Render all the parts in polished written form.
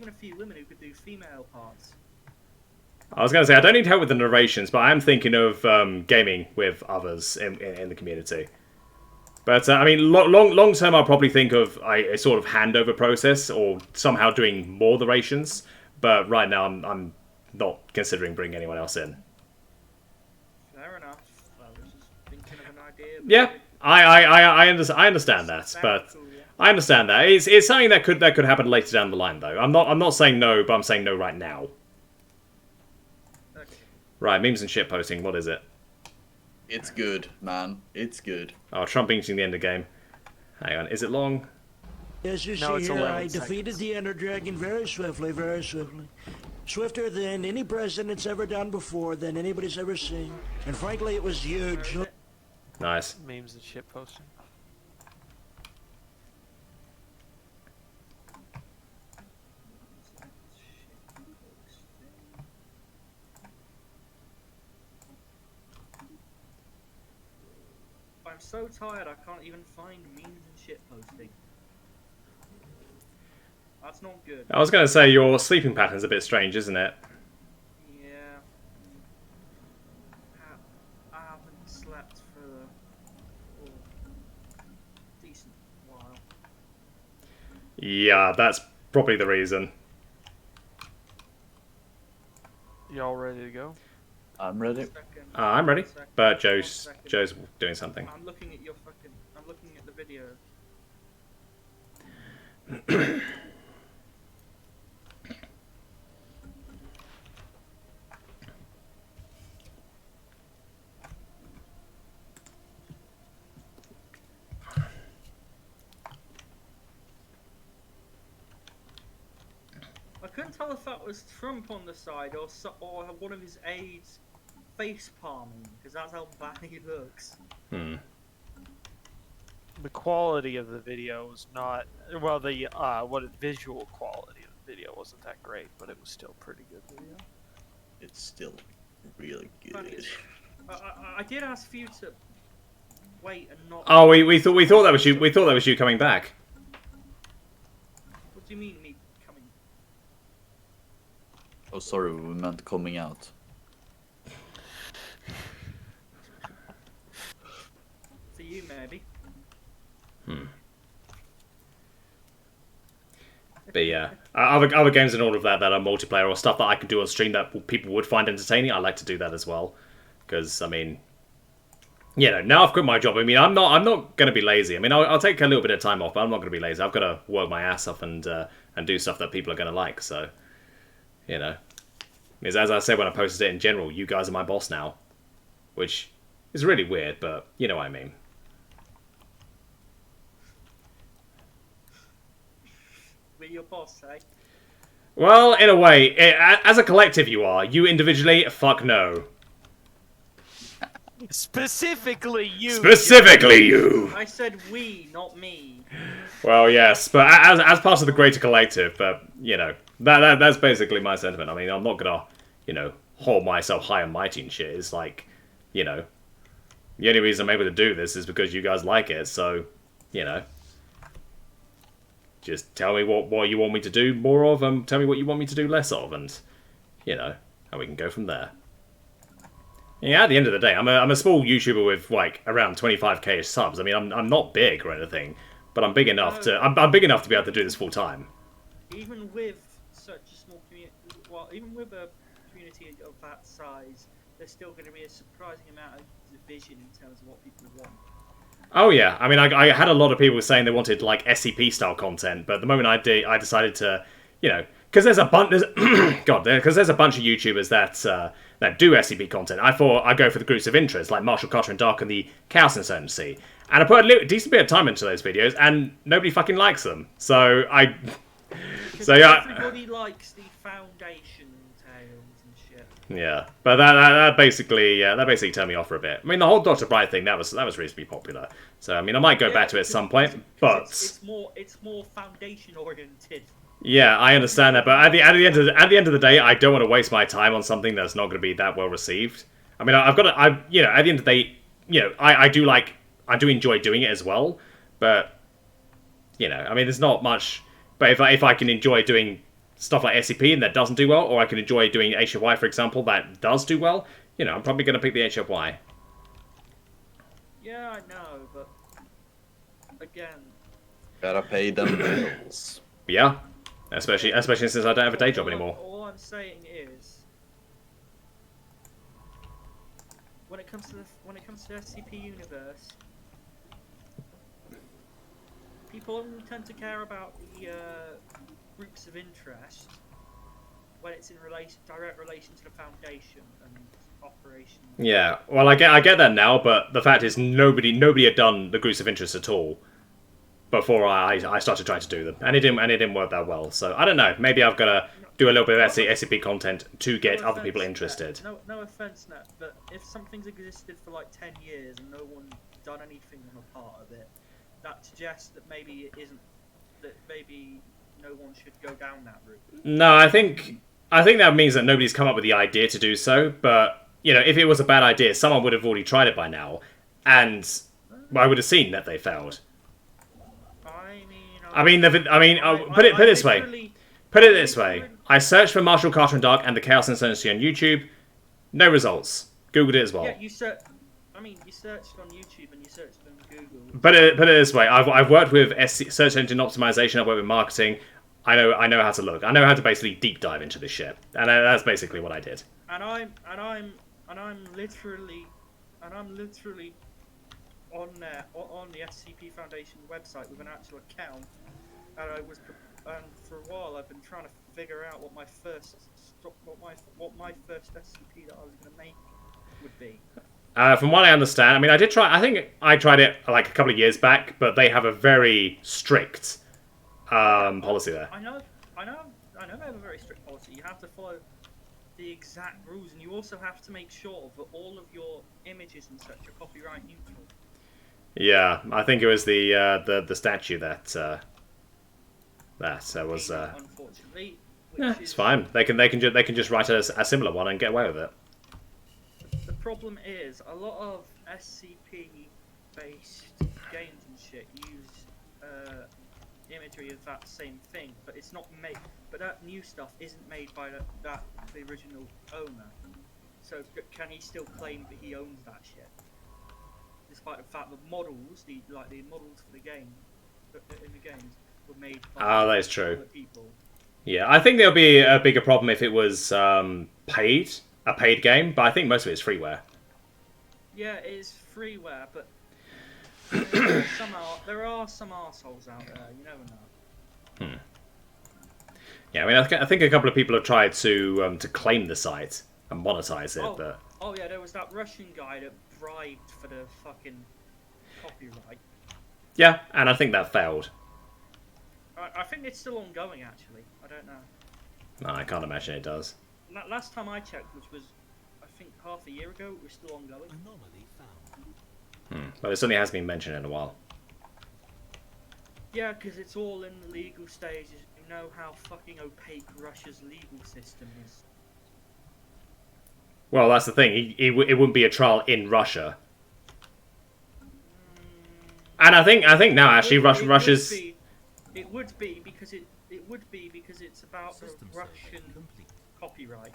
even a few women who could do female parts. I was going to say, I don't need help with the narrations, but I am thinking of gaming with others in the community. But, I mean, long term, I'll probably think of a sort of handover process or somehow doing more narrations. But right now, I'm not considering bringing anyone else in. Fair enough. I was just thinking of an idea. Yeah, I understand that, but Cool, yeah. I understand that. It's something that could happen later down the line, though. I'm not saying no, but I'm saying no right now. Okay. Right, memes and shit posting. What is it? It's good, man. It's good. Oh, Trump reaching the end of game. Hang on, is it long? As you No, see it's here, 11 I defeated the Ender Dragon very swiftly, very swiftly. Swifter than any president's ever done before, than anybody's ever seen. And frankly, it was huge. Nice. Memes and shit posting. I'm so tired I can't even find memes and shit posting. That's not good. I was going to say your sleeping pattern's a bit strange, isn't it? Yeah. I haven't slept for a decent while. Yeah, that's probably the reason. Y'all ready to go? I'm ready. Second, I'm ready, second, but 1 Joe's second. doing something. I'm looking at your fucking. I'm looking at the video. I couldn't tell if that was Trump on the side or one of his aides face palming, because that's how bad he looks. Hmm. The quality of the video was not well. The visual quality of the video wasn't that great, but it was still pretty good video. It's still really Funny. good. I did ask for you to wait and not. Oh, we thought that was you. We thought that was you coming back. What do you mean me coming? Oh, sorry, we meant coming out. For you, maybe. But yeah, other games and all of that are multiplayer or stuff that I can do on stream that people would find entertaining. I like to do that as well, because I mean, you know, now I've quit my job. I mean, I'm not going to be lazy. I mean, I'll take a little bit of time off, but I'm not going to be lazy. I've got to work my ass off and do stuff that people are going to like. So, you know, because as I said when I posted it in general, you guys are my boss now, which is really weird, but you know what I mean. We're your boss, eh? Well, in a way, as a collective you are. You individually, fuck no. Specifically you. Specifically you. I said we, not me. Well, yes, but as part of the greater collective, but, you know, that's basically my sentiment. I mean, I'm not gonna, you know, hold myself high and mighty and shit. It's like, you know, the only reason I'm able to do this is because you guys like it, so, you know. Just tell me what you want me to do more of, and tell me what you want me to do less of, and, you know, and we can go from there. Yeah, at the end of the day, I'm a small YouTuber with, like, around 25k subs. I mean, I'm not big or anything, but I'm big enough to I'm big enough to be able to do this full time. Even with such a small community, well, even with a community of that size, there's still going to be a surprising amount of division in terms of what people want. Oh yeah, I mean, I had a lot of people saying they wanted like SCP style content, but the moment I decided to, you know, because there's a bunch, because there's a bunch of YouTubers that do SCP content. I thought I'd go for the groups of interest like Marshall Carter and Dark and the Chaos Insurgency, and I put a decent bit of time into those videos, and nobody fucking likes them. So yeah. Everybody likes the Foundation tales and shit. Yeah, but that basically turned me off for a bit. I mean, the whole Dr. Bright thing that was reasonably popular. So I mean, I might go back to it at some point, but it's more Foundation oriented. Yeah, I understand that, but at the end of the day, I don't want to waste my time on something that's not going to be that well received. I mean, at the end of the day, you know, I do enjoy doing it as well, but you know, I mean, there's not much. But if I can enjoy doing stuff like SCP and that doesn't do well, or I can enjoy doing HFY, for example, that does do well, you know, I'm probably going to pick the HFY. Yeah, I know, but again, Gotta pay them bills. Yeah, especially since I don't have a day job anymore. All I'm saying is, when it comes to the SCP universe, people only tend to care about the groups of interest when it's in direct relation to the Foundation and operation. Yeah, well, I get that now, but the fact is nobody had done the groups of interest at all before I started trying to do them, and it didn't work that well. So I don't know. Maybe I've got to do a little bit of SCP content to get other people interested. No offense, Net, but if something's existed for like 10 years and no one's done anything on a part of it, that suggests that maybe it isn't. That maybe no one should go down that route. No, I think that means that nobody's come up with the idea to do so. But you know, if it was a bad idea, someone would have already tried it by now, and I would have seen that they failed. Put it this way. Put it this way. I searched for Marshall Carter and Dark and the Chaos Insurgency on YouTube. No results. Googled it as well. Yeah, you searched on YouTube and you searched on Google. Put it this way. I've worked with search engine optimization. I've worked with marketing. I know how to look. I know how to basically deep dive into this shit, and that's basically what I did. And I'm literally on there on the SCP Foundation website with an actual account, and for a while I've been trying to figure out what my first SCP that I was going to make would be. From what I understand, I mean, I think I tried it like a couple of years back, but they have a very strict policy there. I know they have a very strict policy. You have to follow the exact rules, and you also have to make sure that all of your images and such are copyright neutral. Yeah, I think it was the statue that was. Unfortunately, It's fine. They can just write a similar one and get away with it. The problem is a lot of SCP-based games and shit use imagery of that same thing, but it's not made. But that new stuff isn't made by the original owner. So can he still claim that he owns that shit? Despite the fact that models, the models for the game, in the games, were made by that is true. other people. Yeah, I think there'll be a bigger problem if it was a paid game, but I think most of it is freeware. Yeah, it is freeware, but there are some arseholes out there. You never know. Yeah, I mean, I think a couple of people have tried to claim the site and monetize it, but yeah, there was that Russian guy that bribed for the fucking copyright. yeah, and I think that failed. I think it's still ongoing, actually. I don't know. No, I can't imagine it does. Last time I checked, which was, I think, half a year ago, it was still ongoing. But it certainly hasn't been mentioned in a while. Yeah, because it's all in the legal stages. You know how fucking opaque Russia's legal system is. Well, that's the thing. It wouldn't be a trial in Russia. And I think now actually Russia's. It would be because it's about the Russian copyright.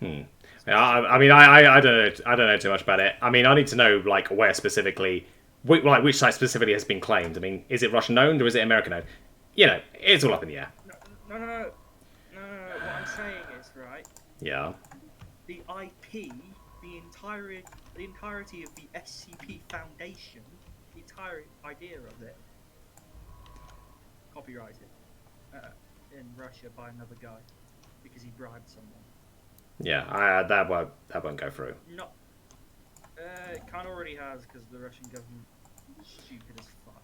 Yeah, I mean, I don't know too much about it. I mean, I need to know like where specifically, which site specifically has been claimed. I mean, is it Russian owned or is it American owned? You know, it's all up in the air. No. What I'm saying is, right? Yeah. The IP, the entirety of the SCP Foundation, the entire idea of it, copyrighted in Russia by another guy because he bribed someone. Yeah, that won't go through. No, it kind of already has because the Russian government is stupid as fuck.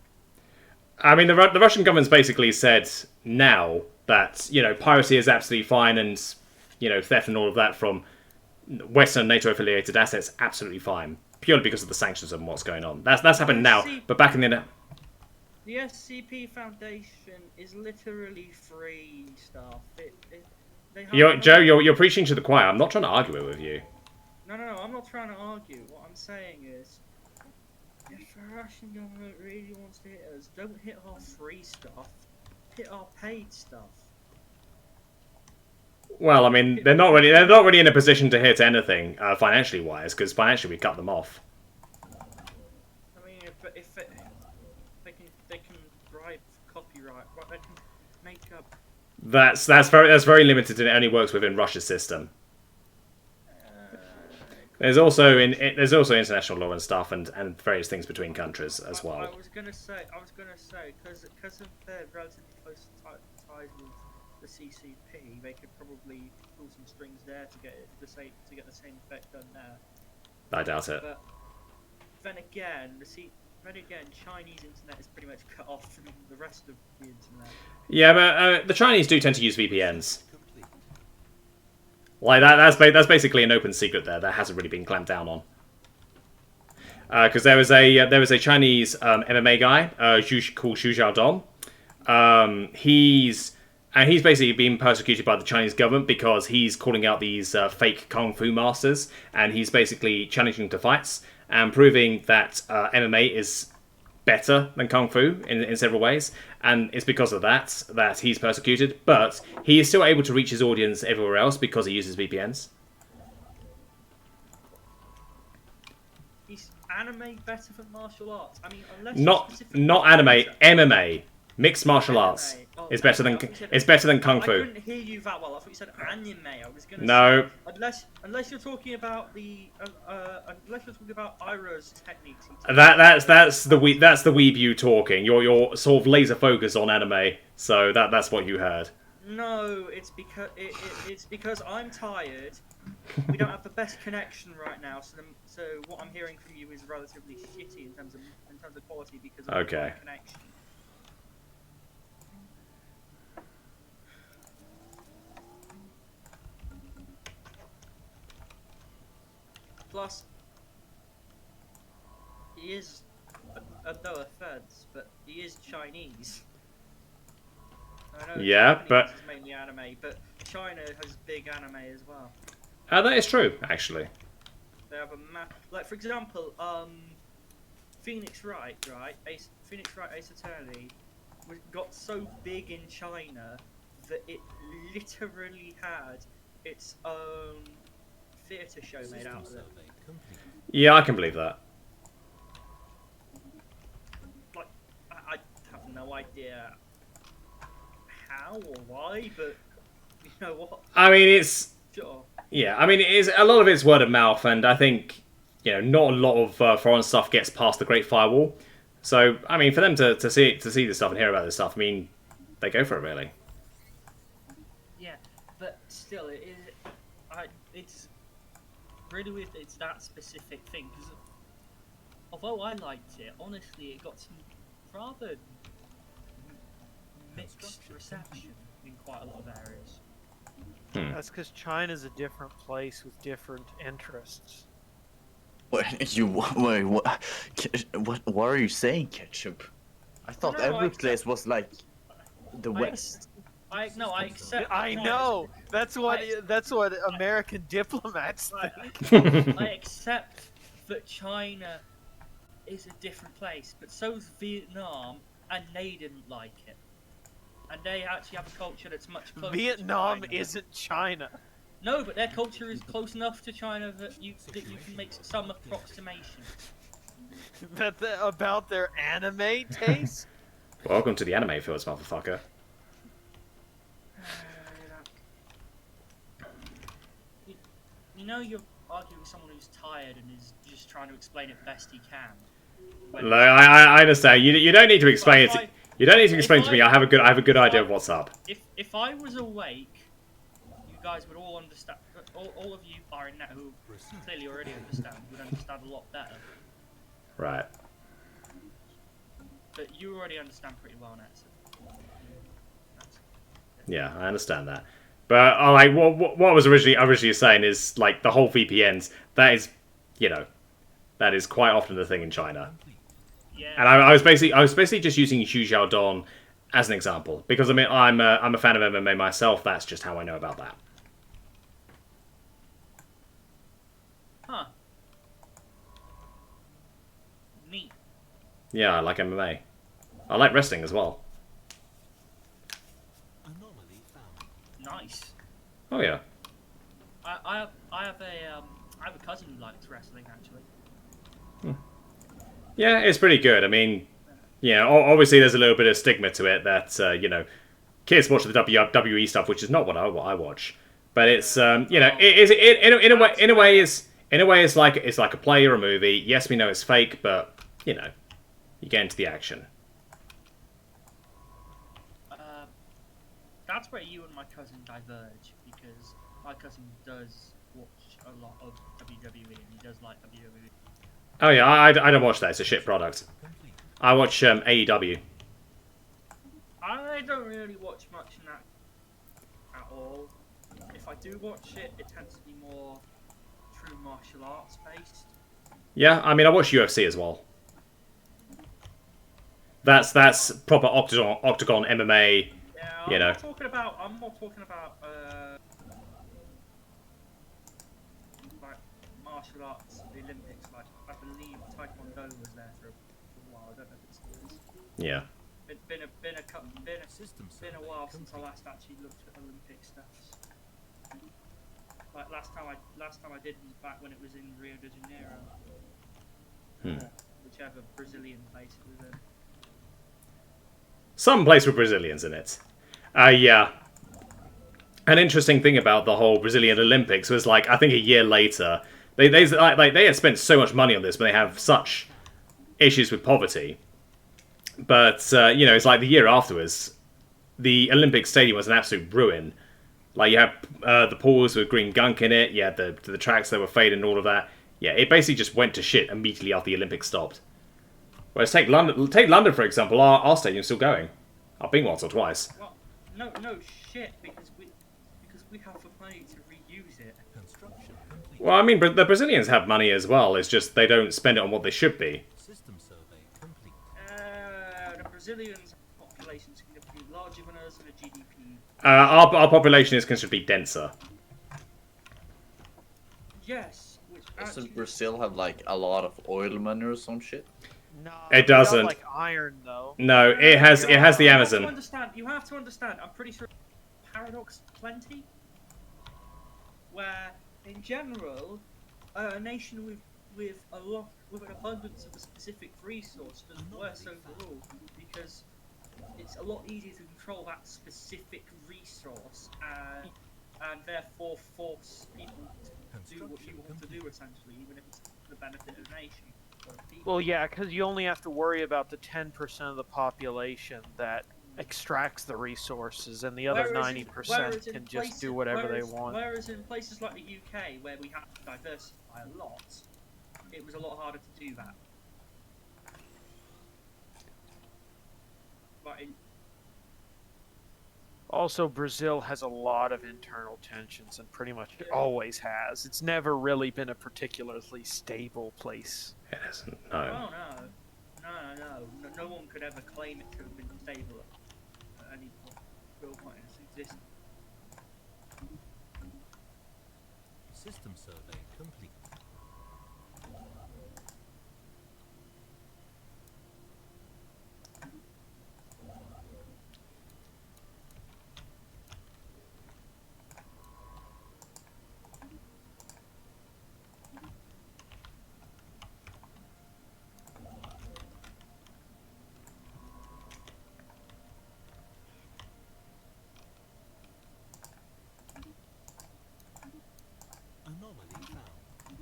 I mean, the Russian government's basically said now that, you know, piracy is absolutely fine and, you know, theft and all of that from Western NATO-affiliated assets, absolutely fine. Purely because of the sanctions and what's going on. That's happened now, but back in the... The SCP Foundation is literally free stuff. Joe, you're preaching to the choir. I'm not trying to argue it with you. No, I'm not trying to argue. What I'm saying is, if the Russian government really wants to hit us, don't hit our free stuff. Hit our paid stuff. Well, I mean, they're not really in a position to hit anything financially wise, because financially we cut them off. I mean, if they can bribe copyright, well, they can make up. That's very limited, and it only works within Russia's system. There's also international law and stuff, and various things between countries as well. I was gonna say, because of their relatively close ties with the CCP, they could probably pull some strings there to get the same effect done there. I doubt it. But then again, Chinese internet is pretty much cut off from the rest of the internet. Yeah, but the Chinese do tend to use VPNs. Like that's basically an open secret there that hasn't really been clamped down on. Because there was a Chinese MMA guy called Xu Xiaodong. He's basically being persecuted by the Chinese government because he's calling out these fake kung fu masters, and he's basically challenging them to fights and proving that MMA is better than kung fu in several ways, and it's because of that he's persecuted, but he is still able to reach his audience everywhere else because he uses VPNs. Is anime better than martial arts? I mean, unless Not anime, MMA, mixed martial arts. It's better than kung I fu. couldn't hear you that well. I thought you said anime. I was gonna No. say unless you're talking about Ira's techniques. That's the weeb talking. You're sort of laser focused on anime, so that's what you heard. No, it's because I'm tired. We don't have the best connection right now, so what I'm hearing from you is relatively shitty in terms of quality because of Okay. the connection. Plus, he is no offense, but he is Chinese. I know Yeah, Chinese but- is mainly anime, but China has big anime as well. That is true, actually. They have like for example, Phoenix Wright, Phoenix Wright Ace Attorney got so big in China that it literally had its own theatre show made out of it. Yeah, I can believe that. Like, I have no idea how or why, but you know what? I mean, it's Sure. yeah. I mean, it is a lot of it's word of mouth, and I think not a lot of foreign stuff gets past the Great Firewall. So, I mean, for them to see this stuff and hear about this stuff, I mean, they go for it really. Yeah, but still, it's really weird that it's that specific thing, because although I liked it, honestly, it got some rather mixed reception in quite a lot of areas. That's because China's a different place with different interests. What are you saying, Ketchup? I thought No, every I place was like the I West. I accept. I no, know. That's what American diplomats I, think. I accept that China is a different place, but so's Vietnam, and they didn't like it. And they actually have a culture that's much closer Vietnam to China. isn't China. No, but their culture is close enough to China that you can make some approximation. About their anime taste? Welcome to the anime fields, motherfucker. You know you're arguing with someone who's tired and is just trying to explain it best he can. No, I understand. You don't need to explain it. You don't need to explain to me. I have a good idea of what's up. If I was awake, you guys would all understand. All of you are in that who clearly already understand. Would understand a lot better. Right. But you already understand pretty well, Net. So Yeah, I understand that. But like, what I was originally saying is like the whole VPNs. That is, that is quite often the thing in China. yeah. And I was basically just using Xu Xiaodong as an example because I mean I'm a fan of MMA myself. That's just how I know about that. Huh. Neat. Yeah, I like MMA. I like wrestling as well. Nice. Oh yeah. I have a cousin who likes wrestling actually. Yeah, it's pretty good. I mean, yeah, obviously there's a little bit of stigma to it that kids watch the WWE stuff, which is not what I watch. But it's in a way it's like a play or a movie. Yes, we know it's fake, but you get into the action. That's where you and my cousin diverge because my cousin does watch a lot of WWE and he does like WWE. Oh yeah, I don't watch that. It's a shit product. I watch AEW. I don't really watch much in that at all. If I do watch it, it tends to be more true martial arts based. Yeah, I mean I watch UFC as well. That's proper octagon MMA. Yeah, I'm more talking about like martial arts, the Olympics. Like I believe Taekwondo was there for a while. I don't know if it still is. Yeah. Been a while since I last actually looked at Olympic stuff. Like last time I did was back when it was in Rio de Janeiro. Or whichever Brazilian place it was in. Some place with Brazilians in it. Yeah. An interesting thing about the whole Brazilian Olympics was like I think a year later they had spent so much money on this, but they have such issues with poverty. But it's like the year afterwards, the Olympic Stadium was an absolute ruin. Like you had the pools with green gunk in it, you had the tracks that were faded and all of that. Yeah, it basically just went to shit immediately after the Olympics stopped. Whereas take London for example, our stadium's still going. I've been once or twice. Well, no shit, because we have the money to reuse it. Well, I mean, the Brazilians have money as well. It's just they don't spend it on what they should be. The Brazilians' population is significantly larger than us and a GDP. Our population is considerably denser. Yes, which Doesn't actually... Brazil have like a lot of oil money or some shit? No, It they got, doesn't. like iron though. No, it has the Amazon. You have to understand. I'm pretty sure paradox plenty, where in general, a nation with an abundance of a specific resource does worse overall because it's a lot easier to control that specific resource and therefore force people to do what you want to do essentially, even if it's for the benefit of the nation. Well, yeah, because you only have to worry about the 10% of the population that extracts the resources, and the other 90% can just do whatever they want. Whereas in places like the UK, where we have to diversify a lot, it was a lot harder to do that. But Also, Brazil has a lot of internal tensions, and pretty much always has. It's never really been a particularly stable place. It isn't. oh No. no one could ever claim it to have been stable at any point in its existence. System survey complete. Anomaly found.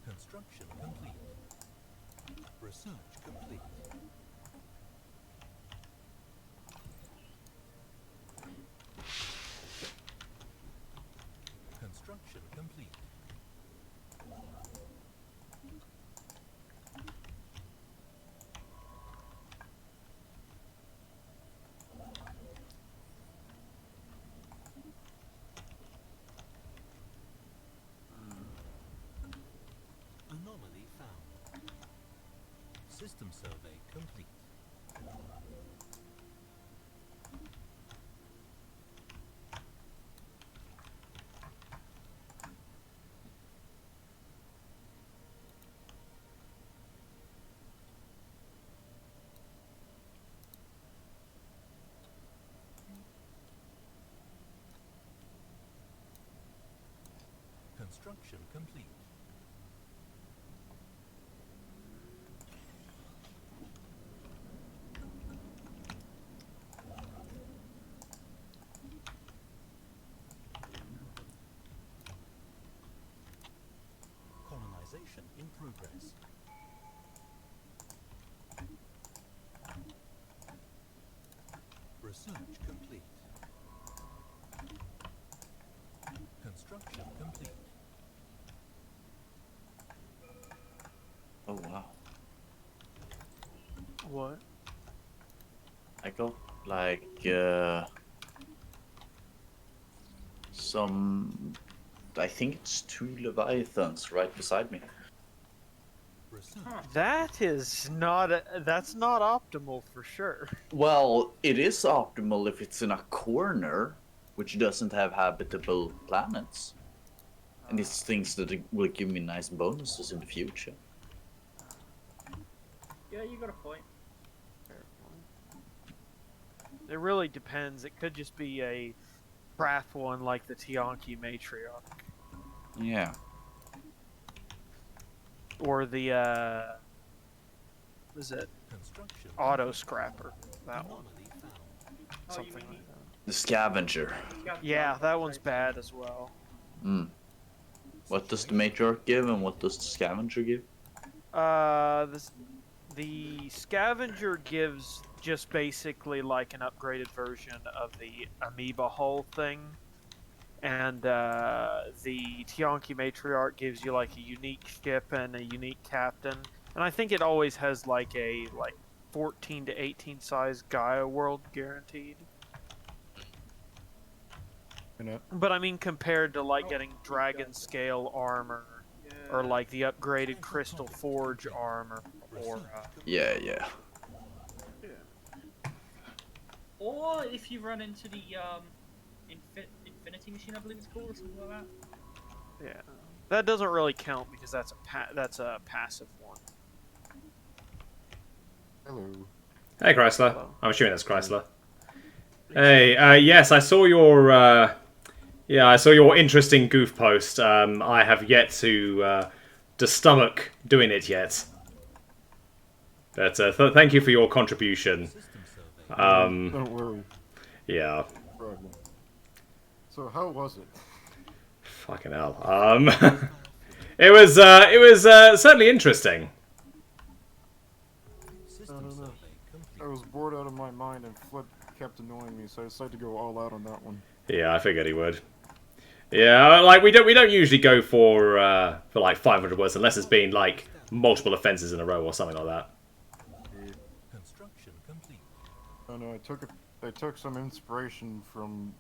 Construction complete. Research complete. Construction complete. Anomaly found. System survey complete. Construction complete. Colonization in progress. Research complete. Construction complete. Oh wow. What? I got like some. I think it's 2 leviathans right beside me. Research. That is not. That's not optimal for sure. Well, it is optimal if it's in a corner which doesn't have habitable planets. And it's things that will give me nice bonuses in the future. Yeah, you got a point. It really depends. It could just be a craft one like the Tianki Matriarch. Yeah. Or the, what is it? Construction. Auto Scrapper. That one. Anomaly found. Oh, Something you mean like that. The scavenger. Yeah, that one's bad as well. Hmm. What does the matriarch give and what does the scavenger give? The Scavenger gives just basically like an upgraded version of the amoeba hull thing. And the Tianki Matriarch gives you like a unique ship and a unique captain. And I think it always has like a 14 to 18 size Gaia world guaranteed. But I mean compared to like getting dragon scale armor or like the upgraded crystal forge armor or Yeah. Or if you run into the Infinity Machine, I believe it's called, or something like that. yeah. That doesn't really count because that's a passive one. Hello. Hey, Chrysler. Hello. I'm assuming that's Chrysler. Hey, yes, I saw your, I saw your interesting goof post. I have yet to stomach doing it yet. But thank you for your contribution. System survey. Don't worry. Yeah. Problem. So how was it? Fucking hell. It was certainly interesting. System I don't know. survey I complete. was bored out of my mind and Flip kept annoying me, so I decided to go all out on that one. Yeah, I figured he would. Yeah, like we don't usually go for like 500 words unless it's been like multiple offenses in a row or something like that. Construction complete. I know I took some inspiration from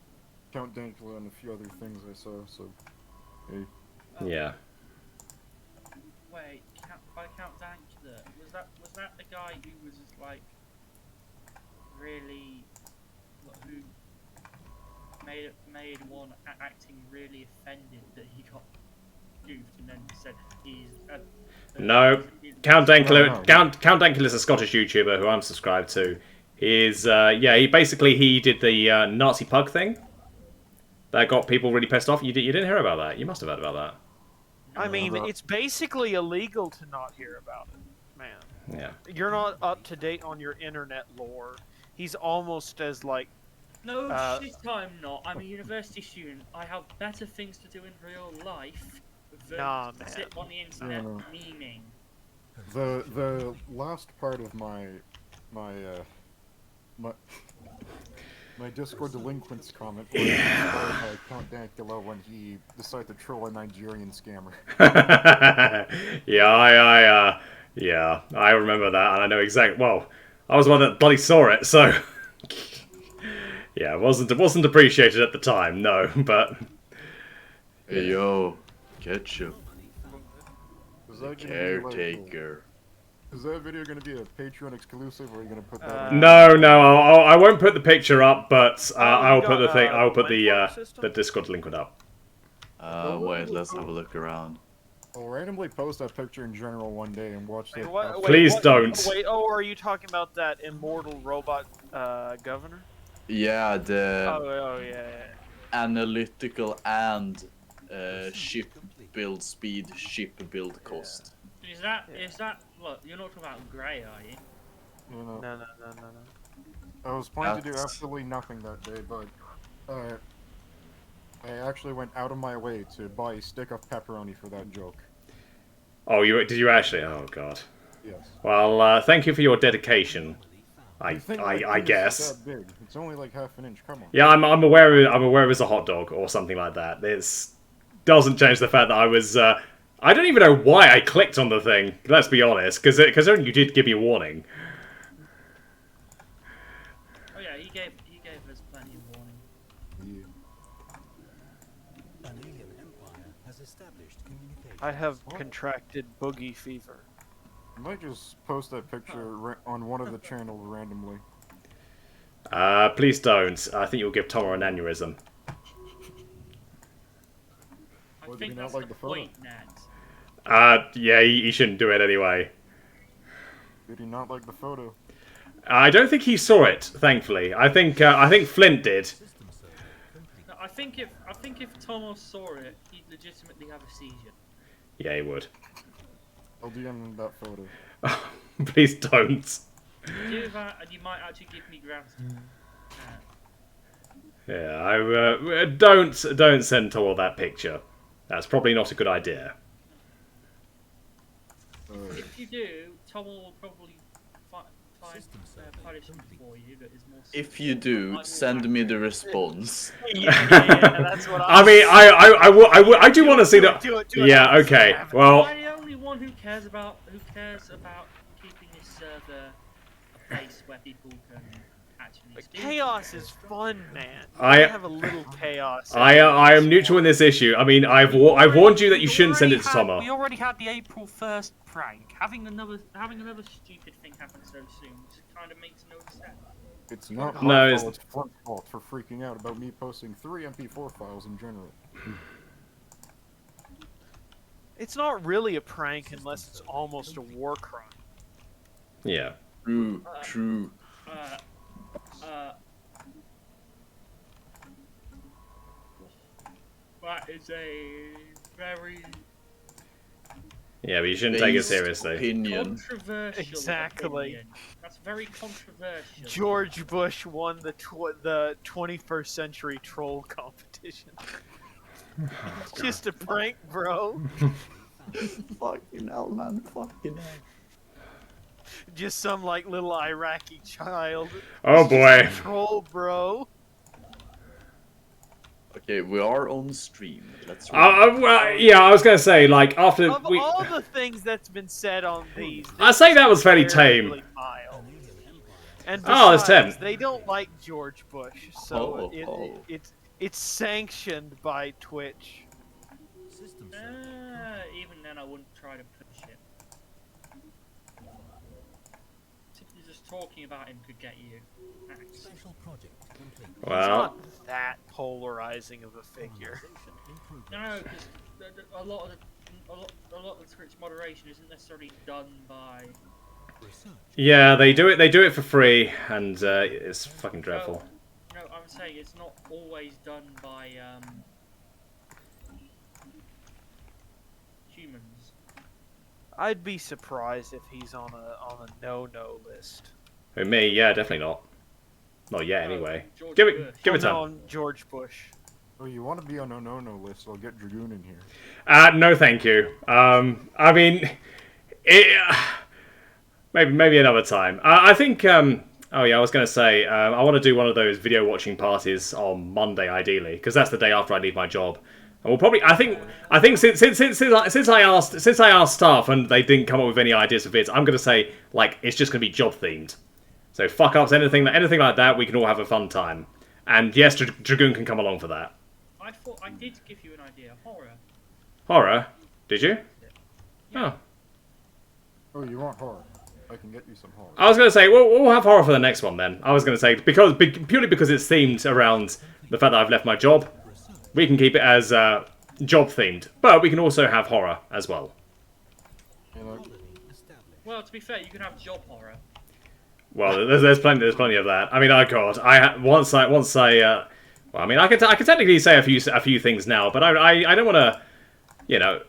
Count Dankula and a few other things I saw, so hey. Yeah. Wait, by Count Dankula, was that the guy who was just like really who made one acting really offended that he got goofed and then said he's No, Count Dankula. No. Count Dankula is a Scottish YouTuber who I'm subscribed to. He did the Nazi pug thing that got people really pissed off. You didn't hear about that? You must have heard about that. I mean, but- it's basically illegal to not hear about it, man. Yeah. You're not up to date on your internet lore. He's almost as like No shit, I'm not. I'm a university student. I have better things to do in real life than Nah, to man. sit on the internet No. memeing. The last part of my Discord delinquents comment was inspired by Count Dankula when he decided to troll a Nigerian scammer. I remember that, and I know exactly. Well, I was the one that bloody saw it, so yeah, it wasn't appreciated at the time, no, but Hey yo, ketchup, Is the that gonna be like, caretaker. is that video gonna be a Patreon exclusive, or are you gonna put that? no, I won't put the picture up, but I will put the thing. I will put the Discord delinquent up. Wait, let's have a look around. I'll randomly post that picture in general one day and watch Wait, it. what- Please what- don't. Wait, are you talking about that immortal robot governor? Yeah, the Oh yeah. analytical and ship build speed, ship build cost. Is that look? You're not talking about grey, are you? You know, No. I was planning to do That's- absolutely nothing that day, but I actually went out of my way to buy a stick of pepperoni for that joke. Oh, did you actually? Oh god. Yes. Well, thank you for your dedication. You think my I penis guess. is that big? It's only like half an inch. Come on. Yeah, I'm aware. I'm aware it was a hot dog or something like that. This doesn't change the fact that I was. I don't even know why I clicked on the thing. Let's be honest, because you did give me a warning. Oh yeah, he gave us plenty of warning. Yeah. An alien empire has established communication. I have contracted boogie fever. I might just post that picture on one of the channels randomly. Please don't. I think you'll give Tom an aneurysm. I Well, did think he not that's like the the photo? point, Ned. Yeah, he shouldn't do it anyway. Did he not like the photo? I don't think he saw it. Thankfully, I think Flint did. System survey complete. No, I think if Thomas saw it, he'd legitimately have a seizure. Yeah, he would. I'll DM him that photo. Please don't. Do that, and you might actually give me grounds. Yeah, don't send Tom that picture. That's probably not a good idea. If you do, Tom will probably find System survey punishment complete. for you that is more. If you do, send me the response. Yeah, that's what I mean, I do want to see that. Do it, Yeah, okay. Well, Am I the only one who cares about keeping this server a place where people can actually But speak? chaos is fun, man. I- have a little chaos. I am neutral in this issue. I mean, I've warned you that you shouldn't send it to Tomo. We already had the April 1st prank. Having another stupid thing happen so soon just kind of makes no sense. It's not No, my it's- fault, it's Flint's fault for freaking out about me posting 3 MP4 files in general. It's not really a prank unless it's almost a war crime. Yeah. True. That is a very Yeah, but you shouldn't take it Based seriously. Opinion. controversial. Exactly. opinion. That's very controversial. George Bush won the 21st century troll competition. It's just a prank, bro. Fucking hell, man. Fucking hell. Just some like little Iraqi child. Oh boy. Troll, bro. Okay, we are on stream. Let's. Well, yeah, I was gonna say like after Of we. all the things that's been said on these, I say that was fairly this is tame. fairly mild. And Oh, that's besides, 10. they don't like George Bush, so Oh. it's sanctioned by Twitch. System survey. Even then, I wouldn't try to push it. Simply just talking about him could get you axed. Special project complete. It's Well, not that polarizing of a figure. Colonization in progress. No, because a lot of the Twitch moderation isn't necessarily done by. Research. yeah, they do it. They do it for free, and it's fucking dreadful. No, I'm saying it's not always done by humans. I'd be surprised if he's on a no-no list. Who, me? Yeah, definitely not. Not yet, No, anyway. George Give Bush. it. Give it no, time. on George Bush. Oh, you want to be on a no-no list, I'll get Dragoon in here. No, thank you. I mean, maybe another time. I think. Oh yeah, I was gonna say I want to do one of those video watching parties on Monday, ideally, because that's the day after I leave my job. And we'll probably. I think since I asked staff and they didn't come up with any ideas for vids, I'm gonna say like it's just gonna be job themed. So fuck ups, anything like that, we can all have a fun time. And yes, Dragoon can come along for that. I thought I did give you an idea. Horror. Horror? Did you? Oh. Oh, you want horror? I can get you some horror. I was going to say, we'll have horror for the next one then. I was going to say, purely because it's themed around the fact that I've left my job, we can keep it as job themed. But we can also have horror as well. You know, Colony established. Well, to be fair, you can have job horror. Well, there's plenty of that. I mean, oh god, well, I mean, I can technically say a few things now, but I don't want to. you know,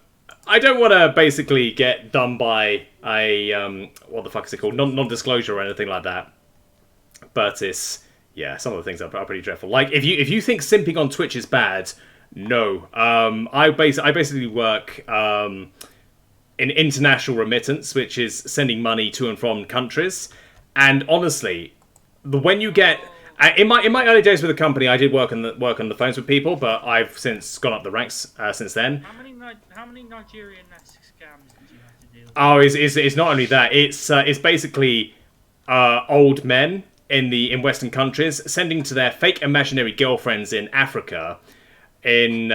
I don't want to basically get done by a what the fuck is it called, non-disclosure or anything like that. But it's some of the things are pretty dreadful. Like if you think simping on Twitch is bad, no. I basically work in international remittance, which is sending money to and from countries. And honestly, when you get in my early days with the company, I did work on the phones with people, but I've since gone up the ranks since then. How many Nigerian scams did you have to deal with? Oh, it's not only that. It's basically old men in Western countries sending to their fake imaginary girlfriends in Africa, in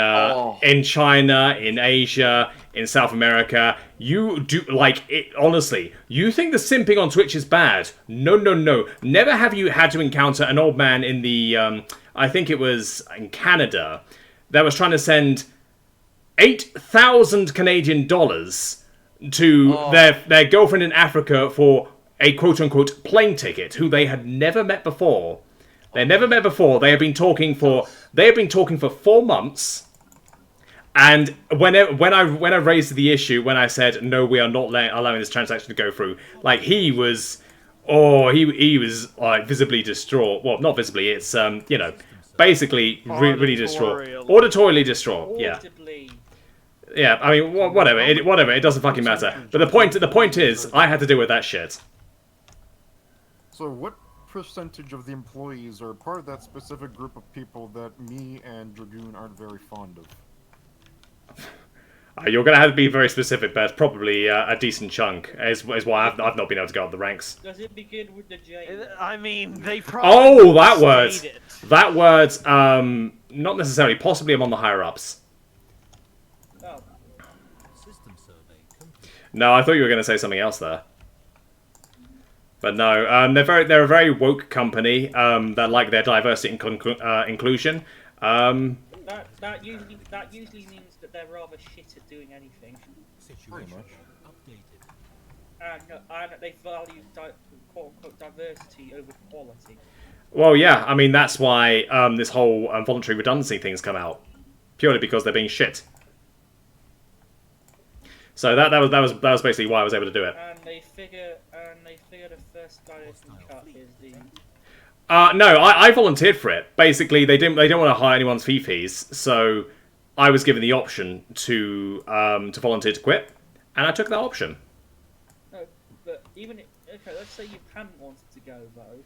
China, in Asia, in South America. You do like it honestly. You think the simping on Twitch is bad? No. Never have you had to encounter an old man in the I think it was in Canada that was trying to send 8,000 Canadian dollars to their girlfriend in Africa for a quote-unquote plane ticket, who they had never met before. They never met before. They have been talking for 4 months. And when I raised the issue, when I said no, we are not allowing this transaction to go through, like he was like visibly distraught. Well, not visibly. It's basically really distraught, auditorily distraught. Yeah. Yeah, I mean, whatever. It doesn't fucking matter. But the point is, I had to deal with that shit. So what percentage of the employees are part of that specific group of people that me and Dragoon aren't very fond of? You're going to have to be very specific, but it's probably a decent chunk. Is why I've not been able to go up the ranks. Does it begin with the J? I mean, they probably that word. stated. That word, not necessarily. Possibly among the higher ups. Oh. System survey complete. No, I thought you were going to say something else there. But no, they're a very woke company that like their diversity and inclusion. That usually means that they're rather shit at doing anything. Situation updated. And they value quote-unquote diversity over quality. Well, yeah, I mean that's why this whole voluntary redundancy thing's come out, purely because they're being shit. So that was basically why I was able to do it. And they figure the first guy they can cut is the. No, I volunteered for it. Basically, they didn't want to hire anyone's fees, so I was given the option to volunteer to quit, and I took that option. No, but let's say you hadn't wanted to go though,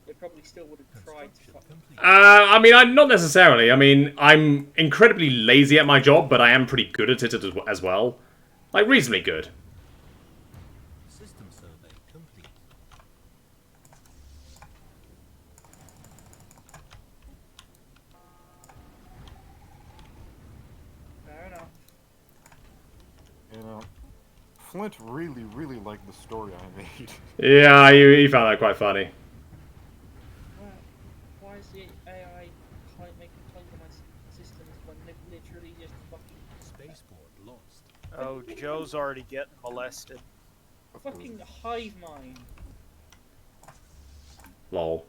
they probably still would have tried to. I mean, not necessarily. I mean, I'm incredibly lazy at my job, but I am pretty good at it as well. Like, reasonably good. System survey complete. Fair enough. You know, Flint really liked the story I made. Yeah, you found that quite funny. Why is the AI making claims on my systems when they've literally just fucking. Spaceport lost. Oh, Joe's already getting molested. Fucking hive mind. Lol.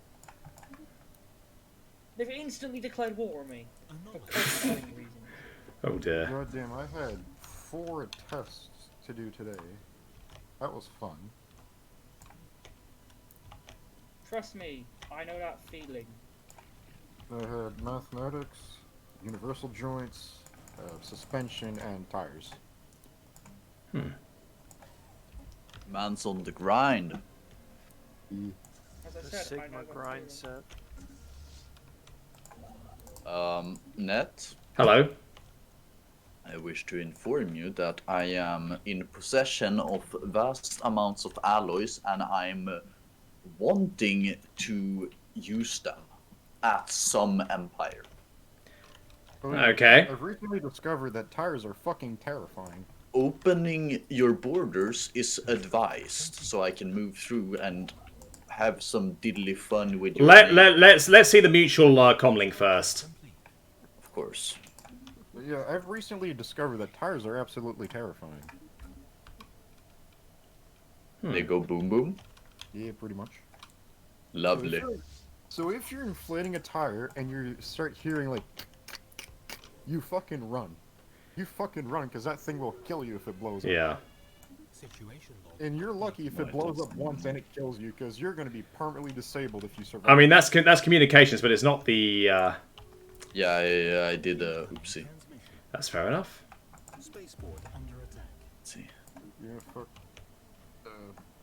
They've instantly declared war on me. For Anomaly. coding reasons. Oh dear. Goddamn, I had 4 tests to do today. That was fun. Trust me, I know that feeling. I had mathematics, universal joints, suspension, and tires. Man's on the grind. As I The said, I know Sigma that grind feeling. set. Net, Hello. I wish to inform you that I am in possession of vast amounts of alloys and I'm wanting to use them at some empire. Okay. I've recently discovered that tires are fucking terrifying. Opening your borders is advised, so I can move through and have some diddly fun with your Let's see the mutual comlink first. Of course. But yeah, I've recently discovered that tires are absolutely terrifying. They go boom boom. Yeah, pretty much. Lovely. So if you're inflating a tire and you start hearing like, you fucking run. You fucking run, because that thing will kill you if it blows up. Yeah. Situation log. And you're lucky if it Right, blows that's up once and it kills you, because you're going to be permanently disabled if you survive. I mean, that's communications, but it's not the. Yeah, I did a oopsie. Transmission. That's fair enough. Spaceport under attack. Let's see. Yeah, fuck.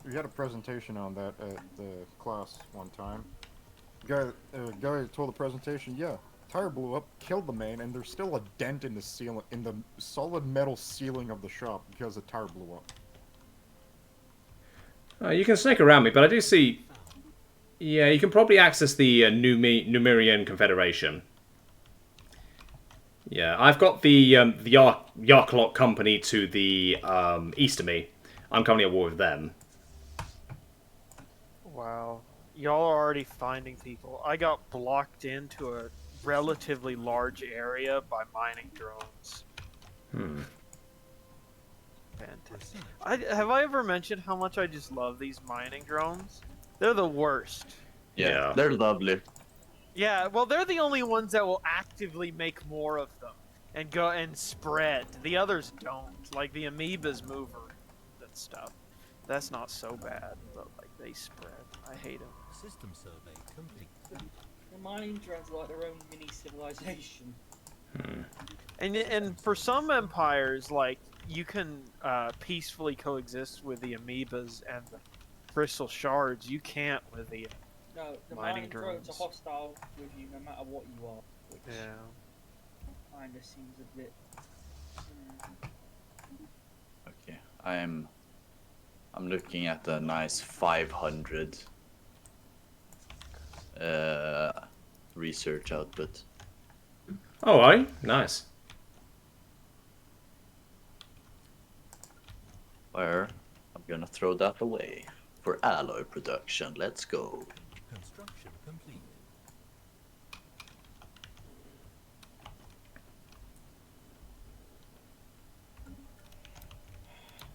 We had a presentation on that at the class one time. Guy told the presentation, yeah, tire blew up, killed the man, and there's still a dent in the ceiling, in the solid metal ceiling of the shop because the tire blew up. You can snake around me, but I do see. Yeah, you can probably access the Numerian Confederation. Yeah, I've got the Yarklot company to the east of me. I'm currently at war with them. Wow. Y'all are already finding people. I got blocked into a relatively large area by mining drones. Hmm. Fantastic. Have I ever mentioned how much I just love these mining drones? They're the worst. Yeah. They're lovely. Yeah, well, they're the only ones that will actively make more of them and go and spread. The others don't. Like the amoebas mover and stuff. That's not so bad, but like they spread. I hate them. System survey complete. The mining drones are like their own mini civilization. And for some empires, like you can peacefully coexist with the amoebas and the crystal shards. You can't with the No, the Mining mining drones are drones. hostile with you no matter what you are. Which yeah. kind of seems a bit. Okay, I'm looking at a nice 500 research output. Oh, are you? Nice. Where I'm gonna throw that away for alloy production. Let's go. Construction complete.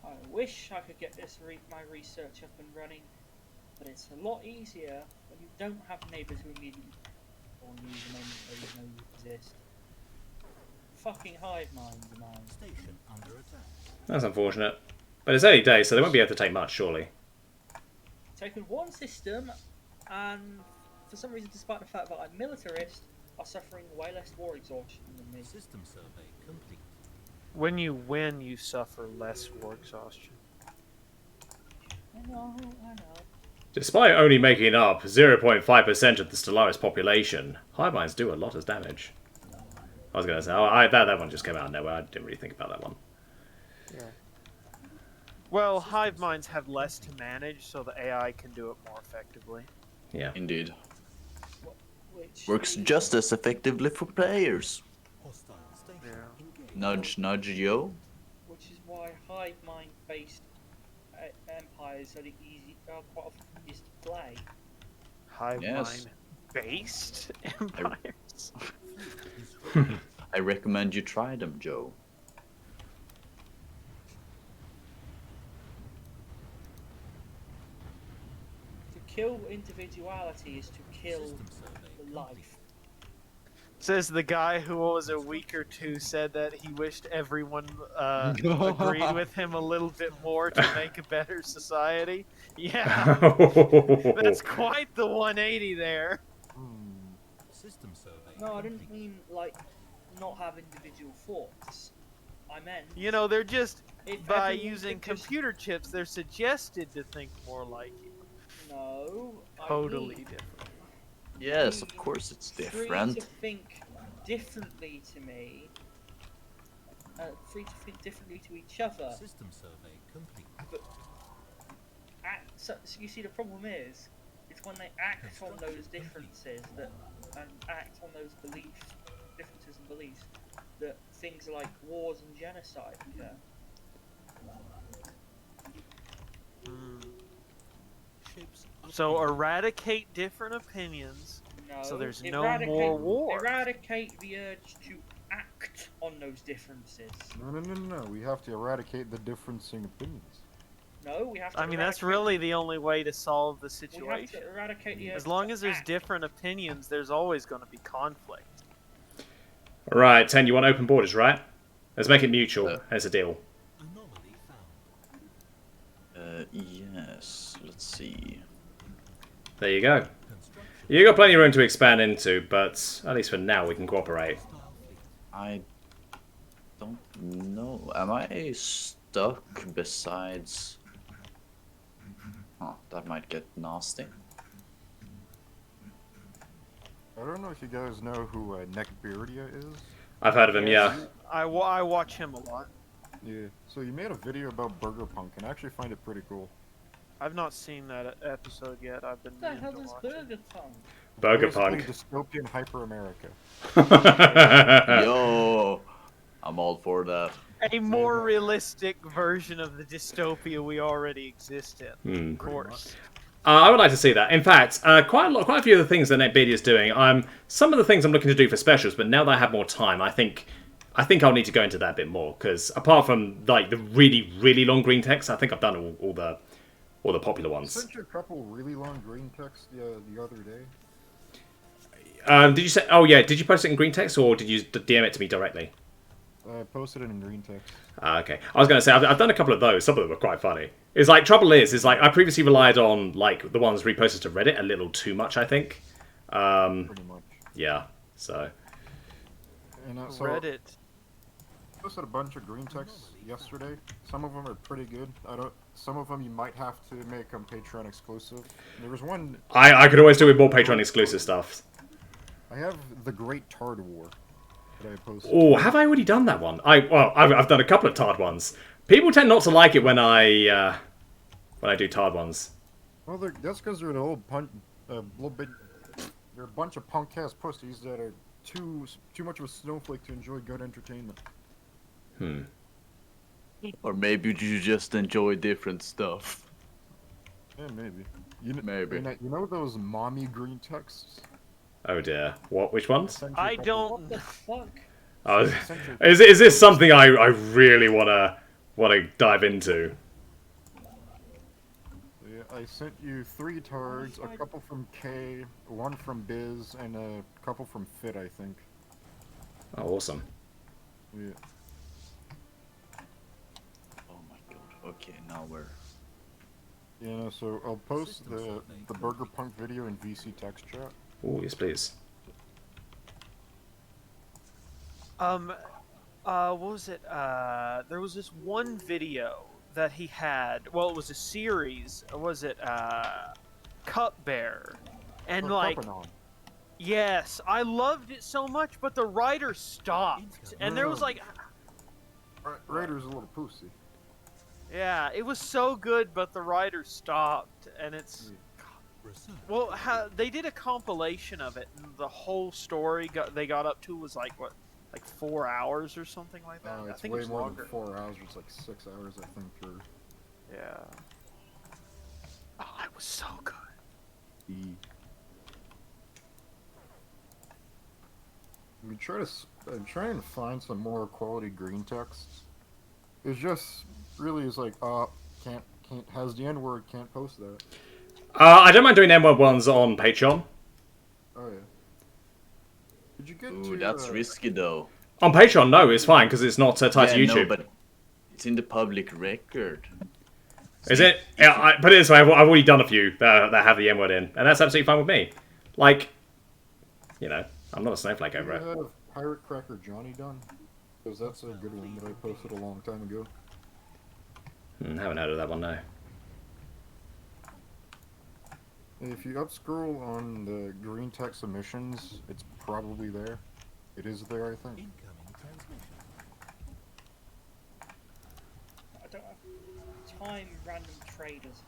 I wish I could get this my research up and running, but it's a lot easier when you don't have neighbours who immediately on you the moment they know you exist. Fucking hive minds, man. Station under attack. That's unfortunate. But it's early days, so they won't be able to take much, surely. Taken one system, and for some reason, despite the fact that I'm militarist, are suffering way less war exhaustion than me. System survey complete. When you win, you suffer less war exhaustion. I know. Despite only making up 0.5% of the Stellaris population, hive minds do a lot of damage. I was going to say, that one just came out of nowhere. I didn't really think about that one. Yeah. Well, hive minds have less to manage, so the AI can do it more effectively. Yeah. Indeed. Which Works is- just as effectively for players. Hostile station Yeah. engaged. Nudge, nudge, yo. Which is why hive mind based empires are the quite often easiest to play. Hive Yes. mind based empires. I recommend you try them, Joe. To kill individuality is to kill System survey the complete. life. Says the guy who was a week or two said that he wished everyone agreed with him a little bit more to make a better society. Yeah, that's quite the 180 there. System survey No, I complete. didn't mean like not have individual thoughts. I meant You know, they're just if by everyone using could just- computer chips, they're suggested to think more like you. No, I Totally mean different. Yes, of course it's free different. to think differently to me. Free to think differently to each other. System survey complete. So you see, the problem is, it's when they act on those differences and act on those differences and beliefs, that things like wars and genocide occur. Ships So eradicate different opinions. No, So there's no more war. Eradicate the urge to act on those differences. No. We have to eradicate the differencing opinions. No, we have to. I mean, that's eradicate- really the only way to solve the We have situation. to eradicate the urge As long to as there's act. different opinions, there's always going to be conflict. Right, 10, you want open borders, right? Let's make it mutual as a deal. Anomaly found. Yes. Let's see. There you go. Construction. You got plenty of room to expand into, but at least for now we can cooperate. Hostile fleet. I don't know. Am I stuck besides? Oh, that might get nasty. I don't know if you guys know who Neckbeardia is. I've heard of him, yeah. I watch him a lot. Yeah. So you made a video about Burger Punk, and I actually find it pretty cool. I've not seen that episode yet. I've been. What the meaning hell to is watch it. Burger Punk? Burger Basically, Punk. Dystopian Hyper America. Yo, I'm all for that. A more realistic version of the dystopia we already exist in. Of course. I would like to see that. In fact, quite a few of the things that NetBeardy is doing. Some of the things I'm looking to do for specials, but now that I have more time, I think I'll need to go into that a bit more. Because apart from like the really, really long green text, I think I've done all the popular I ones. sent you a couple really long green texts the other day. Did you say? Oh yeah, did you post it in green text or did you DM it to me directly? I posted it in green text. Okay. I was going to say, I've done a couple of those. Some of them were quite funny. It's like, trouble is like, I previously relied on, like, the ones reposted to Reddit a little too much, I think. Pretty much. Yeah, so. And so Reddit. I posted a bunch of green texts yesterday. Some of them are pretty good. Some of them you might have to make them Patreon exclusive. There was one. I could always do with more Patreon exclusive stuff. I have the Great Tard War that I posted. Oh, have I already done that one? I've done a couple of Tard ones. People tend not to like it when I do Tard ones. Well, that's because they're little bit. They're a bunch of punk-ass pussies that are too much of a snowflake to enjoy good entertainment. Or maybe you just enjoy different stuff. Yeah, maybe. Maybe. You know those mommy green texts? Oh dear. What? Which ones? I don't. What the fuck? Oh, is this something I really wanna dive into? Yeah, I sent you 3 tards, a couple from K, 1 from Biz, and a couple from Fit, I think. Oh, awesome. Yeah. Oh my god. Okay, now we're. Yeah, so I'll post the Burger Punk video in VC text chat. Oh, yes, please. What was it? There was this one video that he had. Well, it was a series. Was it, Cupbear? And like, Cuppanon. yes, I loved it so much, but the writer stopped, and there was like, Raider's a little pussy. yeah, it was so good, but the writer stopped, and it's. Research. Well, they did a compilation of it, and the whole story they got up to was like what, like 4 hours or something like that. I It's think way it was more longer. than 4 hours. It's like 6 hours, I think. Or Yeah. Oh, it was so good. I'm trying to find some more quality green texts. It's just really is like, can't has the N word, can't post that. I don't mind doing M1 ones on Patreon. Oh yeah. Did you get Ooh, to? that's risky though. On Patreon, no, it's fine because it's not tied to Yeah, YouTube. no, but it's in the public record. Is it? Yeah, put it this way, I've already done a few that have the M word in, and that's absolutely fine with me. Like, you know, I'm not a snowflake Did over you it. have Pirate Cracker Johnny done? Because that's a good one that I posted a long time ago. Haven't heard of that one, no. If you up scroll on the green text submissions, it's probably there. It is there, I think. Incoming transmission. I don't have time, random traders.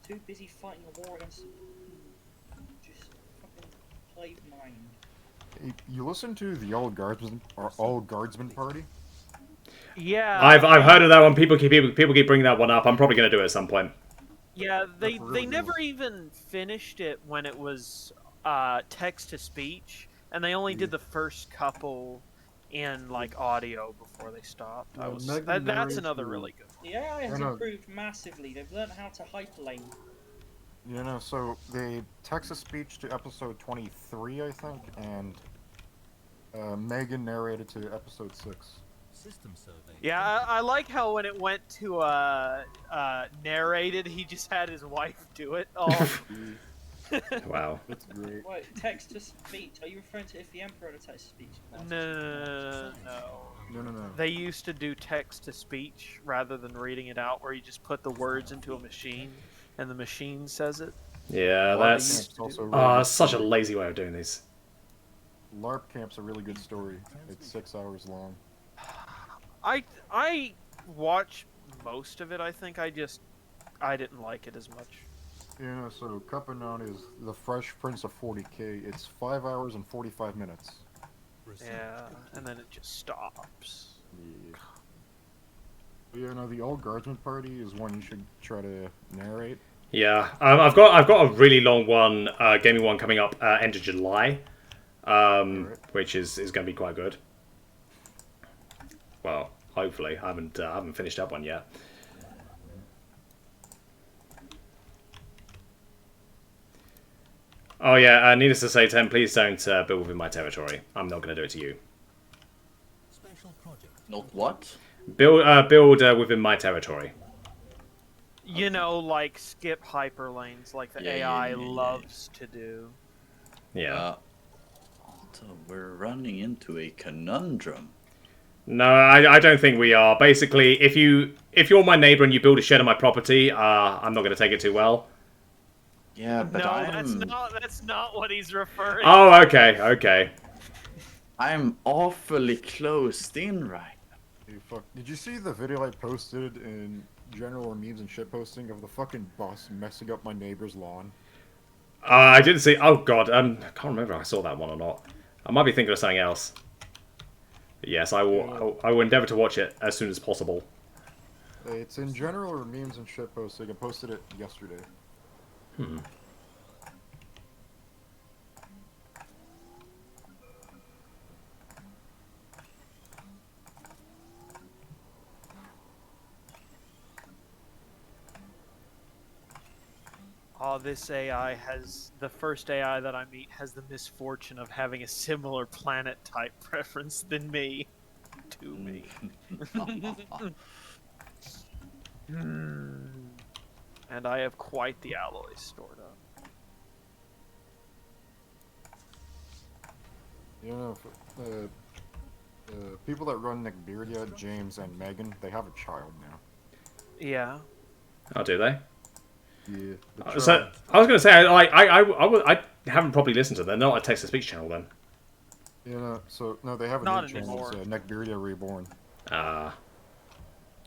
Too busy fighting a war against. Just fucking play mind. Hey, you listen to the All Guardsmen Party? Yeah. I've heard of that one. People keep bringing that one up. I'm probably going to do it at some point. Yeah, they That's really never good. even finished it when it was text to speech, and they only did the first couple in like audio before they stopped. Yeah, Megan That's narrates another the- really good one. The AI has I know. improved massively. They've learned how to hyperlane. You know, so they text to speech to episode 23, I think, and Megan narrated to episode 6. System survey. Yeah, I like how when it went to narrated, he just had his wife do it. Oh, Wow. That's great. Wait, text to speech. Are you referring to if the Emperor had a text to speech? no. No. They used to do text to speech rather than reading it out, where you just put the words into a machine and the machine says it. Yeah, Well, that's used to also do- a really good such a story. lazy way of doing these. LARP Camp's a really good story. It's 6 hours long. I watch most of it. I think I didn't like it as much. Yeah, so Cupanon is the Fresh Prince of 40K. It's 5 hours and 45 minutes. Research Yeah, complete. and then it just stops. Yeah. Yeah, no, the Old Guardsman Party is one you should try to narrate. Yeah, I've got a really long one, gaming one coming up end of July, Alright. which is going to be quite good. Well, hopefully, I haven't finished up one yet. Oh yeah, needless to say, Tim, please don't build within my territory. I'm not going to do it to you. Special project. Not what? Build within my territory. You know, like skip hyperlanes, like the AI Yeah. loves to do. Yeah. So we're running into a conundrum. No, I don't think we are. Basically, if you're my neighbor and you build a shed on my property, I'm not going to take it too well. Yeah, but No, that's not what he's referring. Oh, okay. I'm awfully closed in right. Hey, fuck. Did you see the video I posted in general memes and shit posting of the fucking bus messing up my neighbor's lawn? I didn't see. Oh god, I can't remember if I saw that one or not. I might be thinking of something else. But yes, I will. I will endeavor to watch it as soon as possible. It's in general or memes and shit posting. I posted it yesterday. Oh, this AI has the first AI that I meet has the misfortune of having a similar planet type preference than me. To me. And I have quite the alloys stored up. You know, people that run Nickbeardia, James and Megan, they have a child now. Yeah. Oh, do they? Yeah. The child, So I was going to say, I haven't properly listened to them. They're not a text-to-speech channel then. you know, so no, they have a Not new channel. anymore. It's Nickbeardia Reborn. Ah.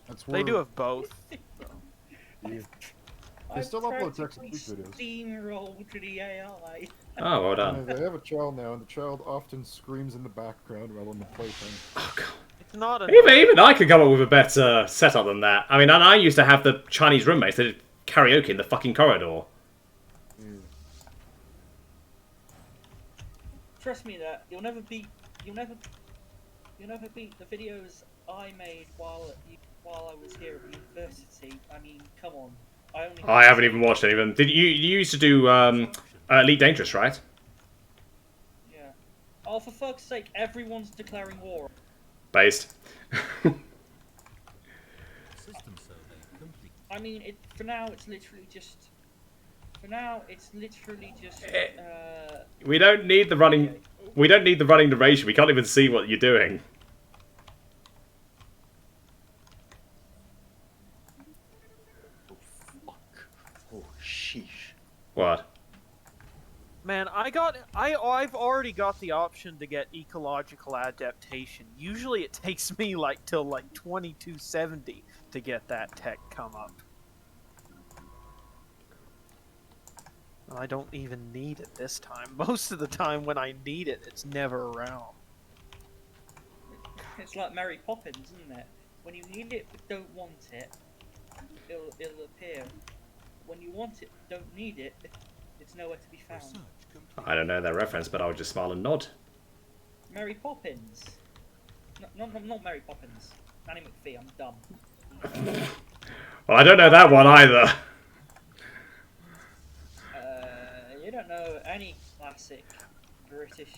That's They where do have both. They still upload practically text-to-speech videos. steamrolled to the AI. Oh, well You know, done. they have a child now, and the child often screams in the background while in the plaything. Oh god. It's not a Even I could come up with a better setup than that. I mean, and I used to have the Chinese roommates that did karaoke in the fucking corridor. Trust me, that you'll never beat the videos I made while I was here at university. I mean, come on. I haven't even watched any of them. Did you used to do Elite Dangerous, right? Yeah. Oh, for fuck's sake! Everyone's declaring war. Based. System survey complete. I mean, for now it's literally just. We don't need the running. We don't need the running narration. We can't even see what you're doing. Oh fuck. Oh sheesh. What? Man, I've already got the option to get ecological adaptation. Usually it takes me till 2270 to get that tech come up. I don't even need it this time. Most of the time when I need it, it's never around. It's like Mary Poppins, isn't it? When you need it but don't want it, it'll appear. When you want it but don't need it, it's nowhere to be found. Research complete. I don't know their reference, but I would just smile and nod. Mary Poppins. Not Mary Poppins. Nanny McPhee. I'm dumb. Well, I don't know that one either. You don't know any classic British.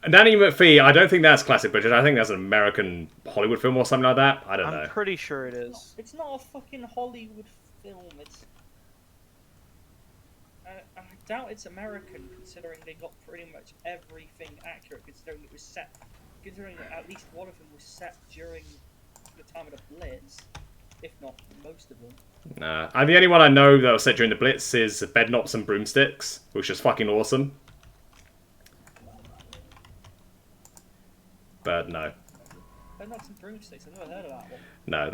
Nanny McPhee, I don't think that's classic British. I think that's an American Hollywood film or something like that. I don't I'm know. pretty sure it is. It's not a fucking Hollywood film. It's. I doubt it's American, considering they got pretty much everything accurate. Considering it was set, considering that at least one of them was set during the time of the Blitz, if not most of them. Nah. And the only one I know that was set during the Blitz is Bedknobs and Broomsticks, which is fucking awesome. But no. Bedknobs and Broomsticks. I've never heard of that one. No,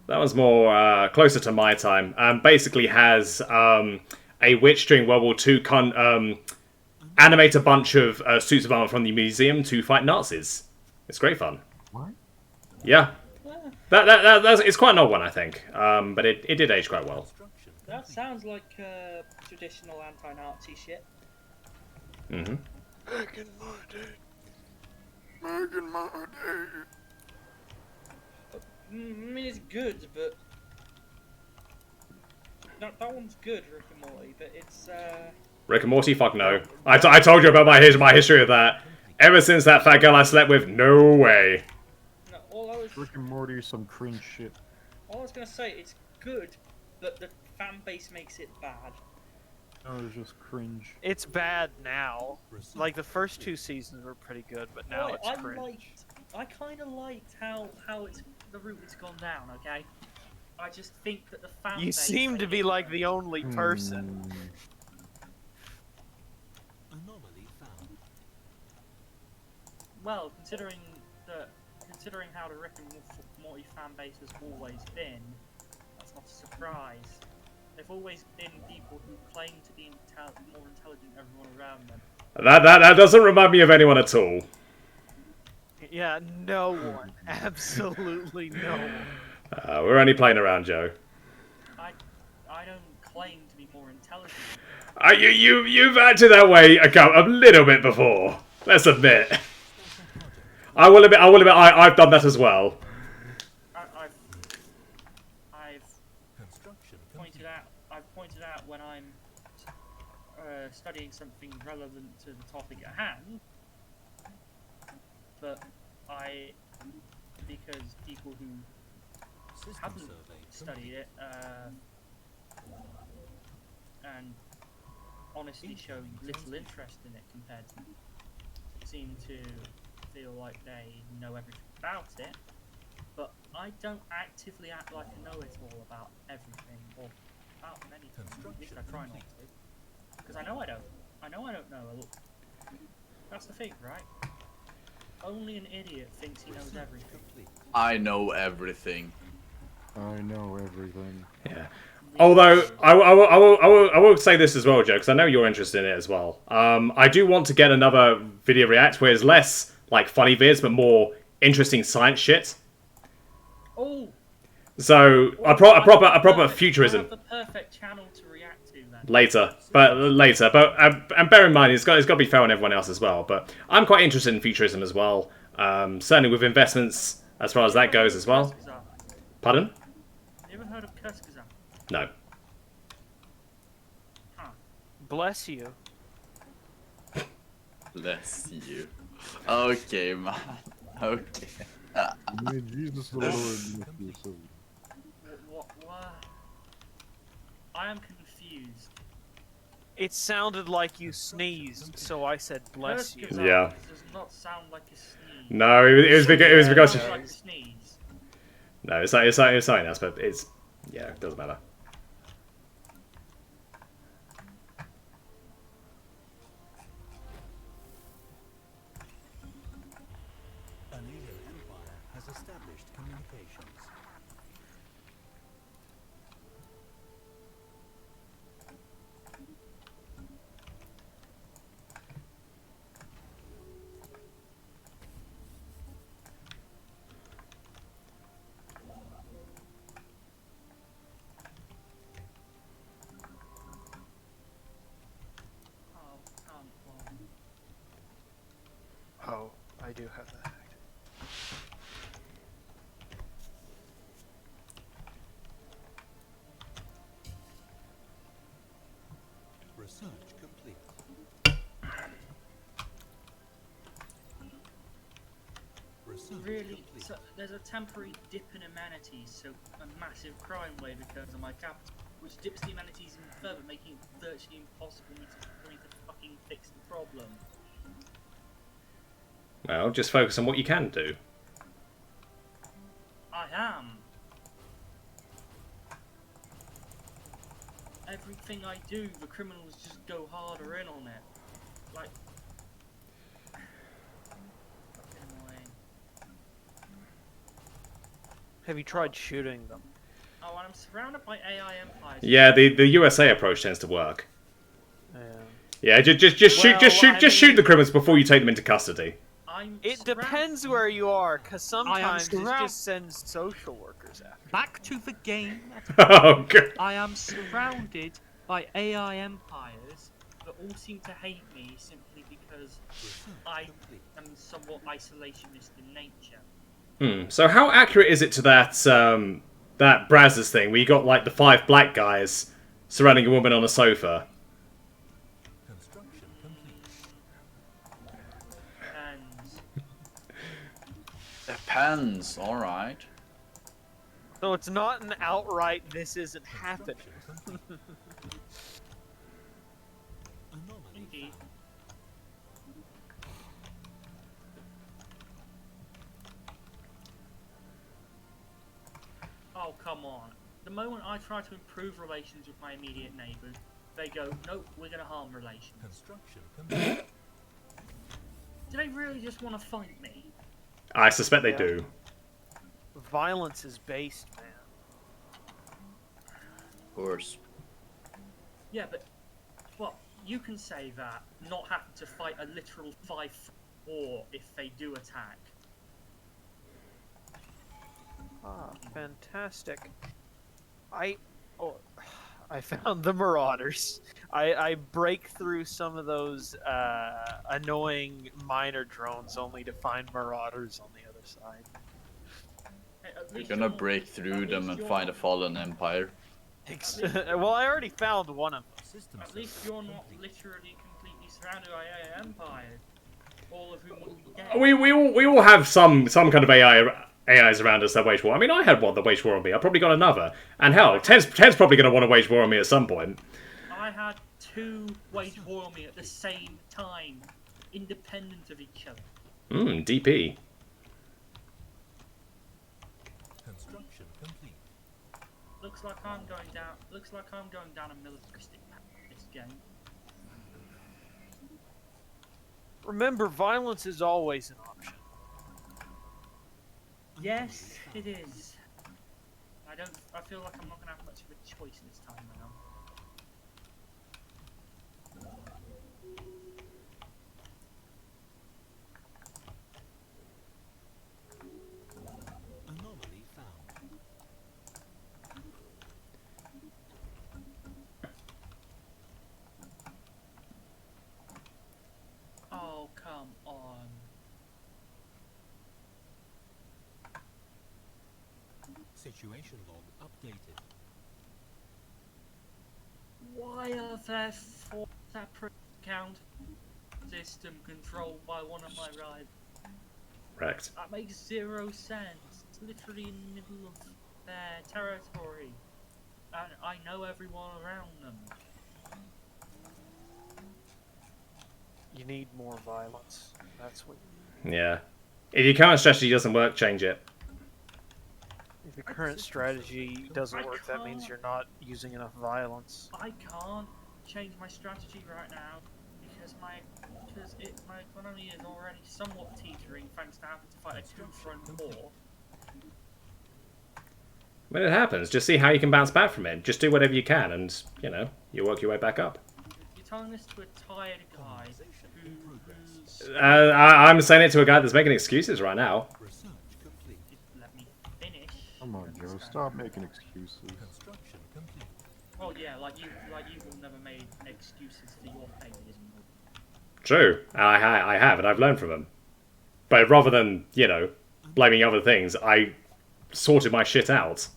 that one's more closer to my time. Basically has a witch during World War II animate a bunch of suits of armor from the museum to fight Nazis. It's great fun. What? Yeah, that's it's quite an old one, I think. But it did age quite well. Construction That sounds like traditional anti-Nazi shit. Mm-hmm. Back in my day. Back in my day. I mean, it's good, but that one's good, Rick and Morty. But it's Rick and Morty, fuck no. I told you about my history of that. Ever since that fat girl I slept with, no way. no, Rick and Morty is some cringe shit. all I was gonna say, it's good, but the fan base makes it bad. No, it's just cringe. It's bad now. Like the first 2 seasons were pretty good, but now Well, it's cringe. I kind of liked how it's the route it's gone down. Okay, I just think that the fan. You base seem to made be it like worse. the only person. anomaly found. Well, considering how the Rick and Morty fan base has always been, that's not a surprise. They've always been people who claim to be more intelligent than everyone around them. That doesn't remind me of anyone at all. Yeah, no one. Absolutely no one. We're only playing around, Joe. I don't claim to be more intelligent. You've acted that way a little bit before. Let's admit. I will admit. I've done that as well. I've Construction pointed out when I'm studying something relevant to the topic at hand, but because people who System haven't survey studied it and honestly showing little interest in it compared to me, seem to feel like they know everything about it, but I don't actively act like I know it all about everything or about many things. At least I try not to, because I know I don't. I know I don't know a lot. That's the thing, right? Only an idiot thinks he knows everything. complete. I know everything. I know everything. Yeah. Although I will say this as well, Joe, because I know you're interested in it as well. I do want to get another video react where it's less like funny vids, but more interesting science shit. Oh, So a proper futurism. I have the perfect channel to react to then. Later. And bear in mind, it's got to be fair on everyone else as well. But I'm quite interested in futurism as well. Certainly with investments as far as that goes as well. Kurzgesagt. Pardon? You ever heard of Kurzgesagt? No. Huh. Bless you. Bless you. Okay, man. Okay. May Jesus the Lord bless your soul. What? I am confused. It sounded like you sneezed, so I said bless you. Kurzgesagt Yeah. does not sound like a sneeze. No, it was because It sounds like a sneeze. no, it's something else, but it's yeah, it doesn't matter. An alien empire has established communications. Oh, come on. Oh, I do have that. Research complete. really. So there's a temporary dip in amenities, so a massive crime wave occurs on my capital, which dips the amenities even further, making it virtually impossible for me to fucking fix the problem. Well, just focus on what you can do. I am. Everything I do, the criminals just go harder in on it. Like, fucking annoying. Have you tried shooting them? Oh, and I'm surrounded by AI empires. Yeah, the USA approach tends to work. Yeah. Yeah, just shoot the criminals before you take them into custody. It depends where you are, because sometimes it just sends social workers after. Back to the game. Oh god. I am surrounded by AI empires that all seem to hate me simply because I am somewhat isolationist in nature. So how accurate is it to that that Brazzers thing where you got like the 5 black guys surrounding a woman on a sofa? Construction complete. Depends, alright. So it's not an outright this isn't happening. Indeed. Oh, come on. The moment I try to improve relations with my immediate neighbours, they go, nope, we're going to harm relations. Construction complete. Do they really just want to fight me? I suspect they do. Violence is based, man. Of course. Yeah, but, well, you can say that, not having to fight a literal 5 war if they do attack. Ah, fantastic. I found the Marauders. I break through some of those annoying miner drones only to find Marauders on the other side. Hey, at You're least gonna you're- break at through them least and you're find a not- fallen empire. Well, I already found one of them. System At least you're not literally completely surrounded by AI empires, all of whom would be dead. We all have some kind of AIs around us that wage war. I mean, I had one that waged war on me. I probably got another. And hell, Ted's probably going to want to wage war on me at some point. I had 2 wage war on me at the same time, independent of each other. DP. Construction complete. Looks like I'm going down a militaristic path in this game. Remember, violence is always an option. Yes, it is. I feel like I'm not gonna have much of a choice this time around. Anomaly found. Oh, come on. Situation log updated. Why are there 4 separate account system controlled by one of my rivals? Correct. That makes 0 sense. It's literally in the middle of their territory. And I know everyone around them. You need more violence. That's what. Yeah. If your current strategy doesn't work, change it. If your current strategy doesn't work, that means you're not using enough violence. I can't change my strategy right now because my economy is already somewhat teetering thanks to having to fight a 2-front war. When it happens, just see how you can bounce back from it. Just do whatever you can, and you work your way back up. You're telling this to a tired guy who's I'm saying it to a guy that's making excuses right now. Research complete. let me finish. Come on, Joe. Stop making excuses. Construction complete. Well, yeah, like you will never made excuses for your failures. True, I have, and I've learned from them. But rather than blaming other things, I sorted my shit out.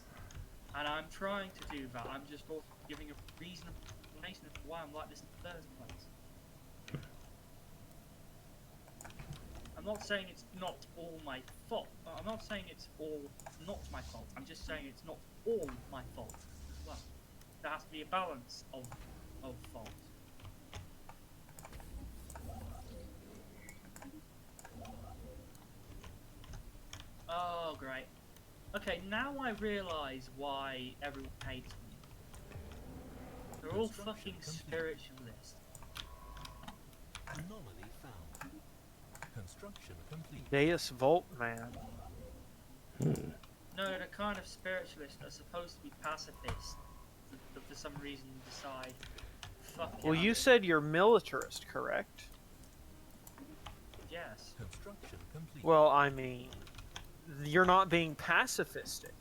And I'm trying to do that. I'm just not giving a reasonable explanation as to why I'm like this in the first place. I'm not saying it's not all my fault. I'm not saying it's all not my fault. I'm just saying it's not all my fault as well. There has to be a balance of fault. Oh, great. Okay, now I realise why everyone hates me. They're all fucking spiritualists. Anomaly found. Construction complete. Deus Volt, man. No, they're kind of spiritualists that are supposed to be pacifists, but for some reason decide, fuck it, Well, I'm you gonna- said you're militarist, correct? Yes. Construction complete. Well, I mean, you're not being pacifistic.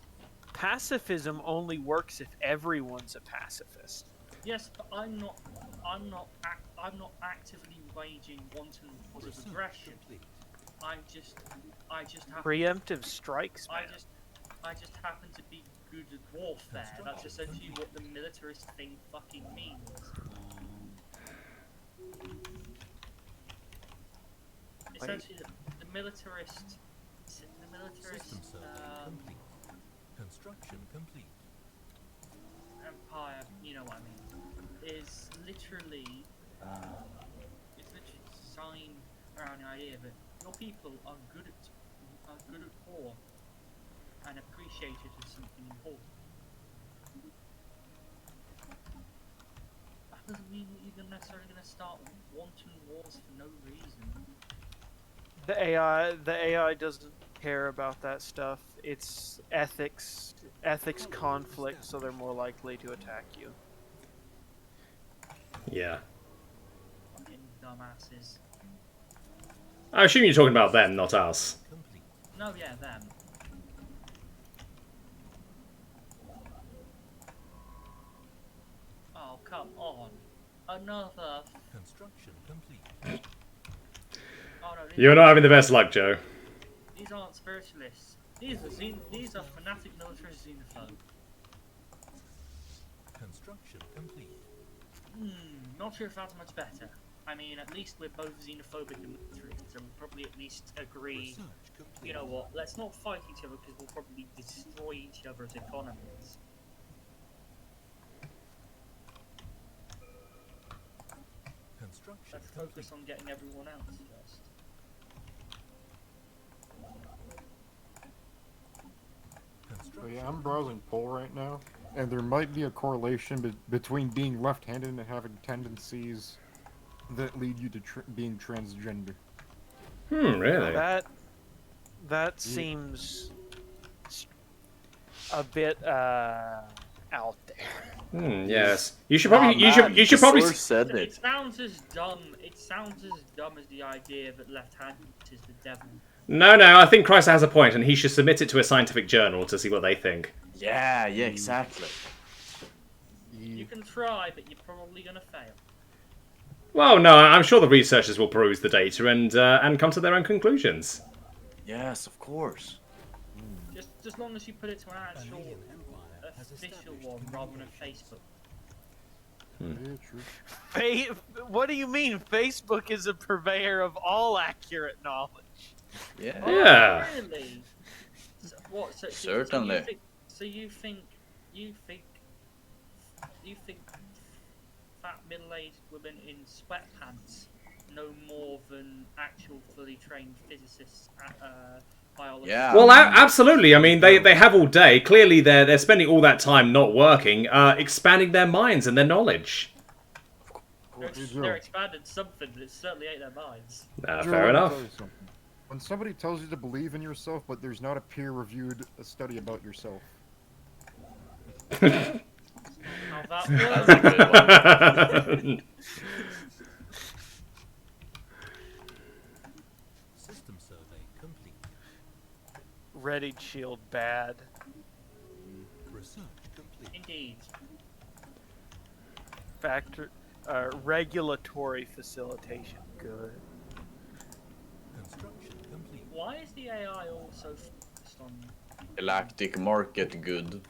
Pacifism only works if everyone's a pacifist. Yes, but I'm not actively waging wanton wars of Research aggression. complete. I just happen. Preemptive strikes, man. I just happen to be good at warfare. That's essentially what the militarist thing fucking means. Essentially, the militarist. System survey complete. Construction complete. Empire, you know what I mean, is literally designed around the idea that your people are good at war and appreciate it as something important. That doesn't mean that you're necessarily going to start wanton wars for no reason. The AI doesn't care about that stuff. It's ethics conflict, so they're more likely to attack you. Yeah. Fucking dumbasses. I assume you're talking about them, not us. Complete. No, yeah, them. Oh, come on. Another. Construction complete. Oh, no, You're not having the best luck, Joe. These aren't spiritualists. These are fanatic militarist xenophobes. Construction complete. Not sure if that's much better. I mean, at least we're both xenophobic and militarist, so we'll probably at least agree. Research complete. You know what? Let's not fight each other because we'll probably destroy each other's economies. Construction Let's complete. focus on getting everyone else first. So Construction. yeah, I'm browsing poll right now, and there might be a correlation between being left-handed and having tendencies that lead you to being transgender. Really? That seems a bit out there. Yes. You should probably. You should probably. Source said It it. sounds as dumb. It sounds as dumb as the idea that left-handed is the devil. No, I think Chrysler has a point, and he should submit it to a scientific journal to see what they think. Yeah, exactly. You can try, but you're probably gonna fail. Well, no, I'm sure the researchers will peruse the data and come to their own conclusions. Yes, of course. Just as long as you put it to an actual Alien Empire has official established one rather than communication. Facebook. Yeah, true. What do you mean? Facebook is a purveyor of all accurate knowledge. Yeah. Yeah. Oh, really? So, what? So Certainly. So you think fat middle-aged women in sweatpants know more than actual fully trained physicists, biologists? Yeah. Well, absolutely. I mean, they have all day. Clearly, they're spending all that time not working, expanding their minds and their knowledge. They're expanded something, but it certainly ain't their minds. Fair Joe, let me enough. tell you something. When somebody tells you to believe in yourself, but there's not a peer-reviewed study about yourself. How that That's a good one. System survey complete. Readied shield bad. Research complete. Indeed. Regulatory facilitation good. Construction complete. Why is the AI also focused on Galactic market good.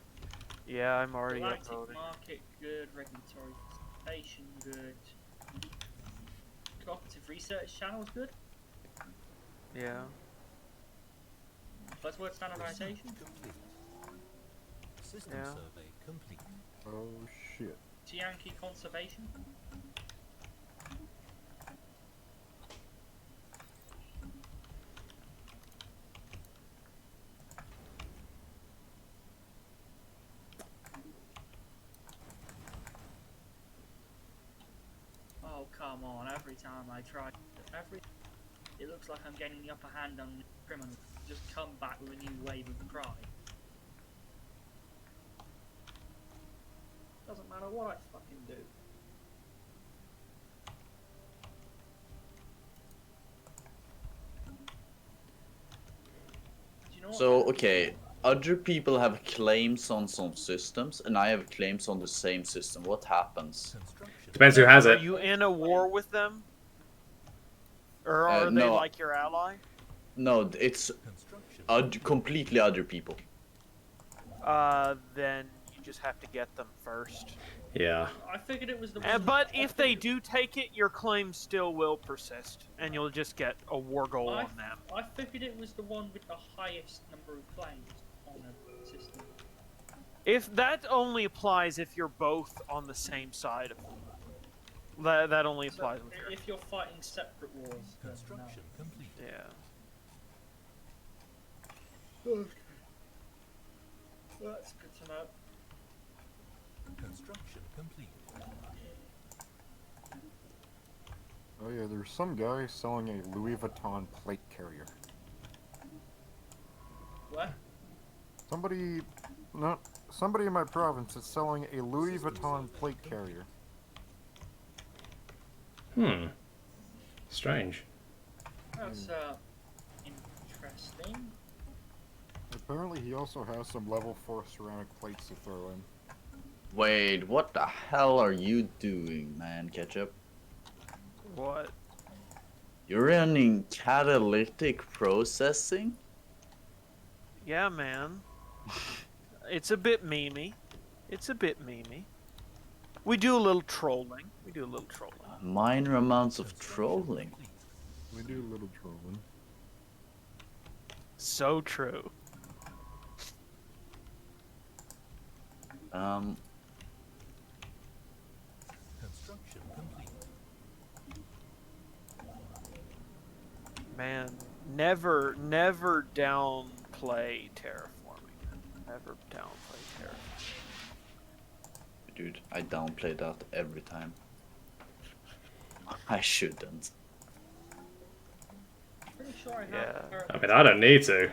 Yeah, I'm already galactic uploading. market good, regulatory facilitation good, cooperative research channels good? Yeah. Buzzword standardization. Complete. System Yeah. survey complete. Oh shit. Yankee conservation. Oh come on! Every time I try, it looks like I'm getting the upper hand on criminals. Just come back with a new wave of crime. Doesn't matter what I fucking do. Do you know what? So, okay, other people have claims on some systems, and I have claims on the same system. What happens? Construction. Depends who has Are it. you in a war with them? Or are they no. like your ally? No, it's Construction. completely other people. Then you just have to get them first. Yeah. I figured it was the one. But if they do take it, your claim still will persist, and you'll just get a war goal on them. I figured it was the one with the highest number of claims on the system. If that only applies if you're both on the same side of them. That only So applies with your... if you're fighting separate wars, then no. Construction complete. Yeah. Well, that's good to know. Construction complete. Oh yeah, there's some guy selling a Louis Vuitton plate carrier. What? Somebody in my province is selling a Louis Vuitton plate carrier. Hmm. Strange. That's interesting. Apparently he also has some level 4 ceramic plates to throw in. Wait, what the hell are you doing, man, Ketchup? What? You're running catalytic processing? Yeah, man. It's a bit memey. It's a bit memey. We do a little trolling. Minor amounts of trolling. We do a little trolling. So true. Construction complete. Man, never downplay terraforming. Never downplay terraforming. Dude, I downplay that every time. I shouldn't. Pretty sure I have. Yeah. I mean, I don't need to.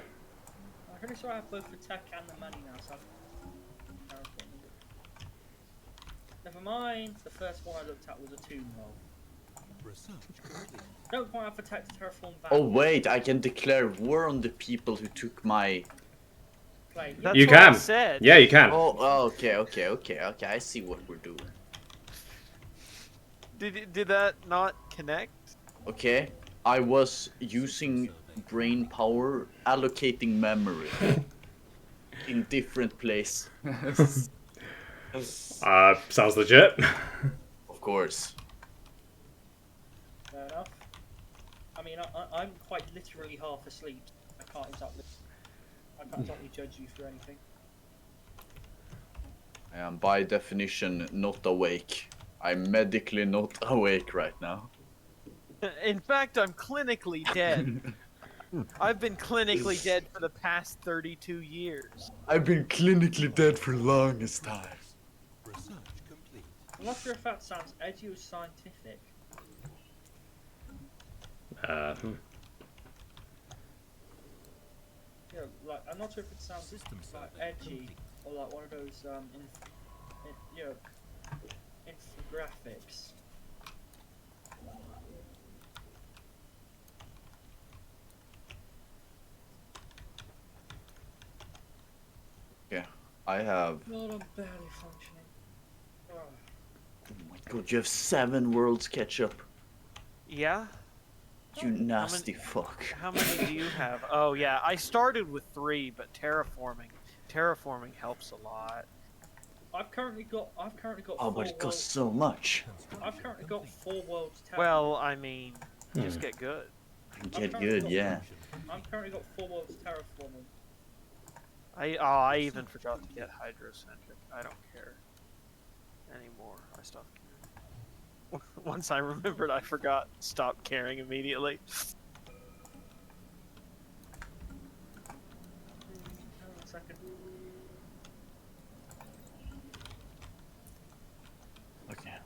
I'm pretty sure I have both the tech and the money now. So never mind. The first one I looked at was a tomb roll. Research complete. Don't quite have the tech to terraform back. Oh wait, I can declare war on the people who took my... Play. That's You what I can. said. Yeah, you can. Oh, okay, I see what we're doing. Did that not connect? Okay, I was using brain power, allocating memory in different places. Sounds legit. Of course. Fair enough. I mean, I'm quite literally half asleep. I can't exactly judge you for anything. I am by definition not awake. I'm medically not awake right now. In fact, I'm clinically dead. I've been clinically dead for the past 32 years. I've been clinically dead for longest time. Research complete. I'm not sure if that sounds edgy or scientific. You know, like I'm not sure if it sounds System like survey edgy complete. or like one of those you know, infographics. Yeah, I have... God, I'm barely functioning. Oh. Oh my god, you have 7 worlds, Ketchup. Yeah? You nasty fuck. How many do you have? Oh yeah, I started with 3, but terraforming helps a lot. I've currently got Oh, 4 but it costs worlds. so much. I've currently got 4 worlds. Well, I mean, just get good. Get good, yeah. I'm currently got 4 worlds terraforming. I even forgot to get hydrocentric. I don't care anymore. I stopped caring. Once I remembered, I forgot. Stopped caring immediately. Hang on a second. Okay.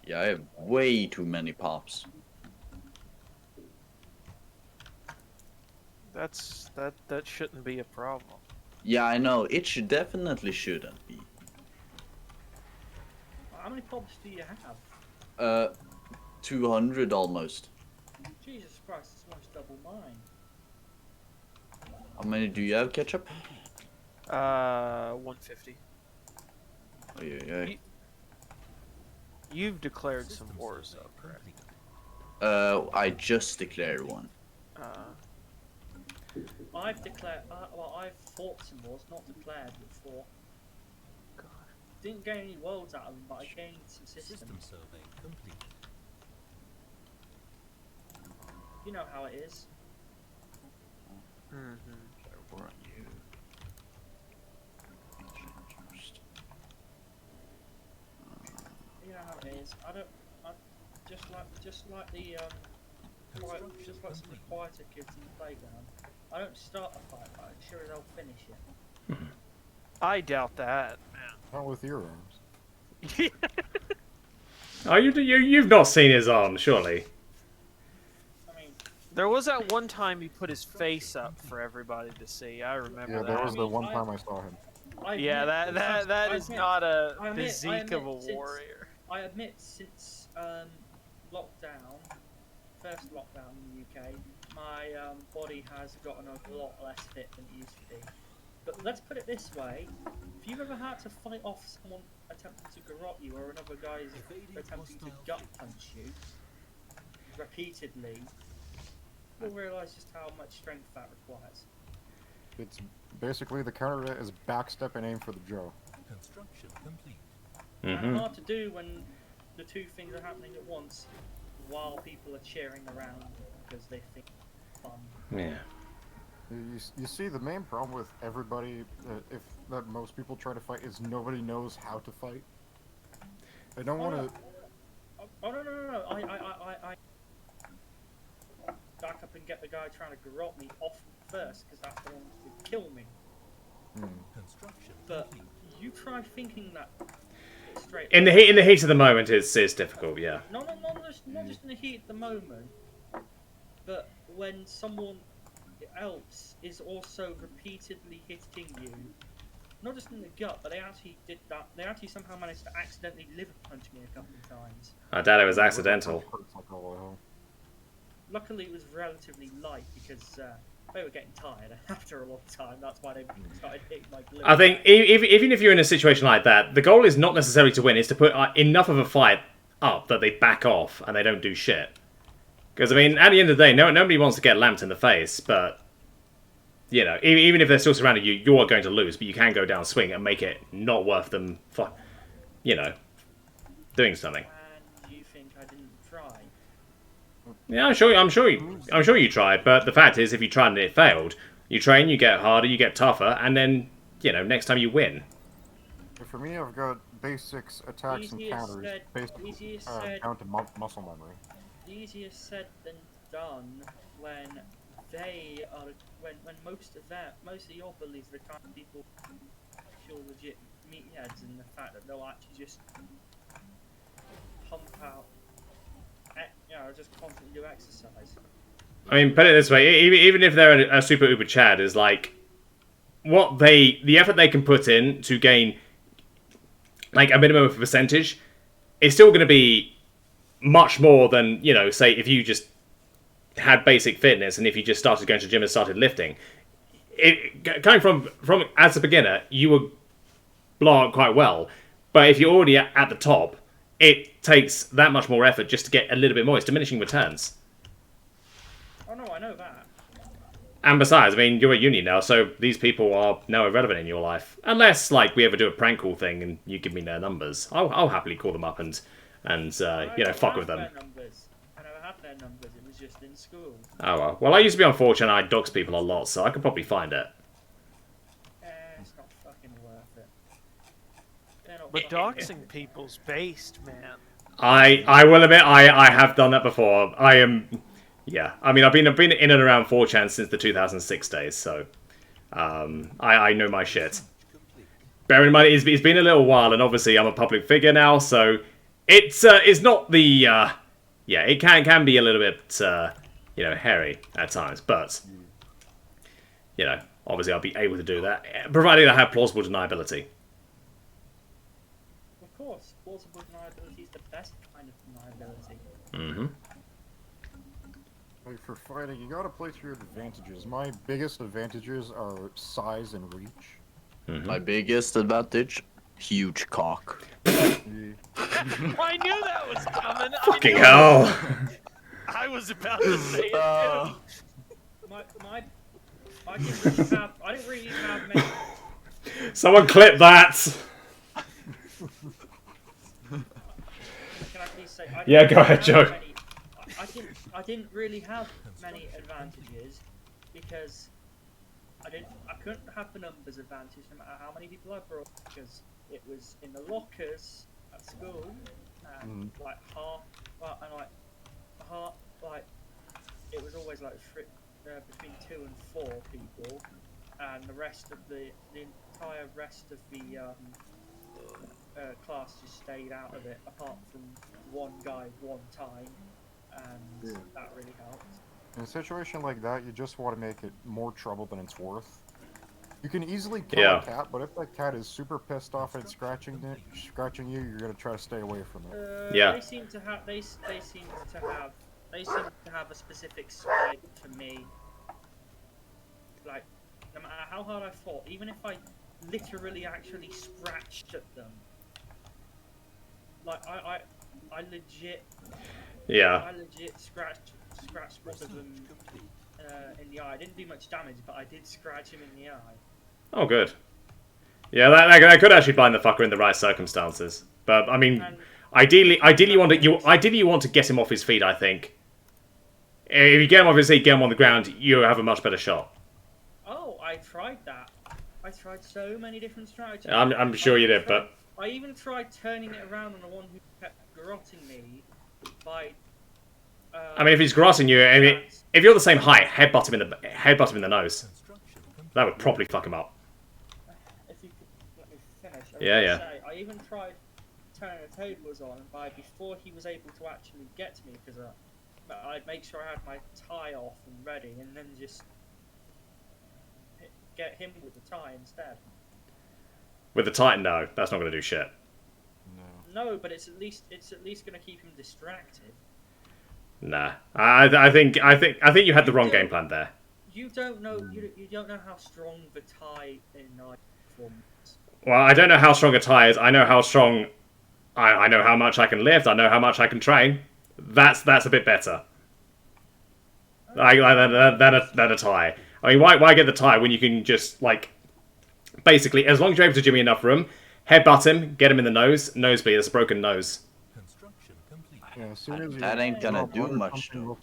Yeah, I have way too many pops. That shouldn't be a problem. Yeah, I know. It should definitely shouldn't be. How many pops do you have? 200 almost. Jesus Christ, it's almost double mine. How many do you have, Ketchup? 150. Oh, yeah. You've declared some wars, though, correct? I just declared one. I've declared. Well, I've fought some wars, not declared before. God. Didn't gain any worlds out of them, but I gained some systems. System survey complete. You know how it is. Where are you? You know how it is. I just like the just like some of the quieter kids in the playground. I don't start a fight, but I'm sure they'll finish it. I doubt that, Not with your arms. man. Oh, you've not seen his arm, surely. I mean, There was that one time he put his face up for everybody to see. I remember Yeah, that. that was the one time I saw him. Yeah, that is not a physique of a since- warrior. I admit, since lockdown, first lockdown in the UK, my body has gotten a lot less fit than it used to be. But let's put it this way: if you've ever had to fight off someone attempting to garrote you, or another guy's attempting to gut punch you repeatedly, you'll realise just how much strength that requires. It's basically the counter to that is backstep and aim for the jaw. Construction complete. And hard to do when the two things are happening at once, while people are cheering around because they think it's fun. Yeah. You see, the main problem with everybody, if that most people try to fight, is nobody knows how to fight. They don't want to. Oh no! I back up and get the guy trying to garrote me off first because that's the one who kill me. Construction But complete. you try thinking that straight. In the heat of the moment, it's difficult. Yeah. Not just in the heat at the moment, but when someone else is also repeatedly hitting you, not just in the gut, but they actually did that. They actually somehow managed to accidentally liver punch me a couple of times. I doubt it was accidental. Hurts like all hell. Luckily, it was relatively light because they were getting tired after a long time. That's why they started hitting my glue. I think even if you're in a situation like that, the goal is not necessarily to win; is to put enough of a fight up that they back off and they don't do shit. Because I mean, at the end of the day, nobody wants to get lamped in the face, but you know, even if they're still surrounding you, you are going to lose. But you can go down swing and make it not worth them, you know, doing something. And you think I didn't try? Yeah, I'm sure you tried. But the fact is, if you tried and it failed, you train, you get harder, you get tougher, and then you know, next time you win. For me, I've got basics, attacks, and Easier counters, said- based easier said- down to muscle memory. Easier said than done when they are when most of your bullies are the kind of people actual legit meatheads, and the fact that they'll actually just pump out, just constantly do exercise. I mean, put it this way: even if they're a super uber Chad, is like the effort they can put in to gain like a minimum of a percentage is still going to be much more than, you know, say if you just had basic fitness and if you just started going to the gym and started lifting. Coming from as a beginner, you would blow up quite well, but if you're already at the top, it takes that much more effort just to get a little bit more. It's diminishing returns. Oh no, I know that. And besides, I mean, you're at uni now, so these people are now irrelevant in your life. Unless, like, we ever do a prank call thing and you give me their numbers. I'll happily call them up and fuck with them. I never had their numbers, it was just in school. Oh, well. Well, I used to be on 4chan and I dox people a lot, so I could probably find it. It's not fucking worth it. They're not But fucking doxing people's based, man. I will admit, I have done that before. Yeah, I mean, I've been in and around 4chan since the 2006 days, so I know my shit. Bear in mind, it's been a little while, and obviously I'm a public figure now, so it's not the yeah, it can be a little bit hairy at times, but obviously I'll be able to do that, provided I have plausible deniability. Of course, plausible deniability is the best kind of deniability. Mm-hmm. Like for fighting, you gotta play to your advantages. My biggest advantages are size and reach. Mm-hmm. My biggest advantage, huge cock. I knew that was coming. Fucking hell! I was about to say it too. I didn't really have many. Someone clip that! Can I please say? Yeah, go ahead, Joe. I didn't really have many advantages because I couldn't have the numbers advantage no matter how many people I brought, because it was in the lockers at school and it was always like between 2 and 4 people, and the rest of the entire rest of the class just stayed out of it, apart from one guy one time, and that really helped. In a situation like that, you just want to make it more trouble than it's worth. You can easily kill a cat, but if that cat is super pissed off and scratching you, you're gonna try to stay away from it. They seem to have a specific side to me. Like, no matter how hard I fought, even if I literally actually scratched at them, like I legit scratched one of them in the eye. I didn't do much damage, but I did scratch him in the eye. Oh, good. Yeah, that could actually blind the fucker in the right circumstances. But I mean, ideally you want to get him off his feet. I think if you get him off his feet, get him on the ground, you have a much better shot. Oh, I tried that. I tried so many different strategies. I'm sure you did, but I even tried turning it around on the one who kept garroting me by. I mean, if he's grassing you, I mean, if you're the same height, headbutt him in the nose. That would probably fuck him up. If you could let me finish. Yeah. Say, I even tried turning the tables on, and before he was able to actually get to me, because I'd make sure I had my tie off and ready, and then just get him with the tie instead. With the tie, no, that's not going to do shit. No, but it's at least going to keep him distracted. Nah, I think you had the wrong game plan there. You don't know you don't know how strong the tie in knife forms. Well, I don't know how strong a tie is. I know how strong. I know how much I can lift. I know how much I can train. That's a bit better. Like that a tie. I mean, why get the tie when you can just basically, as long as you're able to give me enough room, headbutt him, get him in the nose, nosebleed. It's a broken nose. Yeah, as soon as That ain't gonna do much though.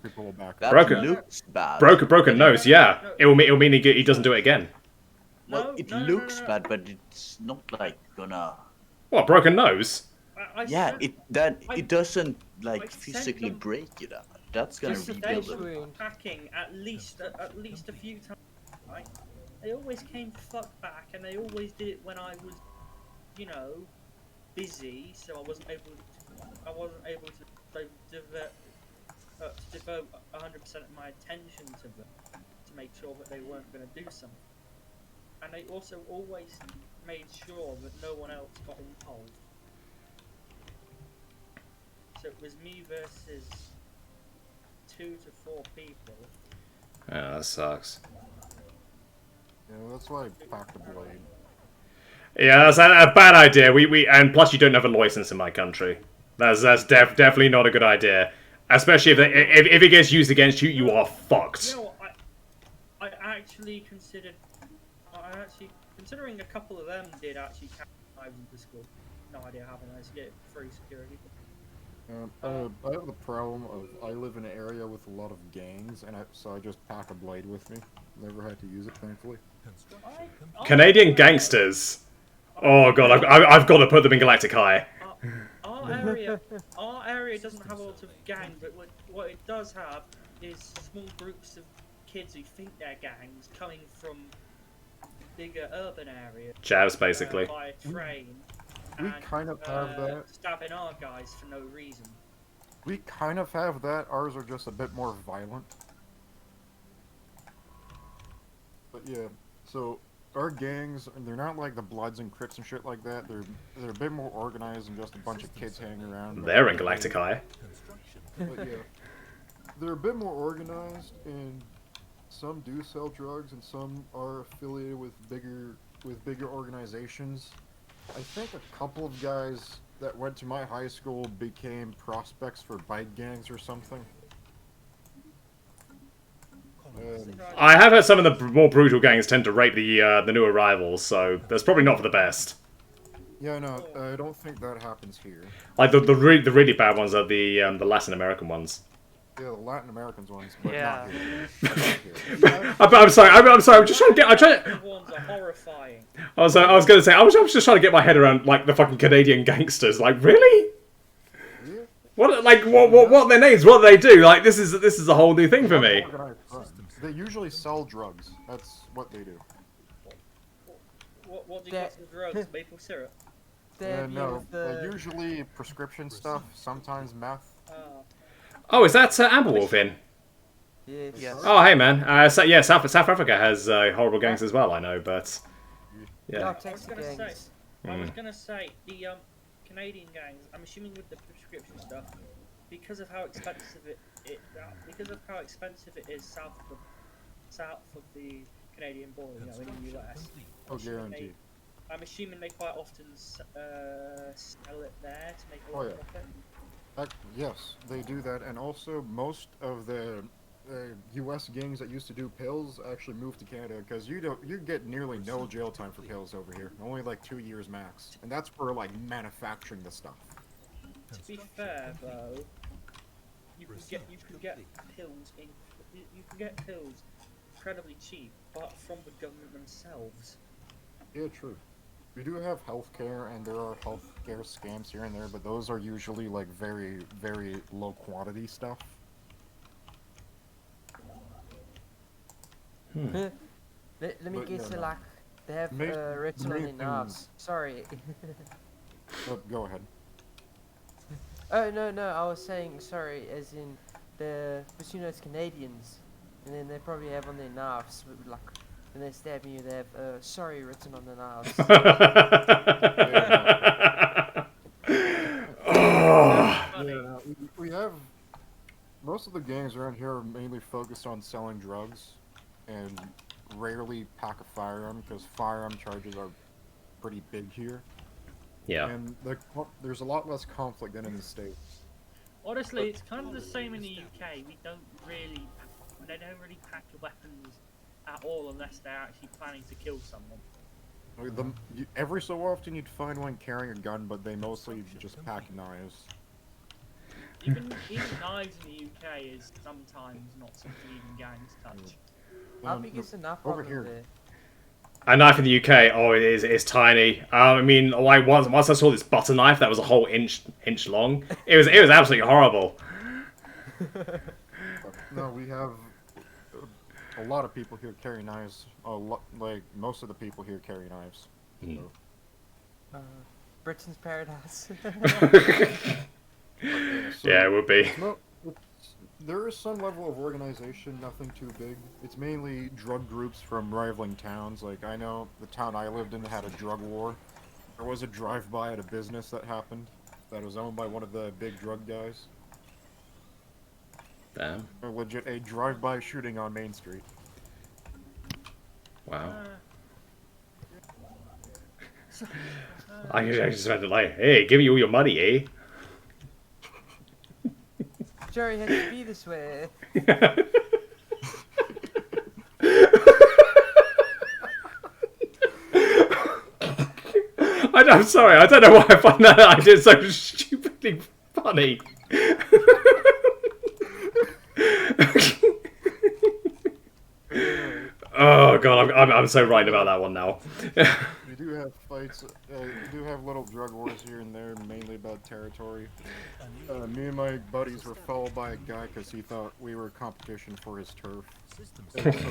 That Broken- looks bad. Broken nose, yeah. It'll mean he doesn't do it again. Well, it looks bad, but it's not like gonna. What, broken nose? Yeah, it doesn't physically break it up. That's gonna rebuild it. Attacking at least a few times. Right? They always came fuck back, and they always did it when I was, busy, so I wasn't able to devote 100% of my attention to them to make sure that they weren't going to do something. And they also always made sure that no one else got involved. So it was me versus 2 to 4 people. Yeah, that sucks. Yeah, that's why I packed a blade. Yeah, that's a bad idea. And plus you don't have a license in my country. That's definitely not a good idea. Especially if it gets used against you, you are fucked. I actually considered. I actually considering a couple of them did actually carry knives into school. No idea how they managed to get it free security. I have the problem of I live in an area with a lot of gangs, and so I just pack a blade with me. Never had to use it, thankfully. Canadian Gangsters. Oh god, I've got to put them in Galactic High. Our area doesn't have a lot of gangs, but what it does have is small groups of kids who think they're gangs coming from bigger urban areas. Chavs, basically. By a train. We kind of have that. Stabbing our guys for no reason. We kind of have that. Ours are just a bit more violent. But yeah, so our gangs, they're not like the Bloods and Crips and shit like that. They're a bit more organized than just a bunch of kids hanging around. They're in Galactic High. But yeah, they're a bit more organized, and some do sell drugs, and some are affiliated with bigger organizations. I think a couple of guys that went to my high school became prospects for bike gangs or something. I have heard some of the more brutal gangs tend to rape the new arrivals, so that's probably not for the best. Yeah, no, I don't think that happens here. Like the really bad ones are the Latin American ones. Yeah, the Latin Americans ones, but Yeah. not here. Not here. I'm sorry. I'm sorry. I'm just trying to get. The ones are horrifying. I was going to say. I was just trying to get my head around like the fucking Canadian gangsters. Like really? Yeah. What are their names? What do they do? Like this is a whole new thing for me. They usually sell drugs. That's what they do. What do you get for drugs? Maple syrup? No, usually prescription stuff. Sometimes meth. Oh, is that Amber Wolf in? Yes. Oh, hey man. South Africa has horrible gangs as well. I know, but yeah. I was gonna say the Canadian gangs. I'm assuming with the prescription stuff, because of how expensive it is south of the Canadian border, you know, in the US. Oh, guaranteed. I'm assuming they quite often sell it there to make a lot of profit. Yes, they do that, and also most of the U.S. gangs that used to do pills actually moved to Canada because you get nearly no jail time for pills over here, only like 2 years max, and that's for like manufacturing the stuff. To be fair, though, you can get pills incredibly cheap, but from the government themselves. Yeah, true. We do have healthcare, and there are healthcare scams here and there, but those are usually like very, very low quantity stuff. Let me guess, like, they have written on their knives. Sorry. Go ahead. Oh, no, I was saying, sorry, as in, because you know it's Canadians, and then they probably have on their knives, like, when they stab you, they have, sorry written on the knives. Yeah, we have, most of the gangs around here are mainly focused on selling drugs, and rarely pack a firearm, because firearm charges are pretty big here. Yeah. And there's a lot less conflict than in the States. Honestly, it's kind of the same in the UK. They don't really pack weapons at all unless they're actually planning to kill someone. Every so often you'd find one carrying a gun, but they mostly just pack knives. Even knives in the UK is sometimes not something even gangs touch. How big is the knife over problem here? there? A knife in the UK, it's tiny. I mean, like once I saw this butter knife that was a whole inch long, it was absolutely horrible. No, we have a lot of people here carry knives. Like most of the people here carry knives. Mm. So. Britain's paradise. Yeah, it would be. There is some level of organization, nothing too big. It's mainly drug groups from rivaling towns. Like, I know the town I lived in had a drug war. There was a drive-by at a business that happened that was owned by one of the big drug guys. Damn. Legit, a drive-by shooting on Main Street. Wow. I just had to like, hey, give you all your money, eh? Jerry has to be this way. I'm sorry. I don't know why I find that idea so stupidly funny. Oh god, I'm so right about that one now. We do have fights. We do have little drug wars here and there, mainly about territory. Me and my buddies were followed by a guy because he thought we were competition for his turf. And so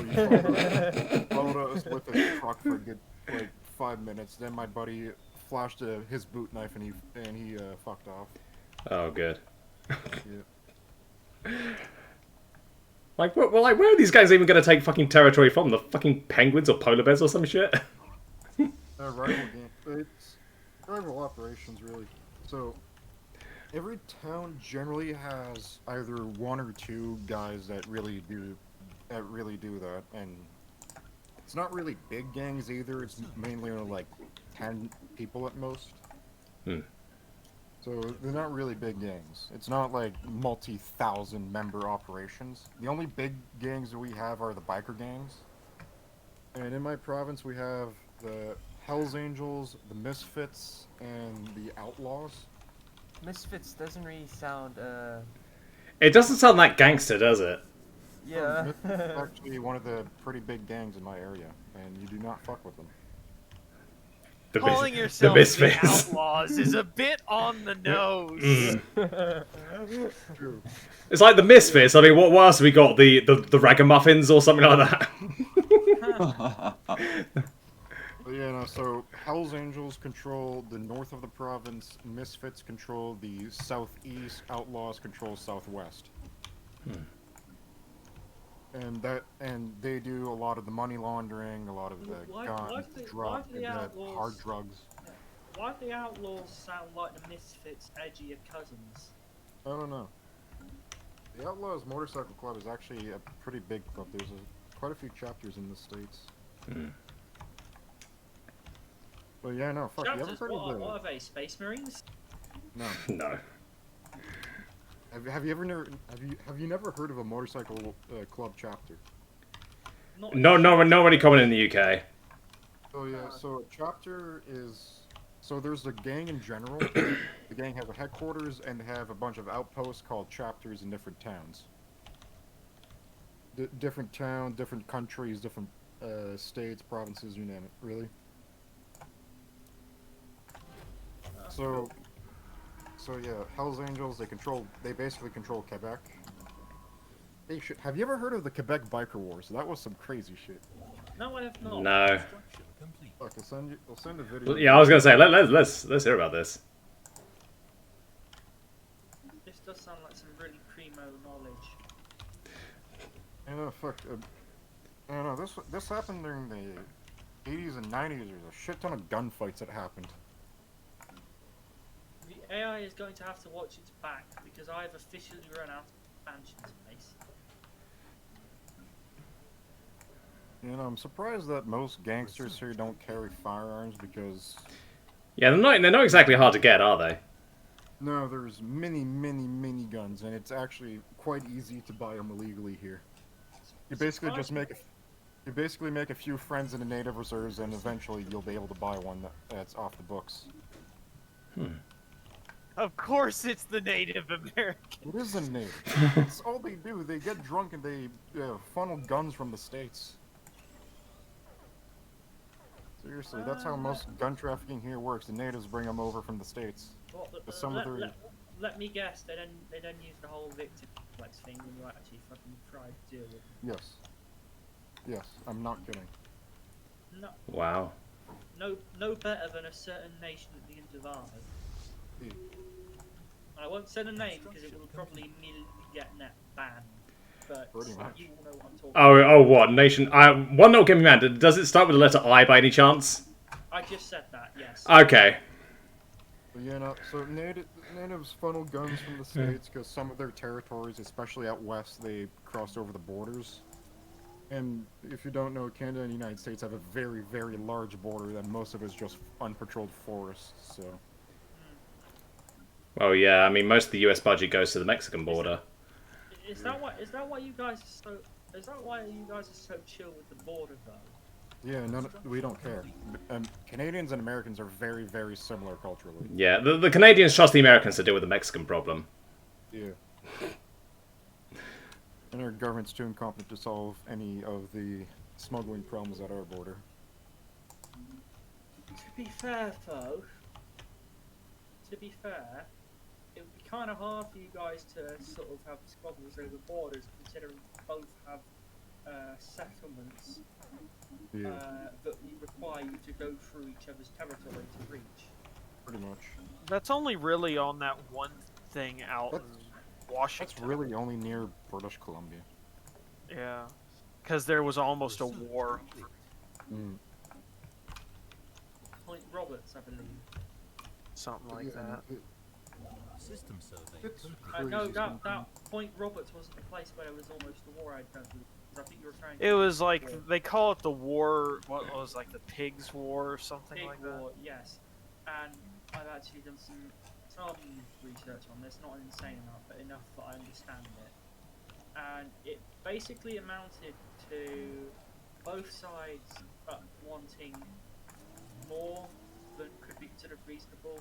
he followed us with his truck for a good like 5 minutes. Then my buddy flashed his boot knife and he fucked off. Oh, good. Yeah. Like, where are these guys even going to take fucking territory from? The fucking penguins or polar bears or some shit? Rival game. It's rival operations, really. So every town generally has either one or two guys that really do that, and it's not really big gangs either. It's mainly like 10 people at most. So they're not really big gangs. It's not like multi-thousand member operations. The only big gangs that we have are the biker gangs. And in my province we have the Hells Angels, the Misfits, and the Outlaws. Misfits doesn't really sound, It doesn't sound that gangster, does it? yeah. Misfits is actually one of the pretty big gangs in my area, and you do not fuck with them. Calling yourself the Outlaws is a bit on the nose. True. It's like the Misfits. I mean, what else have we got? The Ragamuffins or something like that? But yeah, no, so Hells Angels control the north of the province, Misfits control the southeast, Outlaws control southwest. And they do a lot of the money laundering, a lot of the hard drugs. Why do the Outlaws sound like the Misfits' edgier cousins? I don't know. The Outlaws Motorcycle Club is actually a pretty big club. There's quite a few chapters in the States. But yeah, no, fuck. Chapters, You ever heard of what are they, Space Marines? No. No. Have you never heard of a motorcycle club chapter? No, not really common in the UK. Oh yeah, so a chapter is there's the gang in general. The gang has a headquarters and they have a bunch of outposts called chapters in different towns. Different town, different countries, different states, provinces, you name it, really. So yeah, Hells Angels, they basically control Quebec. Hey, have you ever heard of the Quebec Biker Wars? That was some crazy shit. No, I have not. No. Look, I'll send a video. Yeah, I was gonna say let's hear about this. This does sound like some really primo knowledge. I don't know, this happened during the 80s and 90s. There's a shit ton of gunfights that happened. The AI is going to have to watch its back because I have officially run out of expansion space. You know, I'm surprised that most gangsters here don't carry firearms because... Yeah, they're not exactly hard to get, are they? No, there's many guns, and it's actually quite easy to buy them illegally here. You basically just make a few friends in the native reserves, and eventually you'll be able to buy one that's off the books. Of course it's the Native American. It is a native. That's all they do. They get drunk and they funnel guns from the States. Seriously, that's how most gun trafficking here works. The natives bring them over from the States. Let me guess, they don't use the whole victim complex thing when you actually fucking try to deal with them. Yes, I'm not kidding. No. Wow. No better than a certain nation at the end of ours. I won't say the name because it will probably immediately get net banned. But you will know what I'm talking about. Oh, what nation? One that'll get me mad. Does it start with the letter I by any chance? I just said that. Yes. Okay. Yeah, no, so natives funnel guns from the States because some of their territories, especially out west, they crossed over the borders. And if you don't know, Canada and the United States have a very, very large border, and most of it is just unpatrolled forests. So. Well, yeah. I mean, most of the U.S. budget goes to the Mexican border. Is that why you guys are so? Is that why you guys are so chill with the border though? Yeah, we don't care. Canadians and Americans are very, very similar culturally. Yeah, the Canadians trust the Americans to deal with the Mexican problem. Yeah. And our government's too incompetent to solve any of the smuggling problems at our border. To be fair, though, it would be kind of hard for you guys to sort of have squabbles over borders, considering both have settlements that require you to go through each other's territory to reach. Pretty much. That's only really on that one thing out in Washington. That's really only near British Columbia. Yeah, because there was almost a war. Mm. Point Roberts, I believe. Something like that. System survey It's complete. I know crazy. that Point Roberts wasn't the place where there was almost a war. I don't believe. I think you were trying. It was like they call it the war. What was like the Pigs War or something Big like war, that. yes. And I've actually done some research on this, not insane enough, but enough that I understand it. And it basically amounted to both sides wanting more than could be considered reasonable.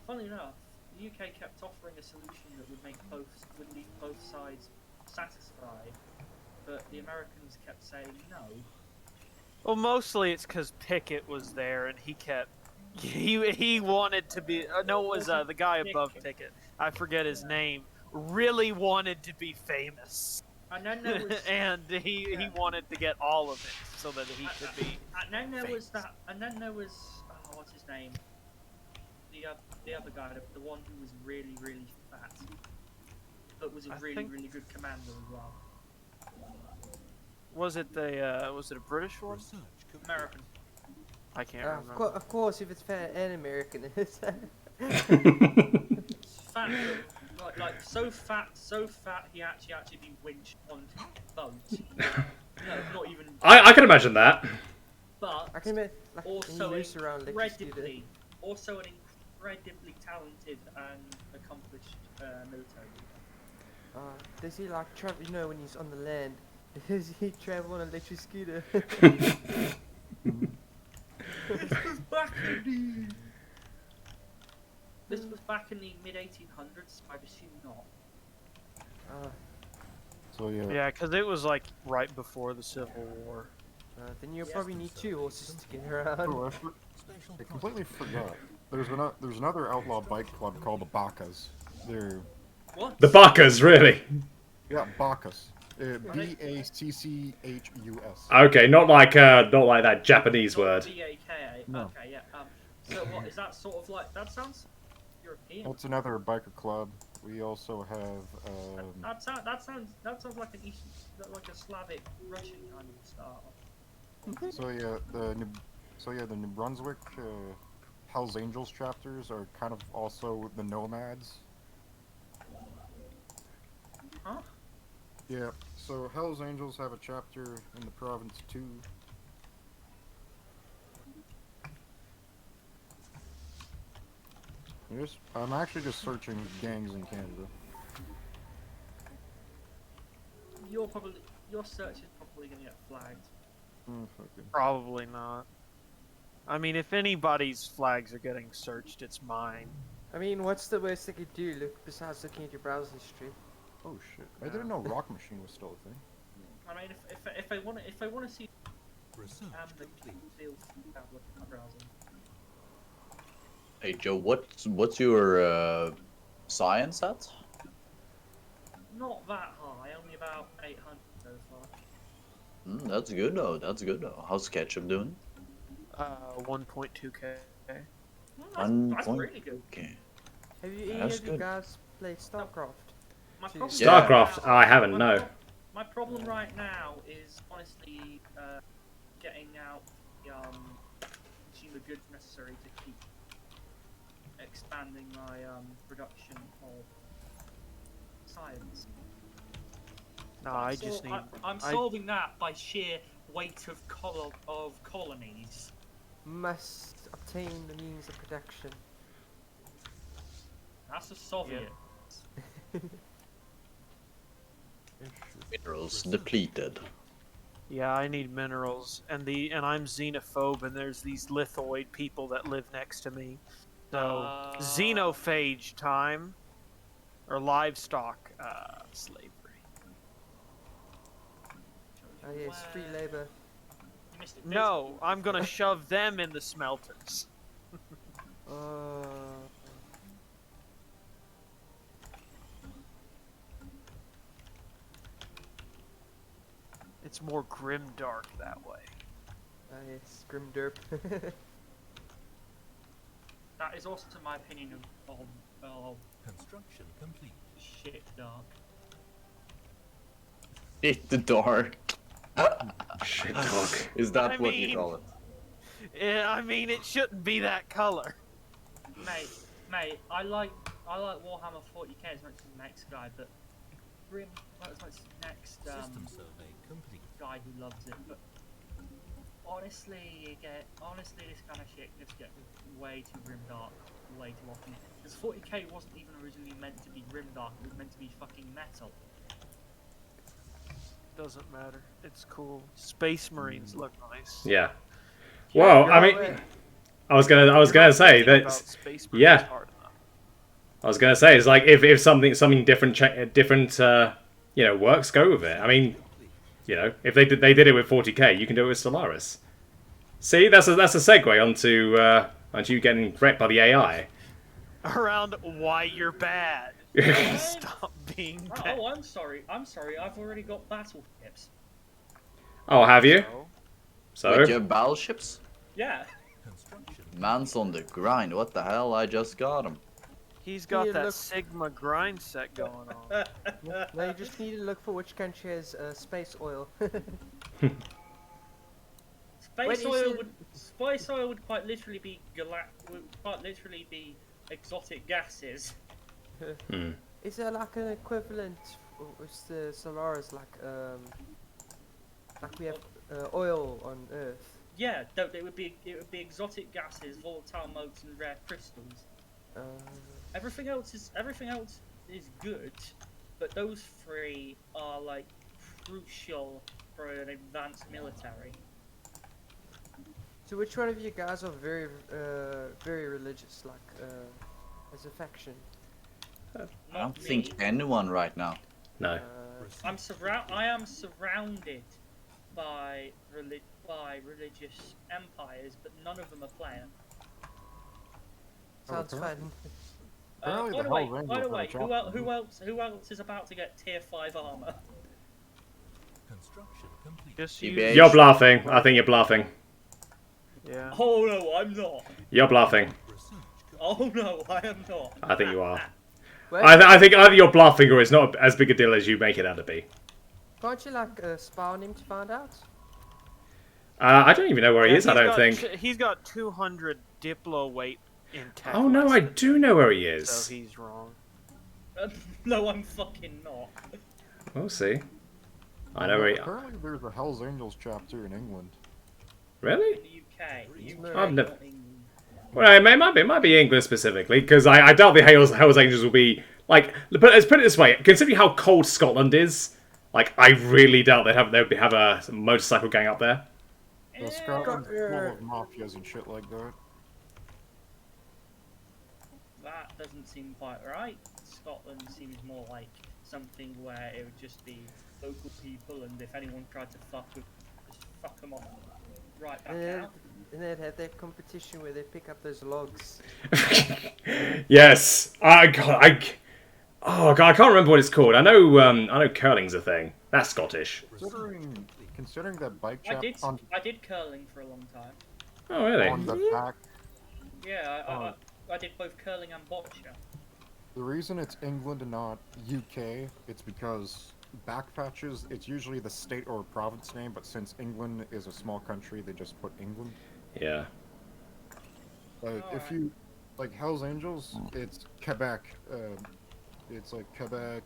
Funnily enough, the UK kept offering a solution that would leave both sides satisfied, but the Americans kept saying no. Well, mostly it's because Pickett was there and he kept. He wanted to be. No, it was the guy above Pickett. I forget his name. Really wanted to be famous. And then there was, and he wanted to get all of it so that he could be. And then there was famous. that. And then there was what's his name? The other guy, the one who was really fat, but was a really good commander as well. Was it a British one? Research complete. American. I can't remember. Of course, if it's fat and American, it's Fat, like so fat he actually be winched onto a boat. No, not even. I can imagine that. But I can imagine like also loose around incredibly talented and accomplished military leader. Does he like travel? You know, when he's on the land, does he travel on an electric scooter? This was back in the mid 1800s. I'd assume not. So yeah. Yeah, because it was like right before the Civil War. Then you'll probably need 2 horses to get around. Oh, Special I completely forgot. There's another outlaw bike club called the Bacchus. They're What? The Bacchus, really? yeah, Bacchus. Bacchus. Okay, not like that Japanese word. B-A-K-A. No. Okay, yeah. So what is that sort of like? That sounds European. That's another biker club. We also have That sounds like an Eastern, like a Slavic Russian kind of style. the New Brunswick Hell's Angels chapters are kind of also the Nomads. Huh? Yeah, so Hell's Angels have a chapter in the province too. I'm actually just searching gangs in Canada. Your search is probably gonna get flagged. Oh, fuck it. Probably not. I mean, if anybody's flags are getting searched, it's mine. I mean, what's the worst they could do? Look, besides looking at your browser history. Oh shit! I didn't know Rock Machine was still a thing. I mean, if I want to see research the complete. field have a look at my browser. Hey Joe, what's your science at? Not that high, only about 800 so far. That's good though. That's good though. How's Ketchup doing? 1.2k. That's really good. Okay. Have you any That's of you good. guys played StarCraft? My Yeah. problem StarCraft, right now- I haven't, my no. My problem right now is honestly getting out the consumer goods necessary to keep expanding my production of science. No, I just need. I'm solving that by sheer weight of colonies. Must obtain the means of production. That's the Soviet. Minerals depleted. Yeah, I need minerals, and I'm xenophobe, and there's these lithoid people that live next to me. So xenophage time, or livestock slavery. Oh yes, free labor. No, I'm gonna shove them in the smelters. It's more grimdark that way. Oh yes, grim derp. That is also my opinion of Construction complete. shit dark. Shit the dark. Shit, dog. Is that I what mean- you call it? Yeah, I mean, it shouldn't be that color. Mate, I like Warhammer 40k as much as the next guy, but Grim not as much as the next System survey complete. guy who loves it. But honestly, this kind of shit just gets way too grimdark way too often. Because 40k wasn't even originally meant to be grimdark; it was meant to be fucking metal. Doesn't matter. It's cool. Space Marines look nice. Yeah. Well, I mean, I was gonna say that. Yeah. I was gonna say it's like if something different works, go with it. I mean, if they did it with 40k, you can do it with Stellaris. See, that's a segue onto you getting wrecked by the AI. Around why you're bad. Stop being bad. Oh, I'm sorry. I've already got battleships. Oh, have you? So? Wait, you have battleships? Yeah. Man's on the grind. What the hell? I just got him. He's got Yeah, that look- Sigma grind set going on. No, you just need to look for which country has space oil. Space oil would quite literally be exotic gases. Is there like an equivalent with the Solaris, like we have oil on Earth? Yeah, it would be exotic gases, volatile motes, and rare crystals. Everything else is good, but those three are like crucial for an advanced military. So which one of you guys are very religious, like as a faction? I don't think anyone right now. No. I am surrounded by religious empires, but none of them are player. Sounds fun. Apparently By the the way, Hell's Angels who else is about to get tier 5 armor? Construction complete. Just TBH. use... You're bluffing. I think you're bluffing. Yeah. Oh no, I'm not. You're bluffing. Oh no, I am not. I think you are. Wait, I think either you're bluffing or it's not as big a deal as you make it out to be. can't you like spawn him to find out? I don't even know where he Yeah, is. I don't think. He's got 200 Diplo weight in tech. Oh no, I lesson, do know where he So is. he's wrong. No, I'm fucking not. We'll see. I know where he. Apparently there's a Hell's Angels chapter in England. Really? In the UK. I've never- not England. Well, it might be England specifically, because I doubt the Hells Angels will be like. But let's put it this way: considering how cold Scotland is, like I really doubt they'd have a motorcycle gang up there. The Scotland's full of mafias and shit like that. That doesn't seem quite right. Scotland seems more like something where it would just be local people, and if anyone tried to fuck with, just fuck them off right back out. And they'd have that competition where they pick up those logs. Yes. Oh god, I can't remember what it's called. I know curling's a thing. That's Scottish. Considering that bike I chap did curling for a long time. Oh really? on the back, Yeah, I did both curling and boccia. the reason it's England and not UK, it's because backpatches, it's usually the state or province name, but since England is a small country, they just put England. Yeah. Like if you like Hell's Angels, it's Quebec. It's like Quebec,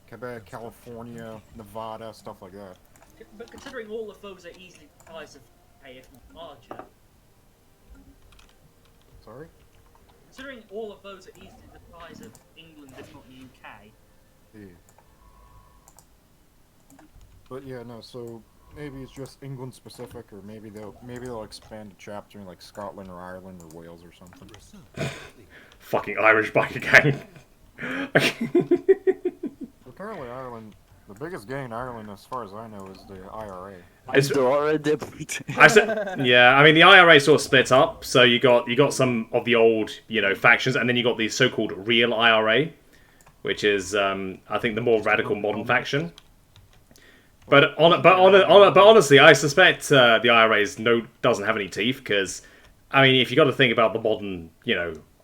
Quebec, California, Nevada, stuff like that. But considering all of those are easily the size of UK, if not larger. Sorry? Considering all of those are easily the size of England, if not the UK. Yeah. But yeah, no. So maybe it's just England specific, or maybe they'll expand a chapter in like Scotland or Ireland or Wales or something. Research complete. Fucking Irish biker gang. Apparently, Ireland, the biggest gang in Ireland, as far as I know, is the IRA. It's- There are a deputy. Yeah, I mean the IRA sort of split up. So you got some of the old, factions, and then you got the so-called real IRA, which is I think the more radical modern faction. But honestly, I suspect the IRA doesn't have any teeth because, I mean, if you got to think about the modern,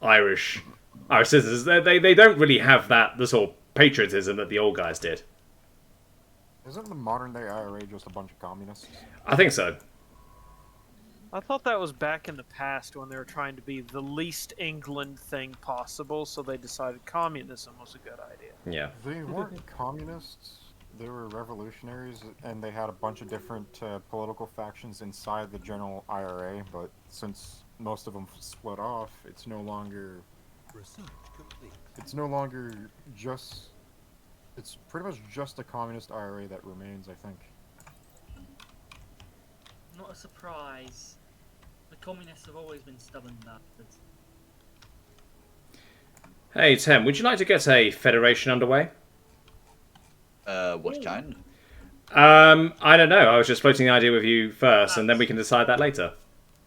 Irish citizens, they don't really have the sort of patriotism that the old guys did. Isn't the modern day IRA just a bunch of communists? I think so. I thought that was back in the past when they were trying to be the least England thing possible, so they decided communism was a good idea. Yeah. They weren't communists. They were revolutionaries, and they had a bunch of different political factions inside the general IRA. But since most of them split off, it's no longer. Research complete. It's no longer just. It's pretty much just a communist IRA that remains, I think. Not a surprise. The communists have always been stubborn bastards. Hey Tim, would you like to get a federation underway? What kind? I don't know. I was just floating the idea with you first, and then we can decide that later.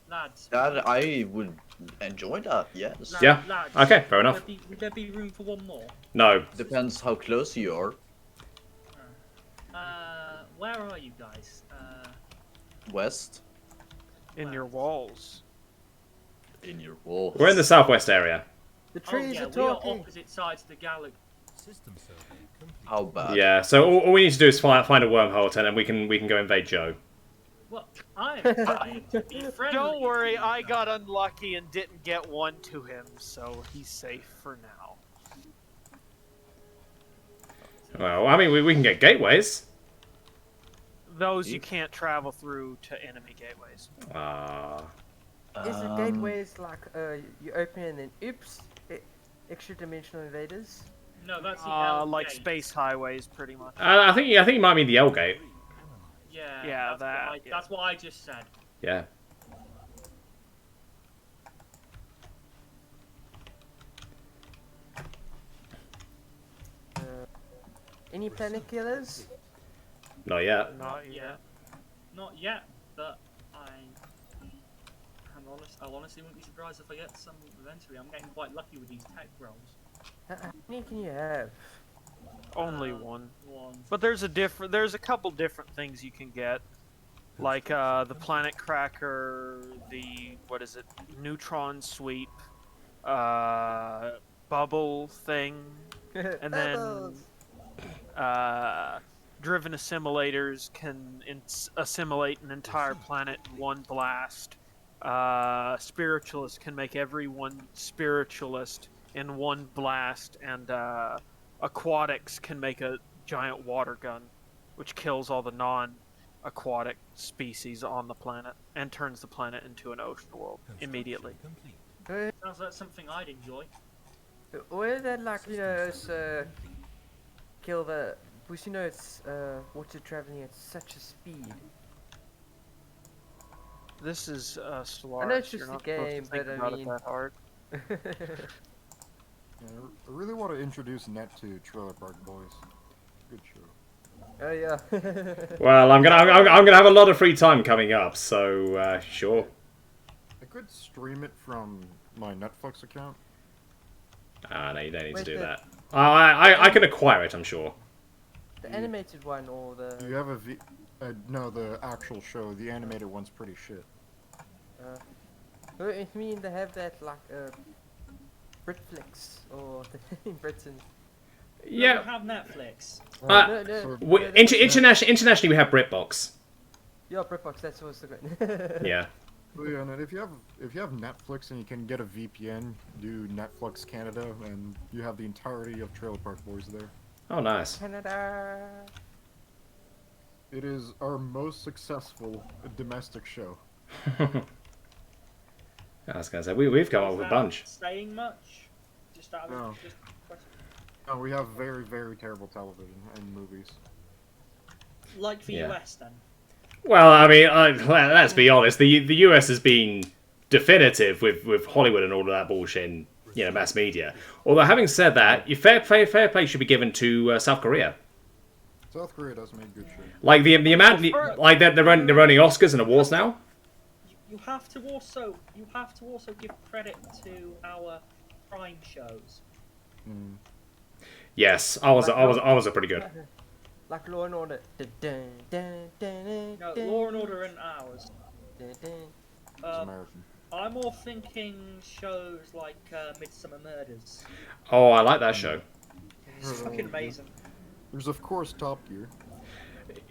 Lads. That I would enjoy that. Yes. Yeah. Lads, Okay, fair enough. Would there be room for one more? No. Depends how close you are. Where are you guys? West. In your walls. In your wall. We're in the southwest area. The trees yeah, are we talking. are opposite sides of the galaxy. System survey complete. How bad? Yeah, so all we need to do is find a wormhole, and then we can go invade Joe. Well, I'm trying to be friendly. Don't worry, I got unlucky and didn't get one to him, so he's safe for now. Well, I mean, we can get gateways. Those you can't travel through to enemy gateways. Is the gateways like you open and then oops, extra dimensional invaders? No, that's the L Like gate. space highways, pretty much. I think it might mean the L gate. Yeah, Yeah, that's that's what I just said. Yeah. Any planet killers? Not yet. Not Yeah. yet. Not yet, but I'll honestly wouldn't be surprised if I get some eventually. I'm getting quite lucky with these tech rolls. How many can you have? Only one. One. But there's a couple different things you can get. Like the planet cracker, the neutron sweep, bubble thing, and then driven assimilators can assimilate an entire planet in one blast. Spiritualists can make every one spiritualist in one blast, and aquatics can make a giant water gun, which kills all the non-aquatic species on the planet and turns the planet into an ocean world immediately. Complete. Sounds like something I'd enjoy. Where that kill the because it's water traveling at such a speed. This is Stellaris. I know it's You're just not a game, supposed to think but I about mean- it that hard. Yeah, I really want to introduce Net to Trailer Park Boys. Good show. Oh yeah. Well, I'm gonna have a lot of free time coming up, so sure. I could stream it from my Netflix account. No, you don't need to Wait, do the- that. I can acquire it, I'm sure. The animated one or Do you the have a no, the actual show. The animated one's pretty shit. I mean they have that like Britflix or in Britain. You Yeah. have Netflix. No, no, so- no, that's- Internationally, we have BritBox. Yeah, Britbox. That's what's the good. Yeah. Oh, yeah, and if you have Netflix and you can get a VPN, do Netflix Canada, and you have the entirety of Trailer Park Boys there. Oh, nice. Canada. It is our most successful domestic show. I was gonna say we've come up with a bunch. Saying much? Just out of No. just question. No, we have very, very terrible television and movies. Like the Yeah. US then. Well, I mean, let's be honest. The US has been definitive with Hollywood and all of that bullshit in, mass media. Although, having said that, your fair play should be given to South Korea. South Korea does make good shit. Like the amount, like they're running Oscars and awards now. You have to also give credit to our crime shows. Yes, I was a pretty good. Like Law and Order. No, Law and Order and ours. It's Um, American. I'm more thinking shows like Midsummer Murders. Oh, I like that show. It's fucking amazing. There's of course Top Gear.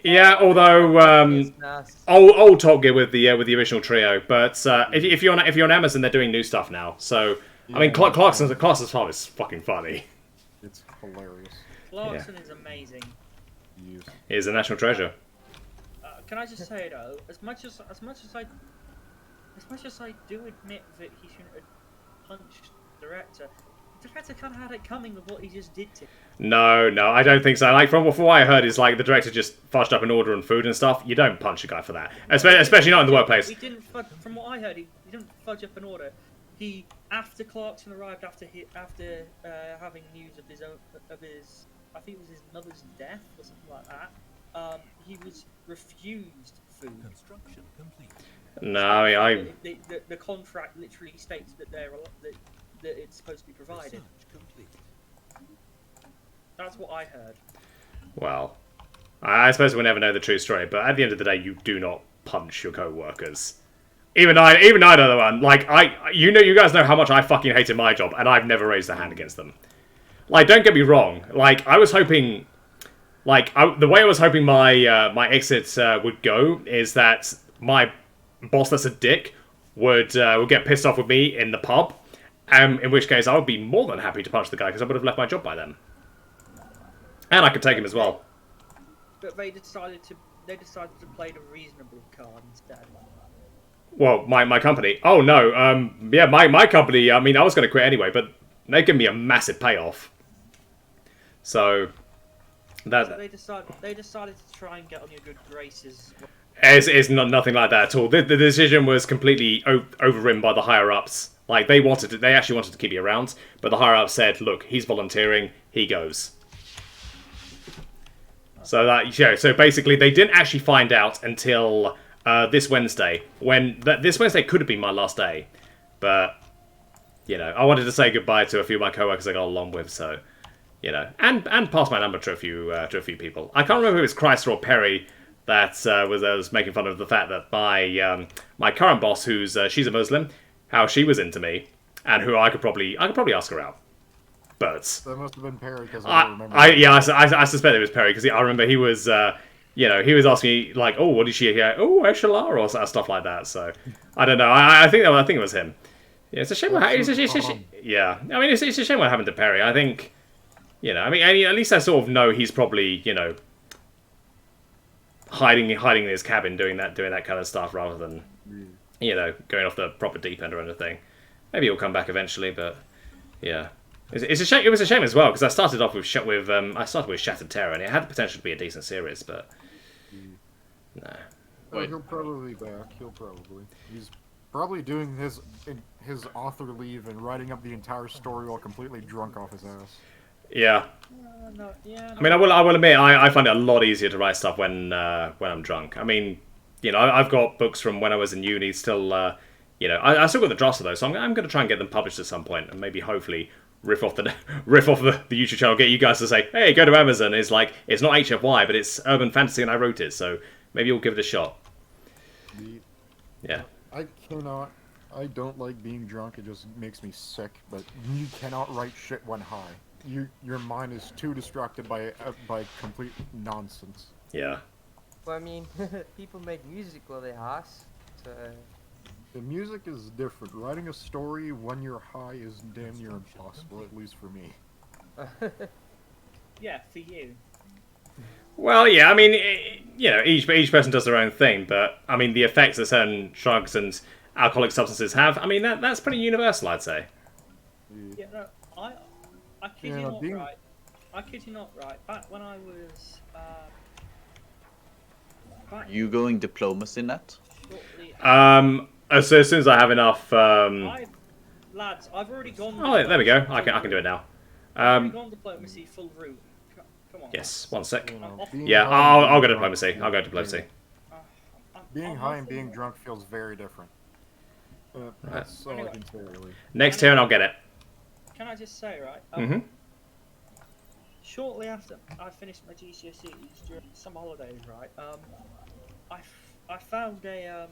Yeah, although Nice. old Top Gear with the original trio, but if you're on Amazon, they're doing new stuff now. So I mean, Clarkson's Farm is fucking funny. It's hilarious. Clarkson is amazing. Yes. He's a national treasure. Can I just say though, as much as I do admit that he shouldn't have punched the director kind of had it coming with what he just did to him. No, I don't think so. Like from what I heard, is like the director just fudged up an order on food and stuff. You don't punch a guy for that, especially not in the workplace. He didn't from what I heard, he didn't fudge up an order. He, after Clarkson arrived, after having news of his I think it was his mother's death or something like that. He was refused food. Construction complete. No, I mean, The contract literally states that that it's supposed to be provided. Research complete. That's what I heard. well, I suppose we'll never know the true story. But at the end of the day, you do not punch your co-workers. Even I know the one. Like you guys know how much I fucking hated my job, and I've never raised a hand against them. Like, don't get me wrong. Like, I was hoping, the way I was hoping my my exit would go is that my boss, that's a dick, would get pissed off with me in the pub, in which case I would be more than happy to punch the guy because I would have left my job by then, and I could take him as well. But they decided to play the reasonable card instead. Well, my company. Oh no, yeah, my company. I mean, I was going to quit anyway, but they give me a massive payoff. So that they decided to try and get on your good graces. it's nothing like that at all. The decision was completely overridden by the higher ups. Like they actually wanted to keep you around, but the higher ups said, "Look, he's volunteering. He goes." So so basically, they didn't actually find out until this Wednesday. This Wednesday could have been my last day, but I wanted to say goodbye to a few of my coworkers I got along with. So, and pass my number to a few people. I can't remember if it was Chrysler or Perry that was making fun of the fact that my current boss, she's a Muslim, how she was into me, and who I could probably ask her out. But That must have been Perry because I don't remember. I suspect it was Perry because I remember he was he was asking me like, oh, what did she hear? Oh, Eshalar or stuff like that. So I don't know. I think it was him. Yeah, it's a shame. Yeah, I mean, it's a shame what happened to Perry. I think, I mean, at least I sort of know he's probably, hiding in his cabin doing that kind of stuff rather than, going off the proper deep end or anything. Maybe he'll come back eventually, but yeah, it's a shame. It was a shame as well because I started off with Shattered Terror and it had the potential to be a decent series, but no. Wait. He'll probably be back. He's probably doing his author leave and writing up the entire story while completely drunk off his ass. Yeah. No. I mean, I will admit, I find it a lot easier to write stuff when I'm drunk. I mean, I've got books from when I was in uni still, I still got the drafts of those, so I'm going to try and get them published at some point, and maybe hopefully riff off the YouTube channel, get you guys to say, hey, go to Amazon. It's like, it's not HFY, but it's urban fantasy, and I wrote it, so maybe you'll give it a shot. Yeah. I don't like being drunk. It just makes me sick. But you cannot write shit when high. Your mind is too distracted by complete nonsense. Yeah. Well, I mean, people make music while they're high, so... The music is different. Writing a story when you're high is damn near impossible, at least for me. Yeah, for you. Well, yeah, I mean, each person does their own thing, but, I mean, the effects that certain drugs and alcoholic substances have, I mean, that's pretty universal, I'd say. Yeah, no, I kid you not, right? I kid you not, right? Back when I was You going diplomacy net? Shortly. As soon as I have enough. Lads, I've already gone. Oh, there we go. diplomacy I full can do it now. route. I've already Um, gone diplomacy full route. Come on. yes. lads. 1 sec. You know, off- being Yeah, high and I'll go being diplomacy. drunk I'll go feels diplomacy. Being I'm high all and for being that. drunk feels very different. That's all I can say, really. Next turn, I'll get it. Can I just say, right? Mhm. Shortly after I finished my GCSEs during summer holidays, right? I found a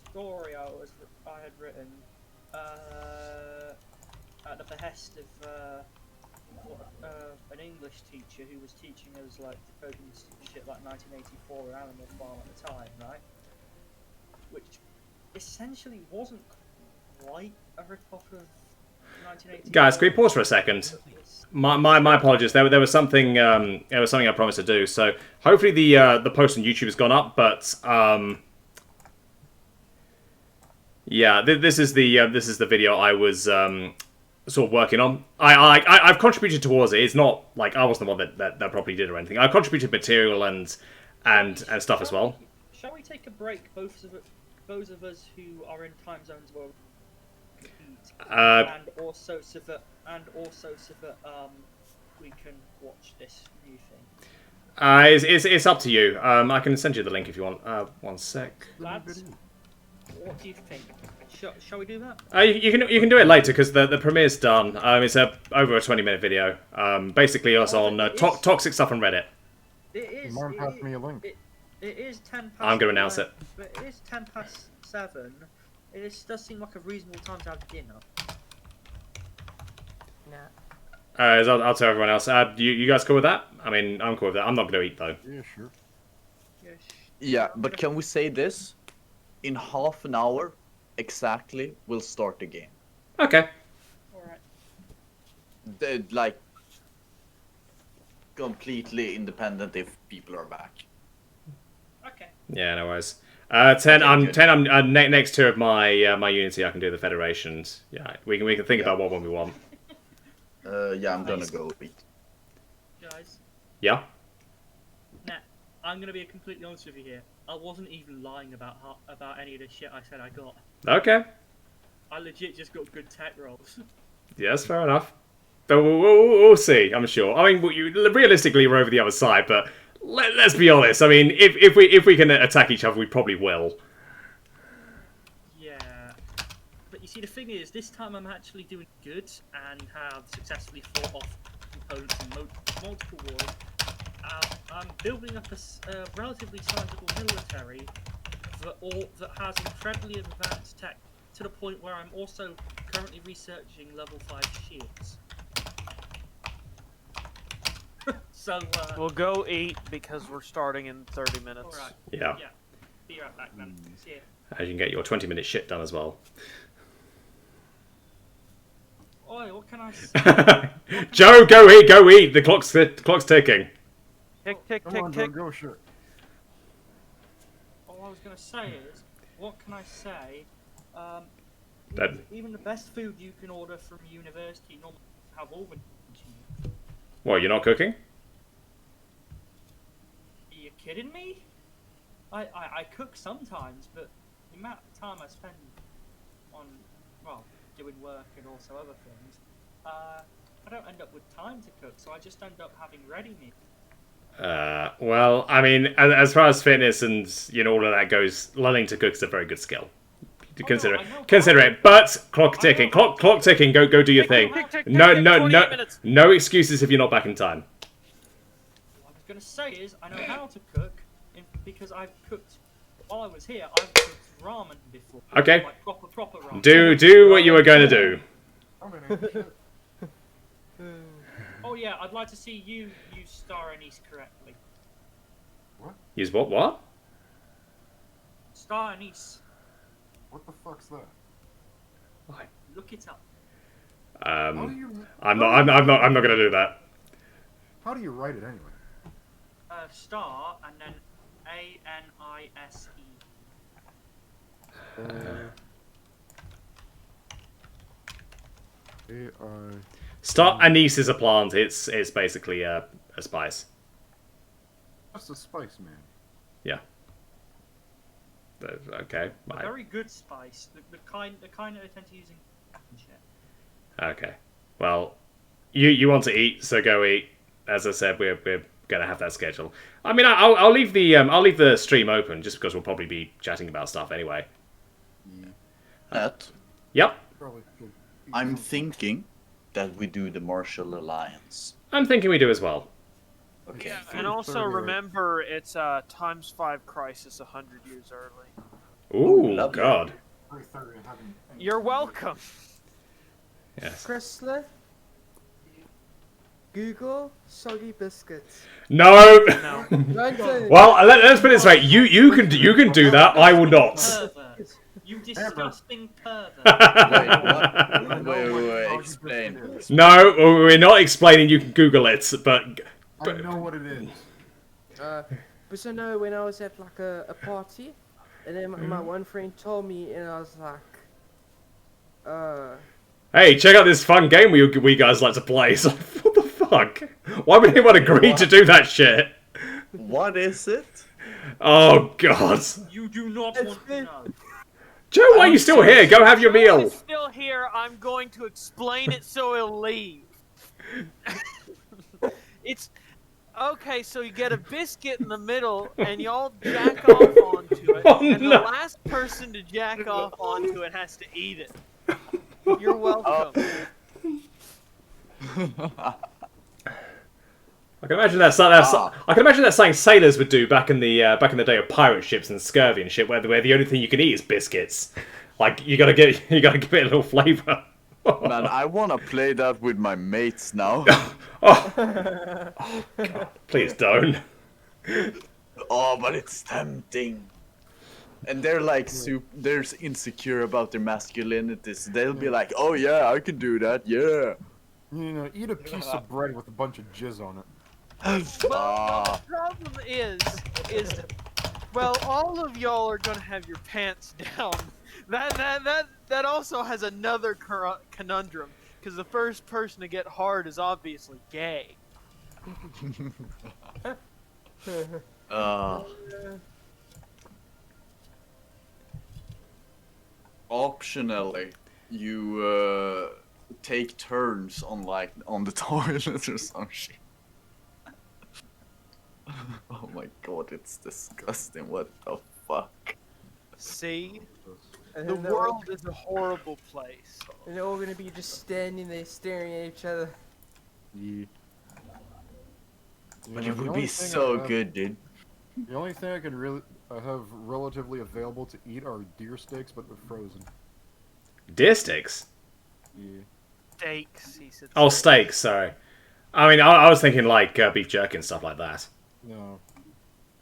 story I had written at the behest of an English teacher who was teaching us like decoding shit like 1984 and Animal Farm at the time, right? Which essentially wasn't quite a rip-off of 1984. Guys, can we pause for a second? My apologies. There was something I promised to do. So hopefully the post on YouTube has gone up. But yeah, this is the video I was sort of working on. I've contributed towards it. It's not like I wasn't the one that properly did or anything. I contributed material and stuff as well. Shall we take a break, both of us who are in time zones where we can eat, and also so that we can watch this new thing? It's up to you. I can send you the link if you want. 1 sec. Lads, what do you think? Shall we do that? You can do it later because the premiere's done. It's over a 20-minute video. Basically, us on toxic stuff on Reddit. It is. Mom passed me a link. It is 10 past. I'm going to announce it. But it is 10 past 7. Does seem like a reasonable time to have dinner. Nah. I'll tell everyone else. You guys cool with that? I mean, I'm cool with that. I'm not going to eat though. Yeah, sure. Yes. Yeah, but can we say this? In half an hour, exactly, we'll start the game. Okay. Alright. Like, completely independent if people are back. Okay. Yeah, no worries. 10. I'm good. 10. I'm next tier of my my Unity. I can do the Federations. Yeah, we can think about what one we want. Yeah, I'm gonna go eat. Guys, Yeah. Net, I'm gonna be completely honest with you here. I wasn't even lying about any of the shit I said I got. Okay. I legit just got good tech rolls. Yes, fair enough. But we'll see. I'm sure. I mean, realistically, we're over the other side, but let's be honest. I mean, if we can attack each other, we probably will. Yeah. But you see, the thing is, this time I'm actually doing good and have successfully fought off opponents in multiple wars. I'm building up a relatively sizable military that has incredibly advanced tech to the point where I'm also currently researching level 5 shields. So, We'll go eat because we're starting in 30 minutes. alright. Yeah. Yeah. Be right back, man. See ya. You can get your 20-minute shit done as well. Oi, what can I say? Joe, go eat. The clock's ticking. Tick, tick, Come tick, on, tick. go, sure. All I was gonna say is, what can I say? That- Even the best food you can order from university normally have oven. What, you're not cooking? Are you kidding me? I cook sometimes, but the amount of time I spend on, well, doing work and also other things, I don't end up with time to cook, so I just end up having ready meals. Well, I mean, as far as fitness and all of that goes, learning to cook is a very good skill. Consider I know. it. But clock ticking. know. Clock ticking. Go do your thing. Tick, tick, tick, No, tick, no, 28 no, minutes. no excuses if you're not back in time. What I was gonna say is, I know how to cook, because I've cooked, while I was here, I've cooked ramen before. Okay. Like proper ramen. Do what you were going to do. I'm in shit. Oh yeah, I'd like to see you use star anise correctly. Use what? What? Star anise. What the fuck's that? Look it up. How do you? I'm not going to do that. How do you write it anyway? Star and then ANISE. AI. Anise is a plant. It's basically a spice. Just a spice man. Yeah. Okay. A very good spice. The kind that I tend to use in and shit. Okay. Well, you want to eat, so go eat. As I said, we're gonna have that schedule. I mean, I'll leave the stream open just because we'll probably be chatting about stuff anyway. Net, Yep. Probably could eat I'm some- thinking that we do the Martial Alliance. I'm thinking we do as well. Okay. Yeah, and also 30, right? remember it's ×5 crisis 100 years early. Ooh, lovely. God. 3:30, I haven't- You're welcome. Yes. Chrysler. Google soggy biscuits. No. No. London. Well, let's put it this way. You can do that. I will not. Pervert. You disgusting pervert. Wait, wait, explain. No, we're not explaining. You can Google it, but I know what it is. But so no, when I was at like a party, and then my one friend told me, and I was like, hey, check out this fun game we guys like to play. So, what the fuck? Why would anyone agree to do that shit? What is it? Oh God, You do not It's want to been- know. Joe, why are you still here? Go have your Joe meal. is still here. I'm going to explain it so he'll leave. It's okay. So you get a biscuit in the middle, and y'all jack off onto it, Oh, and no. the last person to jack off onto it has to eat it. You're welcome. I can imagine that's I can imagine that's something sailors would do back in the day of pirate ships and scurvy and shit, where the only thing you can eat is biscuits. Like you gotta give it a little flavour. Man, I wanna play that with my mates now. Oh, God, please don't. Oh, but it's tempting. And they're like they're insecure about their masculinity, so they'll be like, "Oh yeah, I can do that, yeah." You know, eat a piece of bread with a bunch of jizz on it. Well, the problem is, well, all of y'all are gonna have your pants down. That also has another conundrum, because the first person to get hard is obviously gay. Optionally, you take turns on the toilet or some shit. Oh my god, it's disgusting. What the fuck? See, and the then they're all- world is a horrible place. and they're all gonna be just standing there staring at each other. Yeah. You But know, it the would only be thing so I have- good, dude. The only thing I can really have relatively available to eat are deer steaks, but they're frozen. Deer sticks. Yeah. Steaks, he said. Oh, steaks. Sorry. I mean, I was thinking like beef jerky and stuff like that. No.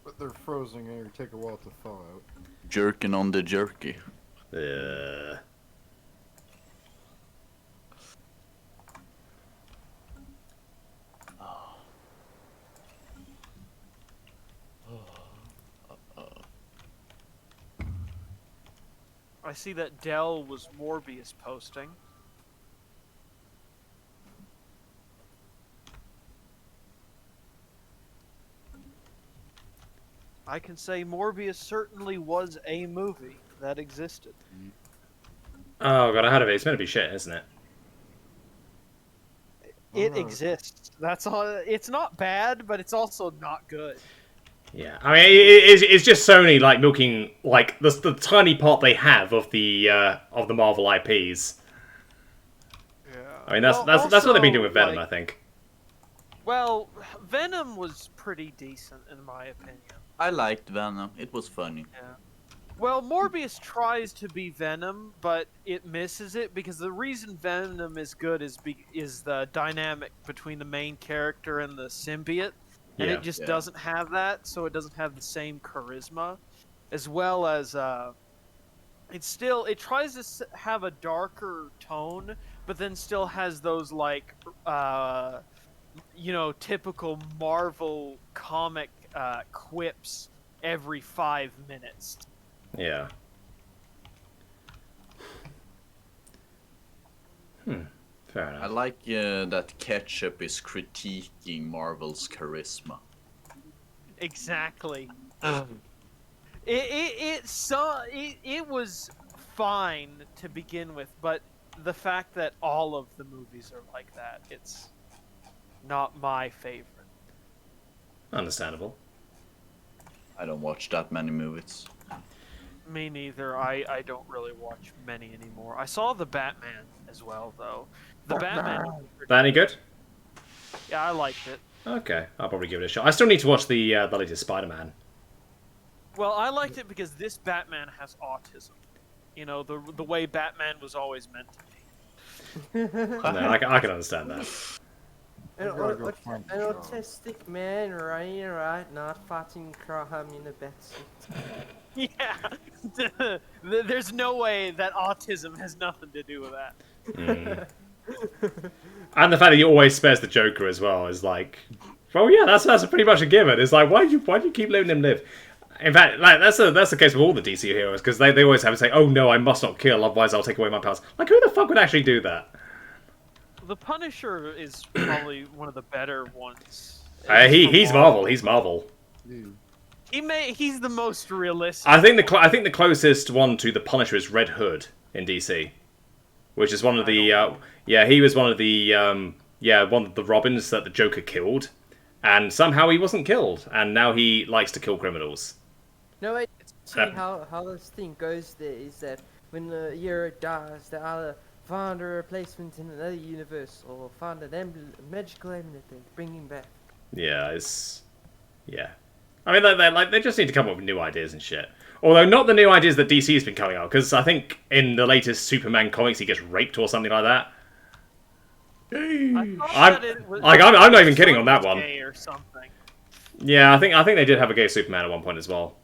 But they're frozen and it take a while to thaw out. Jerking on the jerky. I see that Dell was Morbius posting. I can say Morbius certainly was a movie that existed. Oh God, I heard of it. It's meant to be shit, isn't it? It Oh. exists. That's all. It's not bad, but it's also not good. Yeah, I mean, it's just Sony like milking like the tiny part they have of the Marvel IPs. Yeah. I mean, that's what they've been doing with Venom, I think. Well, Venom was pretty decent in my opinion. I liked Venom. It was funny. Yeah. Well, Morbius tries to be Venom, but it misses it because the reason Venom is good is the dynamic between the main character and the symbiote, and Yeah. it just Yeah. doesn't have that, so it doesn't have the same charisma, as well as it tries to have a darker tone, but then still has those like typical Marvel comic quips every 5 minutes. Yeah. Fair I enough. like that Ketchup is critiquing Marvel's charisma. Exactly. It was fine to begin with, but the fact that all of the movies are like that, it's not my favorite. Understandable. I don't watch that many movies. Me neither. I don't really watch many anymore. I saw the Batman as well, though. The Batman. That any good? Yeah, I liked it. Okay, I'll probably give it a shot. I still need to watch the latest Spider-Man. Well, I liked it because this Batman has autism. You know, the way Batman was always meant to be. No, I can understand that. An, I gotta go find a job. autistic man running around, not fighting crime in a batsuit. Yeah. There's no way that autism has nothing to do with that. Mm. And the fact that he always spares the Joker as well is like, well, yeah, that's pretty much a given. It's like, why do you keep letting him live? In fact, like that's the case with all the DC heroes, because they always have to say, oh no, I must not kill, otherwise I'll take away my powers. Like, who the fuck would actually do that? The Punisher is probably one of the better ones. He's Marvel. He's Marvel. He's the most realistic. I think the closest one to the Punisher is Red Hood in DC, which is one of the he was one of the one of the Robins that the Joker killed, and somehow he wasn't killed, and now he likes to kill criminals. No, wait. See how this thing goes there is that when the hero dies, they either find a replacement in another universe or find a magical amulet and bring him back. Yeah. I mean, they just need to come up with new ideas and shit. Although not the new ideas that DC has been coming out, because I think in the latest Superman comics he gets raped or something like that. I'm not even kidding on that one. Or something. Yeah, I think they did have a gay Superman at one point as well.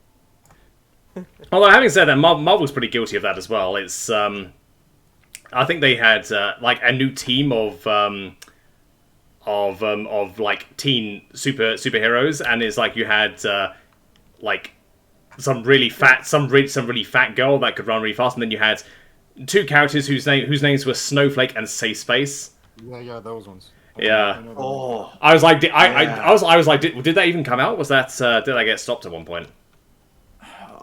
Although having said that, Marvel's pretty guilty of that as well. It's I think they had like a new team of like teen superheroes, and it's like you had like some really fat girl that could run really fast, and then you had two characters whose names were Snowflake and Safe Space. Yeah, those ones. Yeah. Oh, I was like, I was like, did that even come out? Was that did I get stopped at one point?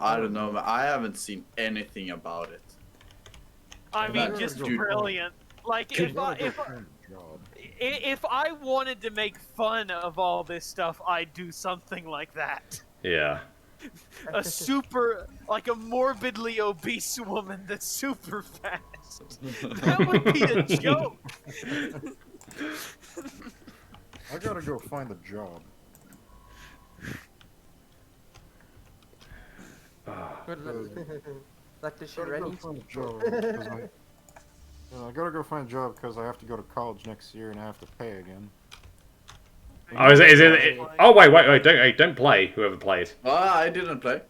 I don't know. I haven't seen anything about it. I mean, That's just good. brilliant. Like if I wanted to make fun of all this stuff, I'd do something like that. Yeah. A morbidly obese woman that's super fast. That would be a joke. I gotta go find a job. Like the I gotta go Shirani. find a job because I gotta go find a job because I have to go to college next year and I have to pay again. Oh, is it? Oh, wait! Don't play. Whoever played. I didn't play.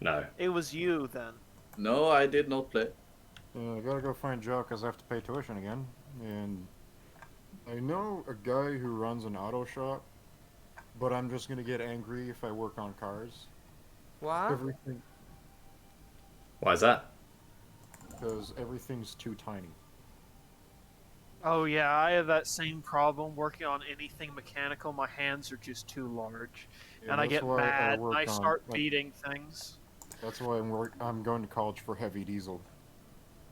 No. It was you then. No, I did not play. I gotta go find a job because I have to pay tuition again. And I know a guy who runs an auto shop, but I'm just gonna get angry if I work on cars. Why? Everything, Why is that? because everything's too tiny. Oh yeah, I have that same problem working on anything mechanical. My hands are just too large, Yeah, and I that's get why mad and work I on, start like, beating things. That's why I'm going to college for heavy diesel.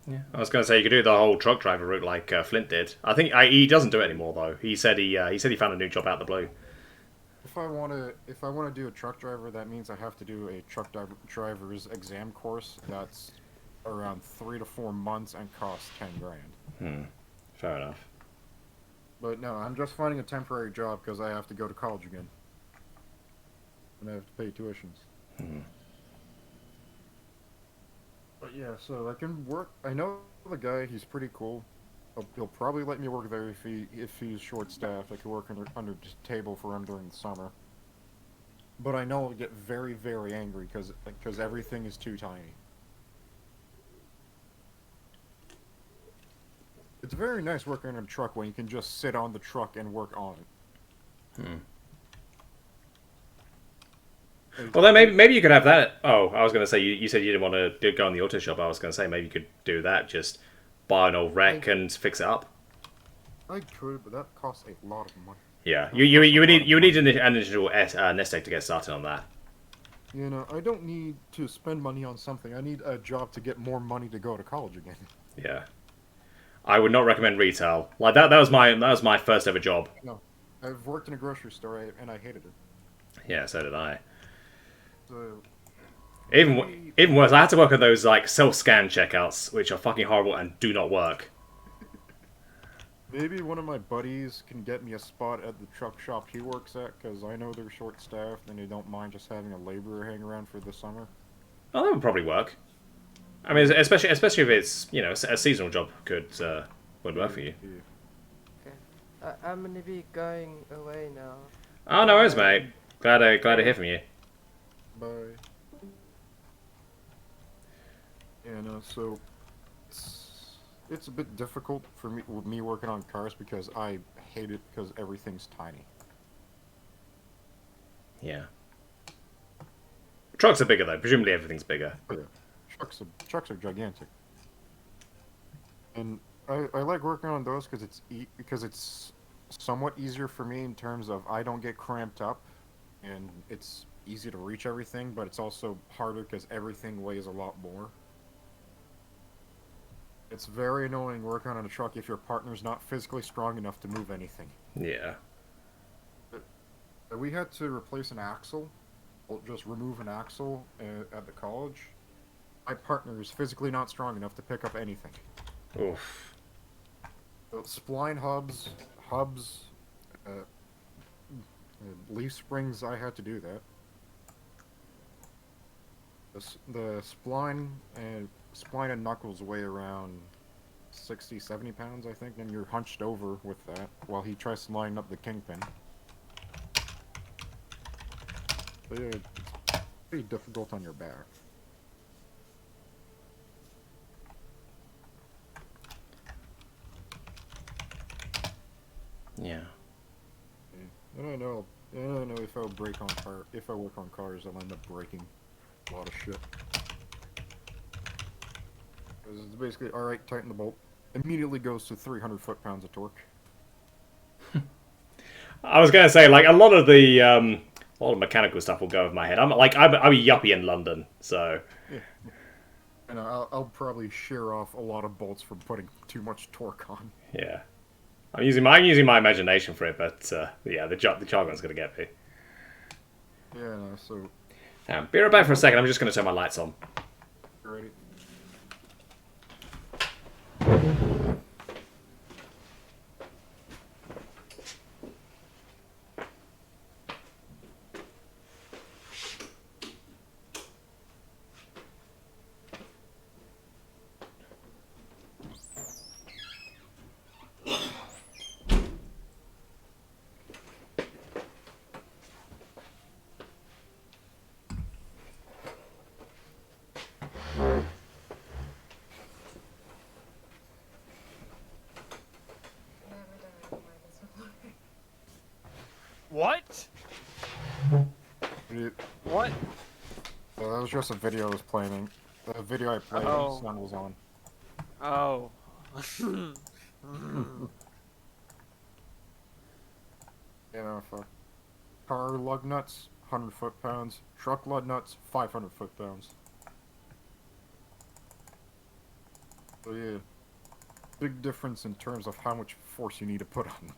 Yeah. I was going to say you could do the whole truck driver route like Flint did. I think he doesn't do it anymore though. He said he found a new job out of the blue. If I want to do a truck driver, that means I have to do a truck driver's exam course. That's around 3 to 4 months and costs $10,000. Fair enough. But no, I'm just finding a temporary job because I have to go to college again, and I have to pay tuitions. But yeah, so I can work. I know the guy; he's pretty cool. He'll probably let me work there if he's short-staffed. I could work under the table for him during the summer. But I know I'll get very, very angry because everything is too tiny. It's very nice working in a truck when you can just sit on the truck and work on it. Well, then maybe you could have that. Oh, I was going to say you said you didn't want to go in the auto shop. I was going to say maybe you could do that. Just buy an old wreck and fix it up. I could, but that costs a lot of money. Yeah, you would need an initial nest egg to get started on that. You know, I don't need to spend money on something. I need a job to get more money to go to college again. Yeah, I would not recommend retail. Like that was my first ever job. No, I've worked in a grocery store and I hated it. Yeah, so did I. So Even worse, I had to work on those like self-scan checkouts, which are fucking horrible and do not work. maybe one of my buddies can get me a spot at the truck shop he works at, because I know they're short-staffed and they don't mind just having a laborer hang around for the summer. Oh, that would probably work. I mean, especially if it's a seasonal job would work for you. I'm gonna be going away now. Oh, no worries, mate. Glad to hear from you. Bye. Yeah, no, so it's a bit difficult for me working on cars because I hate it because everything's tiny. Yeah. Trucks are bigger though. Presumably everything's bigger. Yeah. Trucks are gigantic. And I like working on those because it's somewhat easier for me in terms of I don't get cramped up and it's easy to reach everything, but it's also harder because everything weighs a lot more. It's very annoying working on a truck if your partner's not physically strong enough to move anything. Yeah. We had to replace an axle, or just remove an axle at the college. My partner is physically not strong enough to pick up anything. Oof. So spline hubs, leaf springs, I had to do that. The spline and knuckles weigh around 60, 70 pounds, I think, and you're hunched over with that while he tries to line up the kingpin. So yeah, it's pretty difficult on your back. Yeah. I don't know if if I work on cars, I'll end up breaking a lot of shit. Because it's basically, alright, tighten the bolt. Immediately goes to 300 foot-pounds of torque. I was gonna say, like, a lot of the mechanical stuff will go over my head. I'm a yuppie in London, so Yeah. And I'll probably shear off a lot of bolts from putting too much torque on. yeah. I'm using my imagination for it, but yeah, the jargon's gonna get me. Yeah, no, so... Be right back for a second. I'm just gonna turn my lights on. You ready? What? What? That was just a video I was playing. The video I played, Oh. the sun was on. Oh. You know, for car lug nuts, 100 foot-pounds. Truck lug nuts, 500 foot-pounds. So yeah, big difference in terms of how much force you need to put on.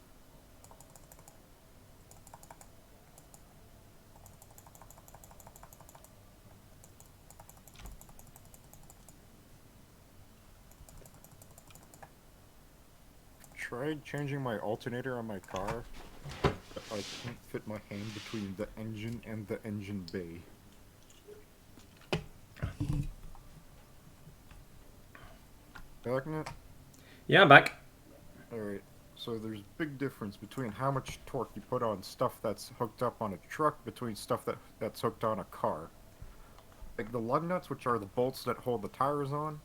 Tried changing my alternator on my car, but I can't fit my hand between the engine and the engine bay. Back in it? Yeah, I'm back. Alright, so there's big difference between how much torque you put on stuff that's hooked up on a truck between stuff that's hooked on a car. Like the lug nuts, which are the bolts that hold the tires on,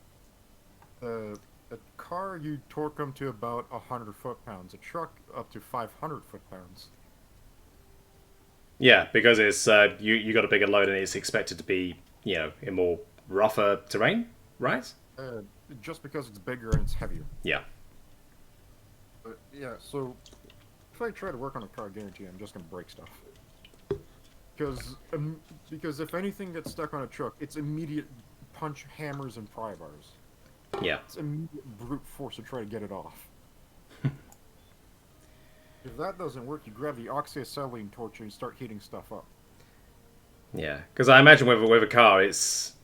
a car, you torque them to about 100 foot-pounds. A truck, up to 500 foot-pounds. Yeah, because it's you got a bigger load and it's expected to be in more rougher terrain, right? Just because it's bigger and it's heavier. Yeah. But yeah, so If I try to work on a car, I guarantee I'm just gonna break stuff. Because if anything gets stuck on a truck, it's immediate punch hammers and pry bars. Yeah. It's immediate brute force to try to get it off. If that doesn't work, you grab the oxyacetylene torch and start heating stuff up. Yeah, because I imagine with a car, it's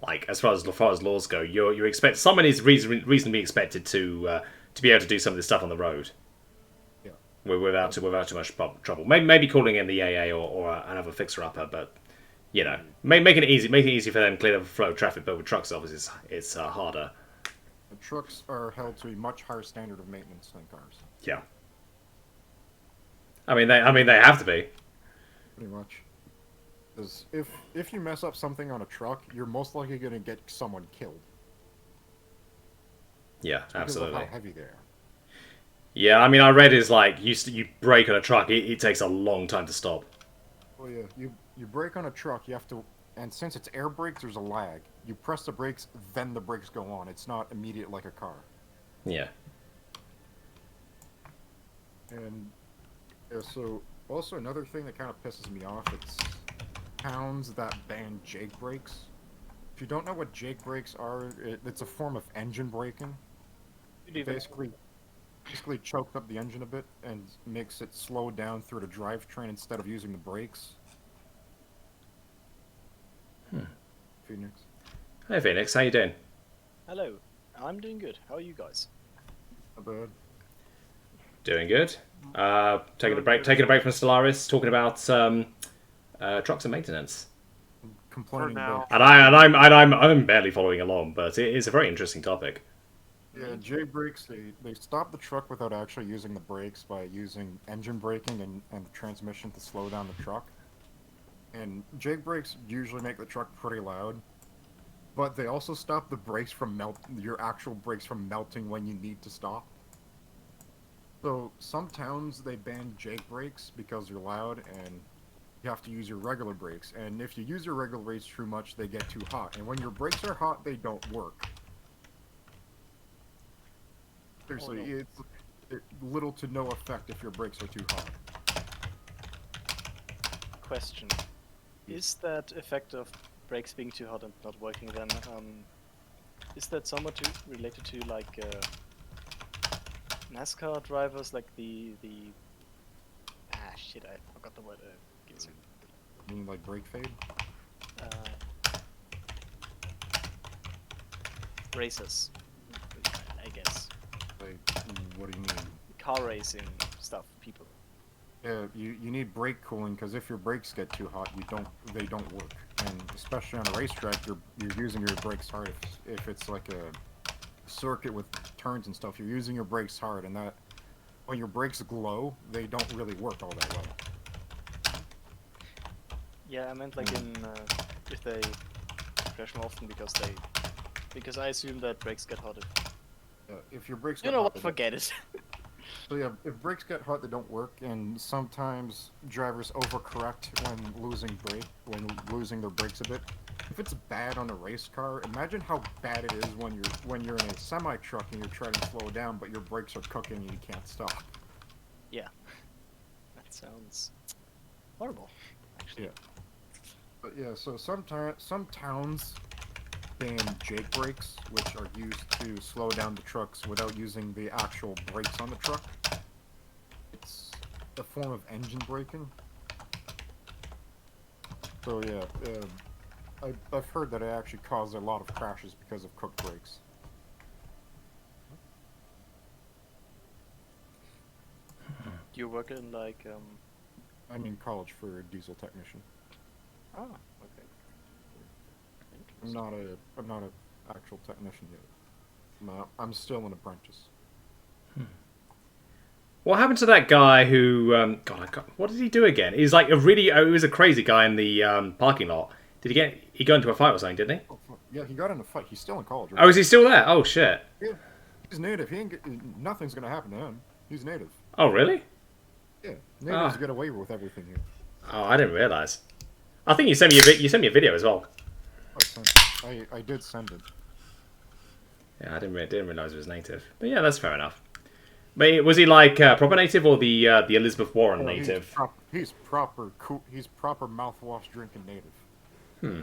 like as far as laws go, you expect someone is reasonably expected to be able to do some of this stuff on the road. Yeah. Without too much trouble. Maybe calling in the AA or another fixer upper, but you know, making it easy for them to clear the flow of traffic. But with trucks, obviously, it's harder. The trucks are held to a much higher standard of maintenance than cars. Yeah. I mean, they have to be. Pretty much. Because if you mess up something on a truck, you're most likely going to get someone killed. Yeah, Because absolutely. of how heavy they are. Yeah, I mean, I read is like you brake on a truck, it takes a long time to stop. Well, yeah, you brake on a truck, you have to, and since it's air brakes, there's a lag. You press the brakes, then the brakes go on. It's not immediate like a car. Yeah. And yeah, so also another thing that kind of pisses me off, it's towns that ban Jake brakes. If you don't know what Jake brakes are, it's a form of engine braking. Basically choked up the engine a bit and makes it slow down through the drivetrain instead of using the brakes. Phoenix. Hey Phoenix, how you doing? Hello, I'm doing good. How are you guys? Not bad. Doing good. Taking a break from Stellaris, talking about trucks and maintenance. Complaining now. about I'm barely following along, but it is a very interesting topic. yeah, J brakes. They stop the truck without actually using the brakes by using engine braking and the transmission to slow down the truck. And J brakes usually make the truck pretty loud, but they also stop the brakes from your actual brakes from melting when you need to stop. So some towns they ban Jake brakes because they're loud and you have to use your regular brakes. And if you use your regular brakes too much, they get too hot. And when your brakes are hot, they don't work. Seriously, it's little to no effect if your brakes are too hot. Question. Is that effect of brakes being too hot and not working then, is that somewhat related to like NASCAR drivers, like the shit, I forgot the word. Give me a second. You mean like brake fade? Racers, I guess. Like, what do you mean? Car racing stuff, people. Yeah, you need brake cooling because if your brakes get too hot, they don't work. And especially on a racetrack, you're using your brakes hard. If it's like a circuit with turns and stuff, you're using your brakes hard, and that when your brakes glow, they don't really work all that well. Yeah, I meant like in if they crash more often because I assume that brakes get hot. If your brakes You get know hot, what? Forget it. So yeah, if brakes get hot, they don't work, and sometimes drivers overcorrect when losing their brakes a bit. If it's bad on a race car, imagine how bad it is when you're in a semi truck and you're trying to slow down, but your brakes are cooking and you can't stop. Yeah, that sounds horrible. Actually. Yeah. But yeah, so some towns ban Jake brakes, which are used to slow down the trucks without using the actual brakes on the truck. It's a form of engine braking. So yeah, I've heard that it actually caused a lot of crashes because of cooked brakes. Do you work in like I'm in college for a diesel technician. Ah, okay. I'm not a actual technician yet. I'm still an apprentice. What happened to that guy who? What did he do again? He's like he was a crazy guy in the parking lot. Did he got into a fight or something? Didn't he? Oh, yeah, he got in a fight. He's still in college. Right? Oh, is he still there? Oh shit. Yeah, he's native. Nothing's gonna happen to him. He's native. Oh really? Yeah, natives get away with everything here. Oh, I didn't realize. I think you sent me a video as well. I did send it. Yeah, I didn't realize it was native. But yeah, that's fair enough. Wait, was he like proper native or the Elizabeth Warren Oh, native? He's proper cool. He's proper mouthwash drinking native. Hmm.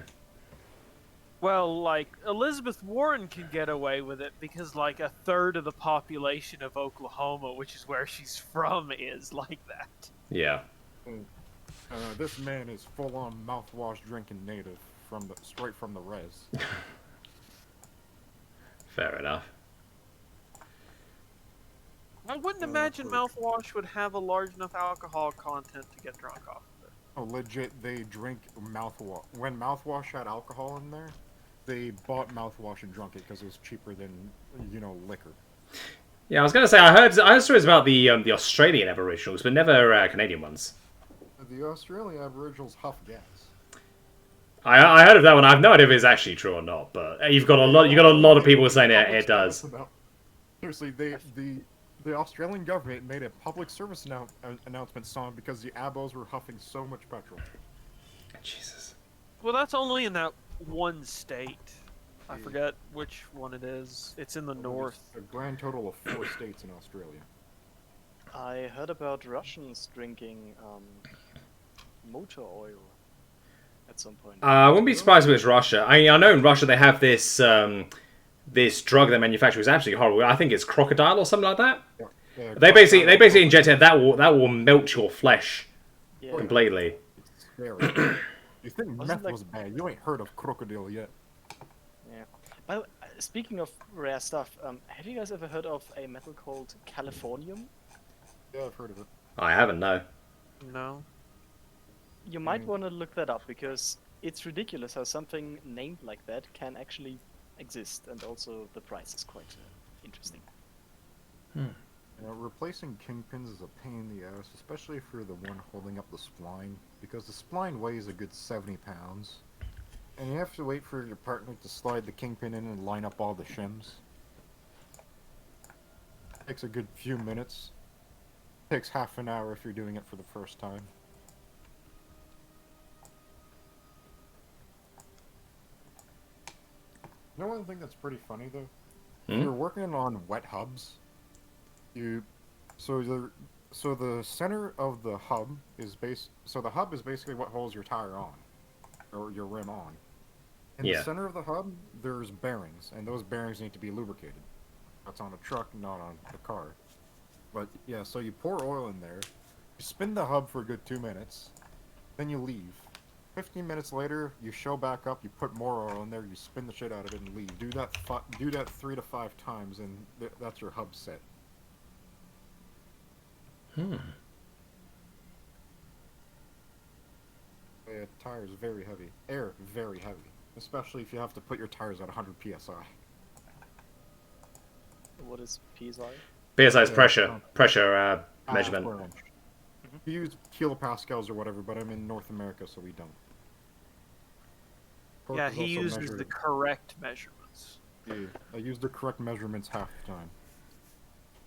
Well, like, Elizabeth Warren can get away with it because, like, a third of the population of Oklahoma, which is where she's from, is like that. Yeah. This man is full-on mouthwash drinking native straight from the res. Fair enough. I wouldn't imagine mouthwash would have a large enough alcohol content to get drunk off of it. Oh, legit, they drink mouthwash. When mouthwash had alcohol in there, they bought mouthwash and drunk it because it was cheaper than, liquor. Yeah, I was gonna say I heard stories about the Australian Aboriginals, but never Canadian ones. The Australian Aboriginals huff gas. I heard of that one. I have no idea if it's actually true or not, but you've got a lot of people saying it does. Seriously, the Australian government made a public service announcement song because the Abos were huffing so much petrol. Jesus. Well, that's only in that one state. I forget which one it is. It's in the north. A grand total of 4 states in Australia. I heard about Russians drinking motor oil at some point. I wouldn't be surprised if it was Russia. I know in Russia they have this this drug they manufacture is absolutely horrible. I think it's crocodile or something like that. Yeah, They basically inject it. That will melt your flesh Yeah. completely. It's scary. You think Wasn't meth like- was bad? You ain't heard of crocodile yet. Yeah. Well, speaking of rare stuff, have you guys ever heard of a metal called Californium? Yeah, I've heard of it. I haven't, no. No. You might want to look that up because it's ridiculous how something named like that can actually exist, and also the price is quite interesting. Replacing kingpins is a pain in the ass, especially for the one holding up the spline, because the spline weighs a good 70 pounds, and you have to wait for your partner to slide the kingpin in and line up all the shims. Takes a good few minutes. Takes half an hour if you're doing it for the first time. You know one thing that's pretty funny though? If you're working on wet hubs, so the center of the hub is the hub is basically what holds your tire on, or your rim on. In the center of the hub, there's bearings, and those bearings need to be lubricated. That's on a truck, not on a car. But yeah, so you pour oil in there, you spin the hub for a good 2 minutes, then you leave. 15 minutes later, you show back up, you put more oil in there, you spin the shit out of it and leave. Do that 3 to 5 times, and that's your hub set. Yeah, tires very heavy. Air very heavy, especially if you have to put your tires at 100 psi. What is PSI? PSI is pressure measurement. Per inch. We use kilopascals or whatever, but I'm in North America, so we don't. Torque Yeah, is he also uses measured- the correct measurements. Yeah, I use the correct measurements half the time.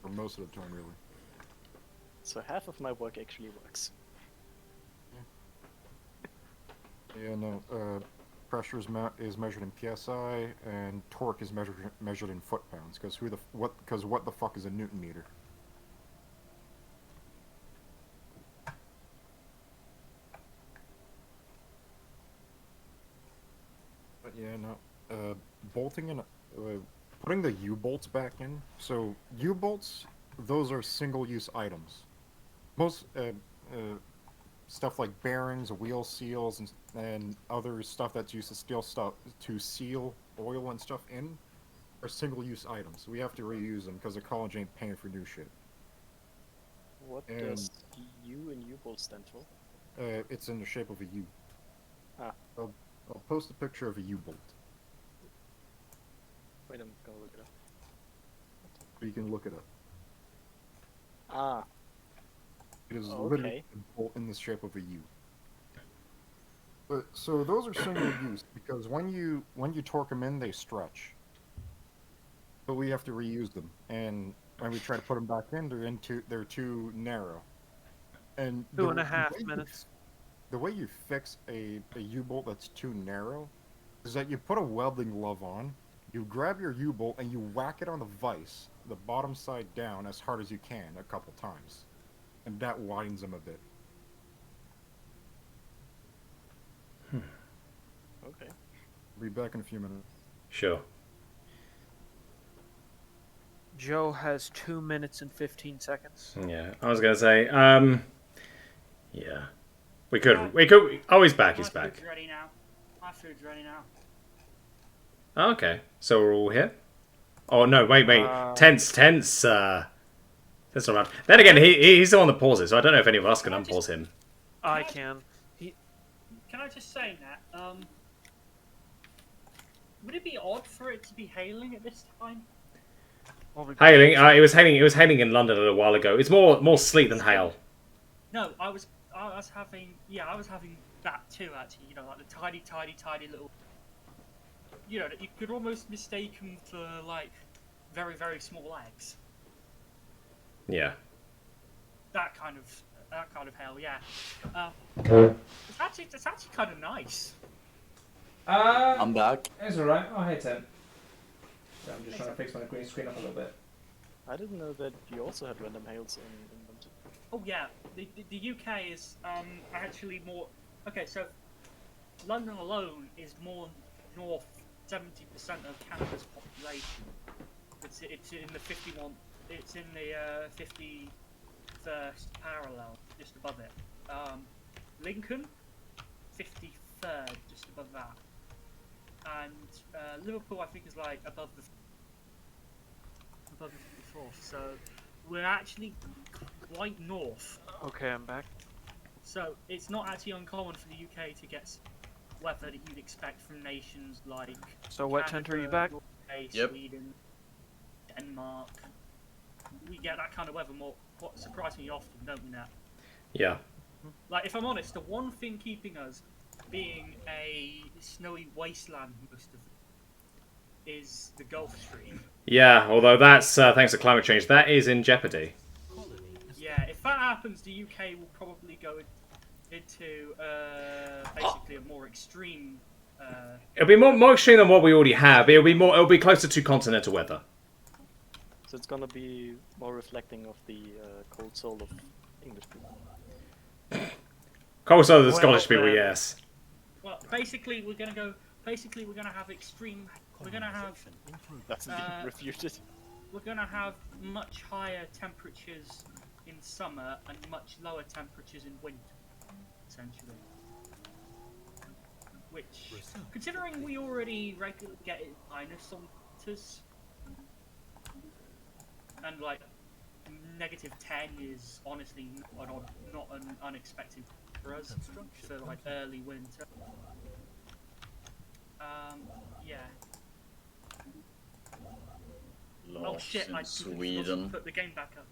Or most of the time, really. So half of my work actually works. Yeah, no, pressure is measured in PSI, and torque is measured in foot-pounds, because what the fuck is a Newton meter? But yeah, no, bolting and putting the U-bolts back in. So U-bolts, those are single-use items. Most stuff like bearings, wheel seals, and other stuff that's used to seal oil and stuff in are single-use items. We have to reuse them because the college ain't paying for new shit. What And- does U in U-bolt stand for? It's in the shape of a U. Ah. I'll post a picture of a U-bolt. Wait, I'm gonna look it up. You can look it up. Ah, It is Oh, literally okay. a bolt in the shape of a U. But so those are single use because when you torque them in, they stretch. But we have to reuse them, and when we try to put them back in, they're too narrow. And Two and a the half way you- minutes. The way you fix a U-bolt that's too narrow is that you put a welding glove on, you grab your U-bolt and you whack it on the vise the bottom side down as hard as you can a couple times. And that widens them a bit. Okay. Be back in a few minutes. Sure. Joe has 2 minutes and 15 seconds. Yeah, I was gonna say, yeah, we could. Oh, he's back. He's My back. food's ready now. My food's ready now. Oh, okay, so we're all here. Oh no, wait. Tense. That's not right. Then again, he's the one that pauses, so I don't know if any of us can unpause him. I can. Can I just say that? Would it be odd for it to be hailing at this time? Hailing. It was hailing in London a little while ago. It's more sleet than hail. No, I was having that too actually. You know, like the tiny little. You know, that you could almost mistake them for like very, very small eggs. Yeah. That kind of hail, yeah. It's actually kind of nice. I'm back. It's alright. Oh, hey, Tim. So I'm just trying to fix my green screen up a little bit. I didn't know that you also had random hails in London. Oh yeah, the UK is actually more. Okay, so London alone is more north 70% of Canada's population. It's in the 51. It's in the 51st parallel, just above it. Lincoln, 53rd, just above that. And Liverpool, I think, is like above the 54th. So we're actually quite north. Okay, I'm back. So it's not actually uncommon for the UK to get weather that you'd expect from nations like. So what tent are you back? Norway, Yep. Sweden, Denmark. We get that kind of weather surprisingly often, don't we, Nat? Yeah. Like, if I'm honest, the one thing keeping us being a snowy wasteland most of it is the Gulf Stream. Yeah. Although that's thanks to climate change, that is in jeopardy. Yeah, if that happens, the UK will probably go into basically a more extreme. It'll be more extreme than what we already have. It'll be closer to continental weather. So it's gonna be more reflecting of the cold soul of English people. Cold soul of the Scottish people, yes. Well, basically, we're gonna have extreme. We're gonna have. That's being refuted. We're gonna have much higher temperatures in summer and much lower temperatures in winter, essentially. Which, considering we already regularly get it minus on winters, and like -10 is honestly not an unexpected for us for like early winter. Yeah. Oh Lost shit! in I Sweden. put the game back up.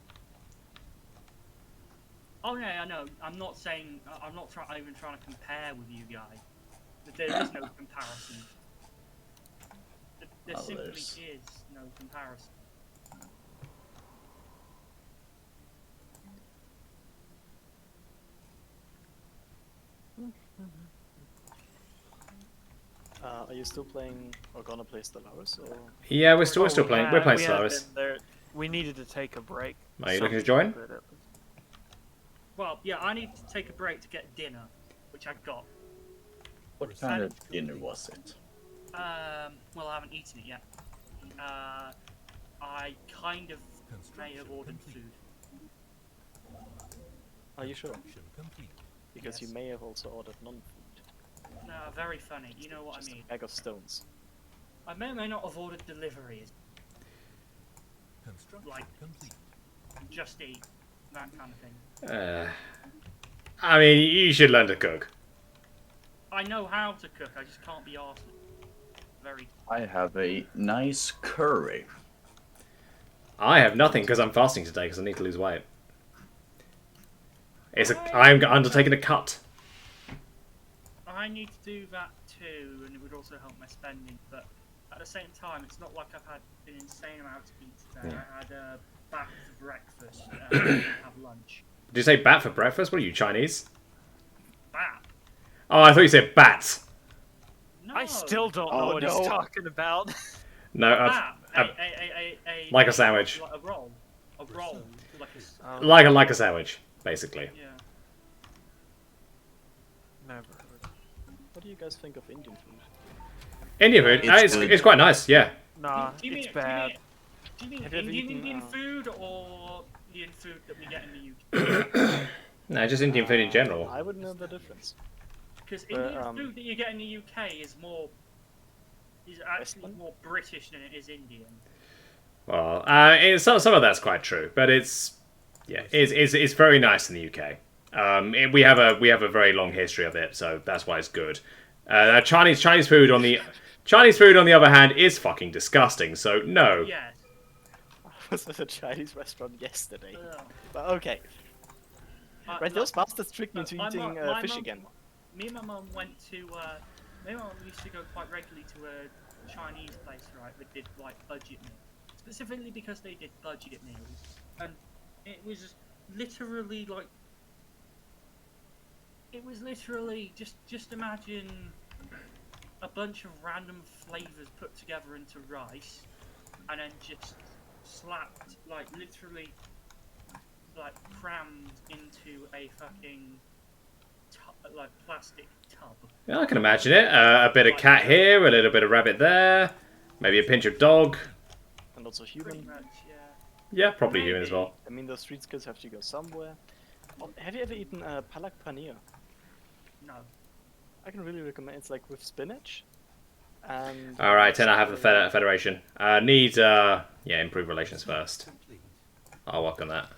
Oh yeah, I know. I'm not saying. I'm not even trying to compare with you guys. There is no comparison. There simply is no comparison. Are you still playing or gonna play Stellaris? Or Yeah, we're still playing. We're playing we have Stellaris. been there. We needed to take a break. Are you looking to Something join? good at least. Well, yeah, I need to take a break to get dinner, which I got. What kind of dinner was it? Well, I haven't eaten it yet. I kind of may have ordered food. are you sure? Complete. Because you may have also ordered non-food. No, very funny. You know what Just I mean. a bag of stones. I may or may not have ordered deliveries. Construction Like- complete. Just eat. That kind of thing. I mean, you should learn to cook. I know how to cook, I just can't be arsed. Very. I have a nice curry. I have nothing because I'm fasting today because I need to lose weight. I'm undertaking a cut. I need to do that too, and it would also help my spending, but at the same time, it's not like I've had an insane amount to eat today. Yeah. I had a bat for breakfast and I didn't have lunch. Did you say bat for breakfast? What are you, Chinese? Bat? Oh, I thought you said bat. No. I still don't know Oh, what no. he's talking about. No, Bat. Like a sandwich. Like a roll. A roll. Like a. Like a sandwich, basically. Yeah. Never. What do you guys think of Indian food? Indian food, it's quite nice, yeah. Nah, Do you mean, it's bad. Do you mean Have you ever Indian eaten, food or Indian food that we get in the UK? No, just Indian food in general. I wouldn't know the difference. Because Indian food that you get in the UK is actually Western? more British than it is Indian. Well, some of that's quite true, but it's very nice in the UK. We have a very long history of it, so that's why it's good. Chinese food on the other hand is fucking disgusting. So no. Yeah. I was at a Chinese restaurant yesterday. Ugh. But okay. Right, those bastards tricked me into my eating my fish mum- again. Me and my mum went to. Me and my mum used to go quite regularly to a Chinese place, right? That did like budget meals, specifically because they did budget meals, and it was literally like. It was literally just imagine a bunch of random flavors put together into rice, and then just slapped like literally like crammed into a fucking like plastic tub. Yeah, I can imagine it. A bit of cat here, a little bit of rabbit there, maybe a pinch of dog. And also Pretty human. much, yeah. Yeah, probably human as well. I mean, those street skills have to go somewhere. Oh, have you ever eaten palak paneer? No. I can really recommend. It's like with spinach. And All right, 10. I have the Federation. Need improve relations first. I'll work on that.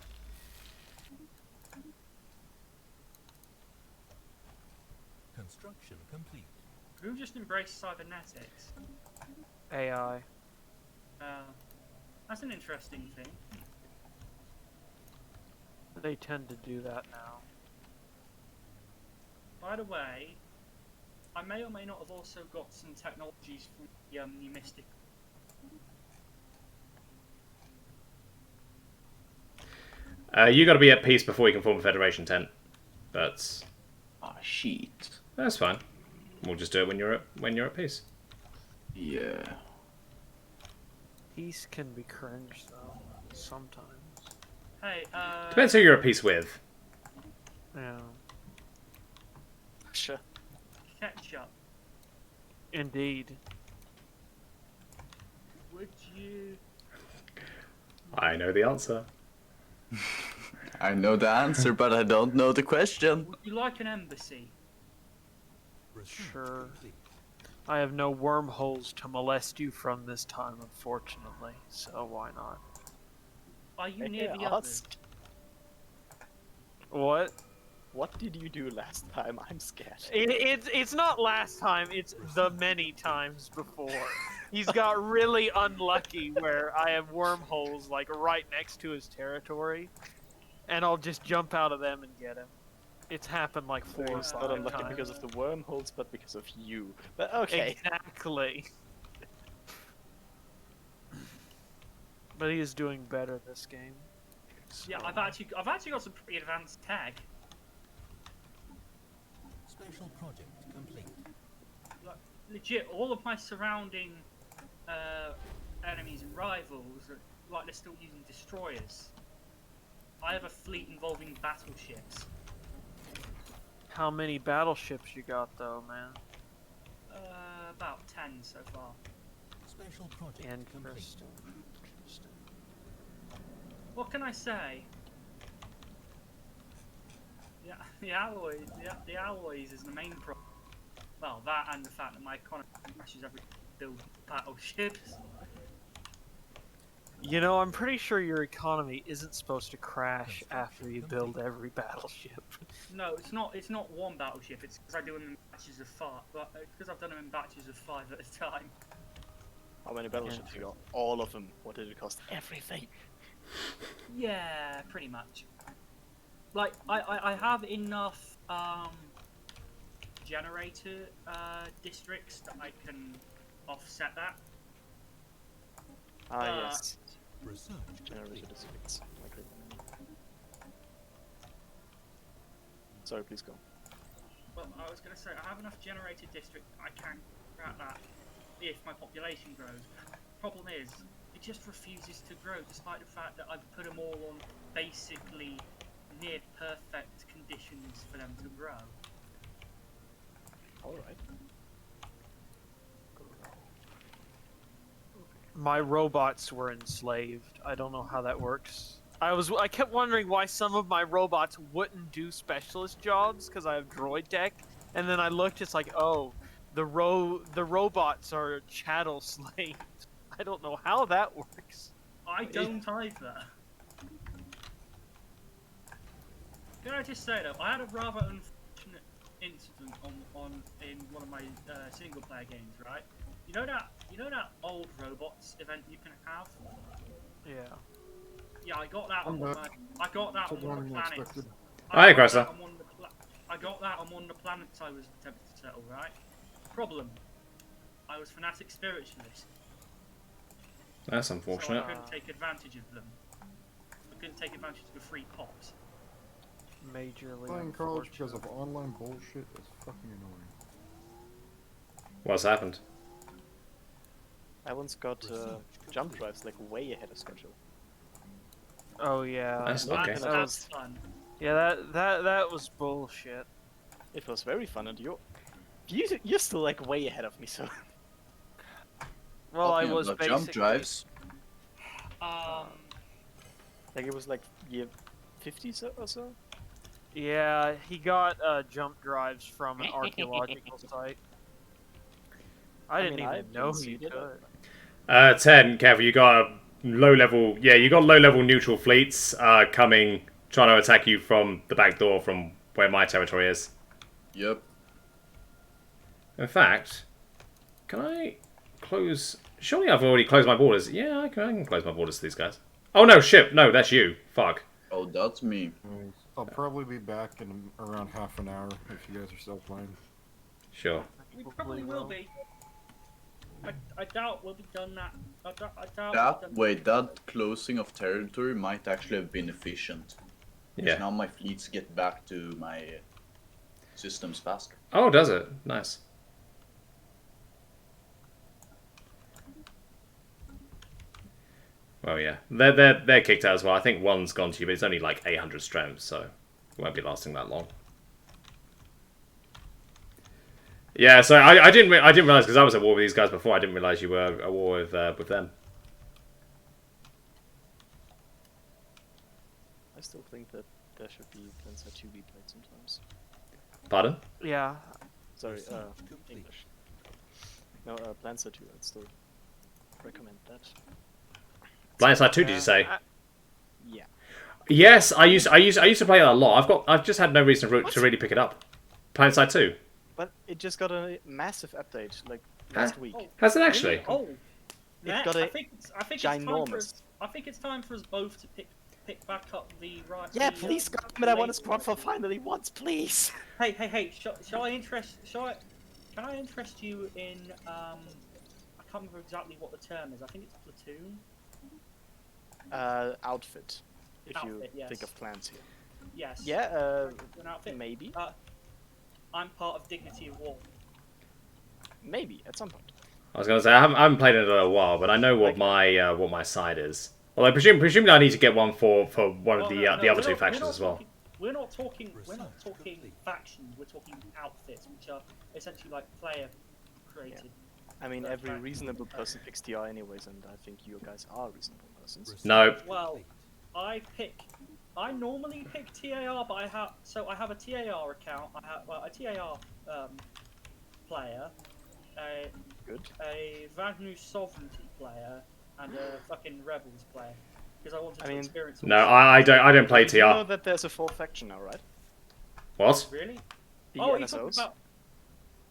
Construction complete. Who just embraced cybernetics? AI. That's an interesting thing. They tend to do that now. By the way, I may or may not have also got some technologies from the New Mystic. You got to be at peace before you can form a Federation, 10. But Ah, shit. that's fine. We'll just do it when you're at peace. Yeah. Peace can be cringe though, sometimes. Hey, Depends who you're at peace with. Yeah. Sure. ketchup. Indeed. Would you? I know the answer. I know the answer, but I don't know the question. Would you like an embassy? Sure. I have no wormholes to molest you from this time, unfortunately. So why not? Are you May near I the others? ask, What? what did you do last time? I'm scared. It's not last time. It's the many times before. He's got really unlucky where I have wormholes like right next to his territory, and I'll just jump out of them and get him. It's happened like 4 or It's 5 not unlucky times. because of the wormholes, but because of you. But okay. Exactly. But he is doing better this game. Yeah, so- I've actually got some pretty advanced tech. Special project complete. Like, legit, all of my surrounding enemies and rivals are like they're still using destroyers. I have a fleet involving battleships. How many battleships you got though, man? About 10 so far. Special project complete. Interesting. Interesting. What can I say? Yeah, the alloys is the main problem. Well, that and the fact that my economy crashes every build battleships. You know, I'm pretty sure your economy isn't supposed to crash after you build every battleship. No, it's not. It's not one battleship. It's because I do them in batches of 5. But because I've done them in batches of 5 at a time. How many battleships you got? All of them. What did it cost? Everything. Yeah, pretty much. Like I have enough generator districts that I can offset that. Ah, yes. Research Generator complete. districts. Okay. Sorry, please go. Well, I was going to say, I have enough generated district I can crack that if my population grows. Problem is, it just refuses to grow, despite the fact that I've put them all on basically near perfect conditions for them to grow. Alright. My robots were enslaved. I don't know how that works. I kept wondering why some of my robots wouldn't do specialist jobs because I have droid tech, and then I looked. It's like, oh, the robots are chattel slaves. I don't know how that works. I don't either. Can I just say though, I had a rather unfortunate incident in one of my single player games, right? You know that old robots event you can have? Yeah. Yeah, I got that on one of the planets. Hi, Aggressor. I got that on one of the planets I was attempting to settle, right? Problem. I was fanatic spiritualist. That's So unfortunate. I couldn't take advantage of them. I couldn't take advantage of the free pops. Majorly Playing college because unfortunate. of online bullshit is fucking annoying. What's happened? I once got jump drives like way ahead of schedule. Oh yeah. That's okay. That's fun. Yeah, that was bullshit. It was very fun, and you're still like way ahead of me, so. Well, I Talking was about basically. jump drives. Like it was like year 50 or so. Yeah, he got jump drives from an archaeological site. I didn't mean, I even know didn't he see it. could. 10, Kev, you got a low level. Yeah, you got low level neutral fleets coming, trying to attack you from the back door from where my territory is. Yep. In fact, can I close? Surely I've already closed my borders. Yeah, I can close my borders to these guys. Oh no, ship. No, that's you. Fuck. Oh, that's me. I'll probably be back in around half an hour if you guys are still playing. Sure. We probably will be. I doubt we'll be done that. I doubt That closing of territory might actually have been efficient. Because Yeah. now my fleets get back to my systems faster. Oh, does it? Nice. Well, yeah, they're kicked out as well. I think one's gone to you, but it's only like 800 strength, so it won't be lasting that long. Yeah, so I didn't realize because I was at war with these guys before. I didn't realize you were at war with them. I still think that there should be Planetside 2 be played sometimes. Pardon? Yeah. Sorry, English. No, Planetside 2. I'd still recommend that. Planetside 2, did you say? Yeah. Yes, I used to play that a lot. I've just had no reason to really pick it up. Planetside 2. But it just got a massive update like last week. Has it actually? Oh, It got a I think ginormous. it's time for us both to pick back up the right. Yeah, the, please, the God, I want a late- squad for finally once, please. Hey! Shall I interest? Can I interest you in? I can't remember exactly what the term is. I think it's platoon. Outfit. If you Outfit, yes. think of clans here. Yes. Yeah, An outfit. maybe. I'm part of Dignity of War. Maybe at some point. I was gonna say I haven't played it in a while, but I know what my side is. Well, presumably I need to get one for one of the other two factions as well. We're not talking factions. We're talking outfits, which are essentially like player created. I mean, every reasonable person picks TR anyways, and I think you guys are reasonable persons. No. Well, I normally pick TAR, but I have a TAR account. I have a TAR player, a Vagnu Sovereignty player, and a fucking Rebels player. Because I wanted to experience. No, I don't play TR. You know that there's a full faction now, right? What? Really? The You're NSOs. talking about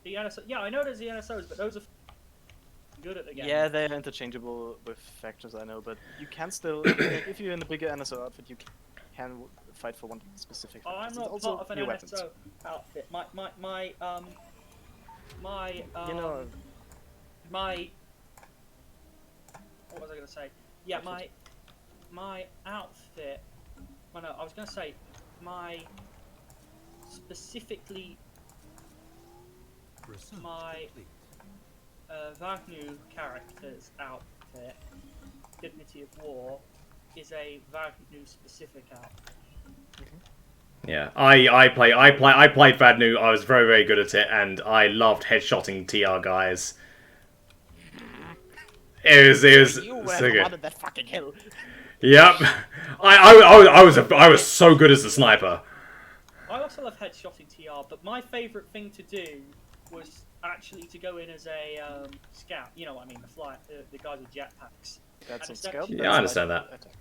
the NSO. Yeah, I know there's the NSOs, but those are good at the game. Yeah, they're interchangeable with factions, I know, but you can still, like, if you're in the bigger NSO outfit, you can fight for one specific faction. I'm not part of an NSO outfit. My you know, what was I gonna say? Yeah, my outfit. Well, no, I was gonna say my specifically my Vagnu character's outfit Dignity of War is a Vagnu specific app. Yeah, I played Vadnu. I was very good at it, and I loved headshotting TR guys. It was You were so the good. one on that fucking hill. Yep, I was so good as a sniper. I also love headshotting TR, but my favourite thing to do was actually to go in as a scout. You know what I mean? The guys with jetpacks. That's on And scout. essentially- Yeah, that's I understand light that. attack.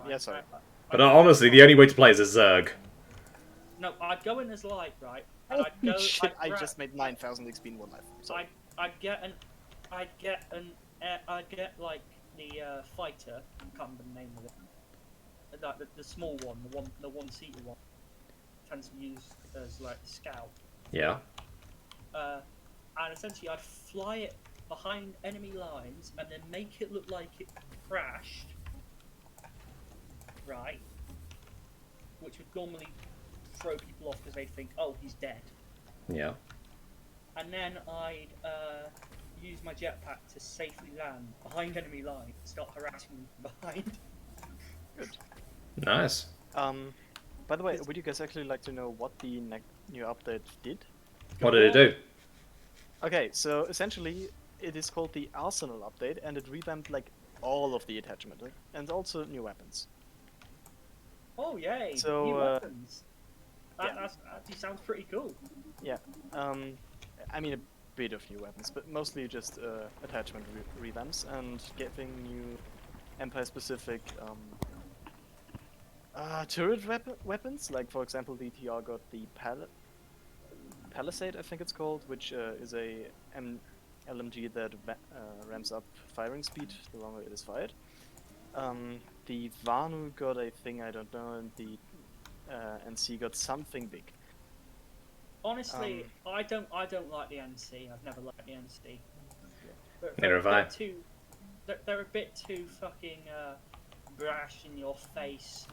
Right, Sorry. But honestly, the only way to play is as Zerg. No, I'd go in as light, right? And I'd go. Shit! I I'd just made 9,000 XP in one life. Sorry. I'd get like the fighter. I can't remember the name of it. Like the small one, the one-seater one. Tends to use as like scout. Yeah. And essentially, I'd fly it behind enemy lines and then make it look like it crashed. Right. Which would normally throw people off because they'd think, oh, he's dead. Yeah. And then I'd use my jetpack to safely land behind enemy lines and start harassing them from behind. Nice. By the way, would you guys actually like to know what the new update did? What did it do? Okay, so essentially, it is called the Arsenal update, and it revamped like all of the attachment and also new weapons. Oh yay! So, New weapons. yeah. That actually sounds pretty cool. Yeah. I mean a bit of new weapons, but mostly just attachment revamps and getting new Empire-specific turret weapons. Like for example, the TR got the Palisade, I think it's called, which is a LMG that ramps up firing speed the longer it is fired. The Vanu got a thing I don't know, and the NC got something big. Honestly, I don't like the NC. I've never liked the NC. Neither have I. They're a bit too fucking brash in your face.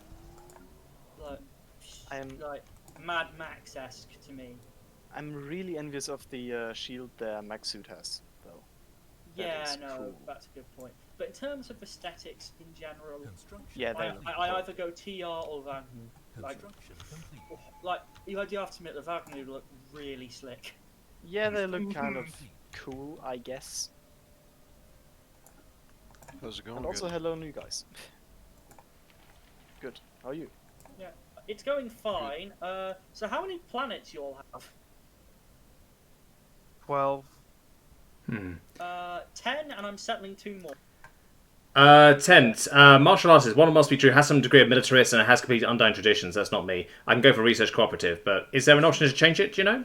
Like Mad Max-esque to me. I'm really envious of the shield their mech suit has, though. Yeah, is no, cool. that's a good point. But in terms of aesthetics in general, Yeah, they I either go TR or Vagnu. Like you do have to admit the Vagnu look really slick. Yeah, they look kind of cool, I guess. How's it going? And also, hello, new guys. Good. How are you? Yeah, it's going fine. So how many planets you all have? 12. 10, and I'm settling 2 more. 10. Martial artist. One must be true. Has some degree of militarist and has completed undying traditions. That's not me. I can go for research cooperative, but is there an option to change it? Do you know?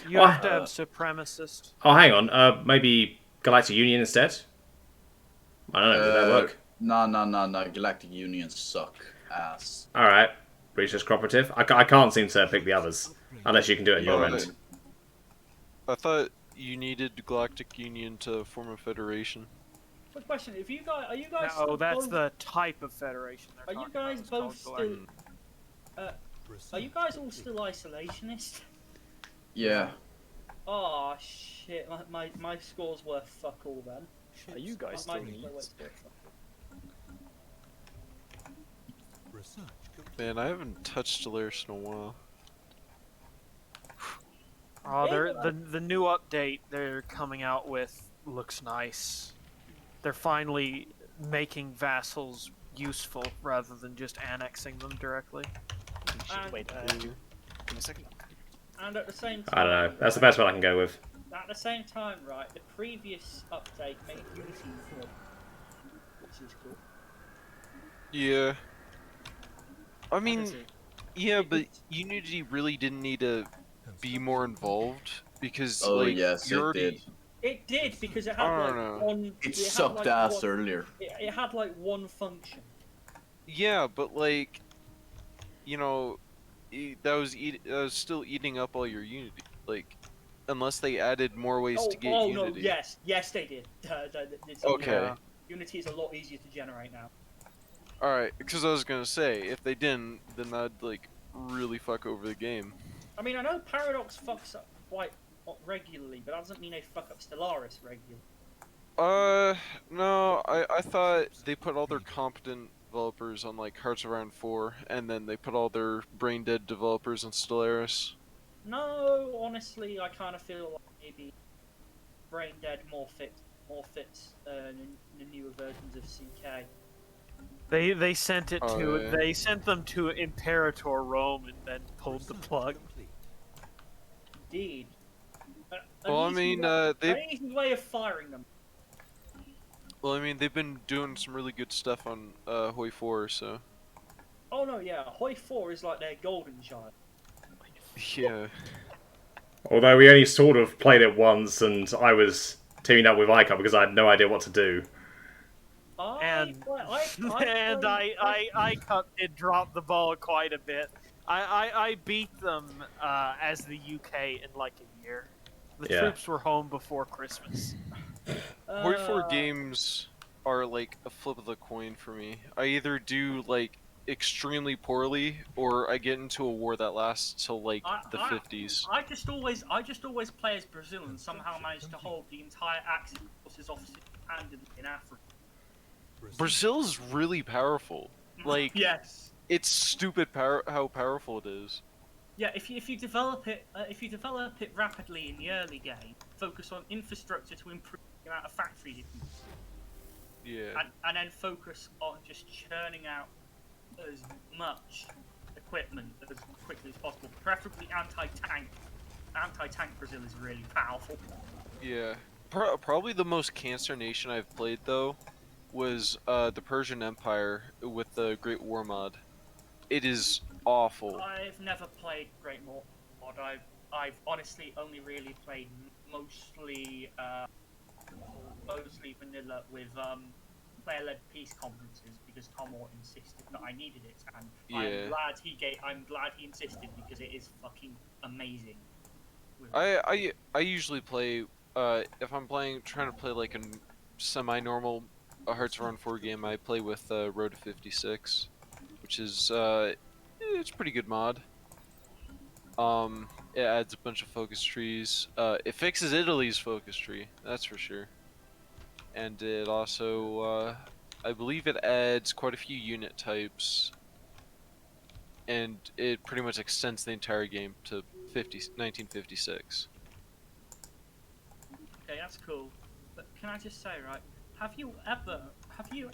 You have to have supremacist. Oh, hang on. Maybe Galactic Union instead. I don't know. Would that work? No. Galactic Unions suck ass. All right. Research cooperative. I can't seem to pick the others unless you can do it at your end. I thought you needed Galactic Union to form a federation. Quick question: Are you guys? No, that's both, the type of federation. Are you guys both still? Are you guys all still isolationist? Yeah. Oh shit! My scores were fuck all then. Are you guys My still play needs? was fuck all. Man, I haven't touched Stellaris in a while. Oh, the new update they're coming out with looks nice. They're finally making vassals useful rather than just annexing them directly. And, Wait, give me a second. And at the same time, I don't know. That's the best one I can go with. At the same time, right? The previous update made Unity good, which is cool. Yeah. I mean, Honestly. yeah, but Unity really didn't need to be more involved because, Oh like, yes, you're it already... did. It did because it I had don't like know. one. It had, sucked like, ass one- earlier. It had like one function. Yeah, but like, you know, that was still eating up all your Unity. Like, unless they added more ways to get Unity. No, yes, they did. It's Okay. Unity is a lot easier to generate now. All right, because I was gonna say if they didn't, then that'd like really fuck over the game. I mean, I know Paradox fucks up quite regularly, but that doesn't mean they fuck up Stellaris regularly. No, I thought they put all their competent developers on like Hearts of Iron 4, and then they put all their brain dead developers on Stellaris. No, honestly, I kind of feel like maybe Brain Dead more fits the newer versions of CK. They sent it to yeah. they sent them to Imperator Rome and then pulled the plug. Indeed. Well, I mean, an easy way of firing them. Well, I mean, they've been doing some really good stuff on Hoi 4, so. Oh no, yeah, Hoi 4 is like their golden child. Yeah. Although we only sort of played it once, and I was teaming up with Ica because I had no idea what to do. And I did drop the ball quite a bit. I beat them as the UK in like a year. The troops were home before Christmas. Hoi 4 games are like a flip of the coin for me. I either do like extremely poorly, or I get into a war that lasts till like the 50s. I just always play as Brazil and somehow manage to hold the entire Axis forces officer hand in Africa. Brazil is really powerful. Like, yes, it's stupid how powerful it is. Yeah, if you develop it rapidly in the early game, focus on infrastructure to improve the amount of factories you can. Yeah. And then focus on just churning out as much equipment as quickly as possible, preferably anti-tank. Anti-tank Brazil is really powerful. Yeah. Probably the most cancer nation I've played, though, was the Persian Empire with the Great War mod. It is awful. I've never played Great War mod. I've honestly only really played mostly vanilla with player-led peace conferences because Commodore insisted that I needed it, and Yeah. I'm glad he insisted because it is fucking amazing. I usually play if I'm trying to play like a semi-normal Hearts of Iron 4 game, I play with Road to 56, which is it's a pretty good mod. It adds a bunch of focus trees. It fixes Italy's focus tree, that's for sure. And it also, I believe it adds quite a few unit types. And it pretty much extends the entire game to 1956. Okay, that's cool. But can I just say, right? Have you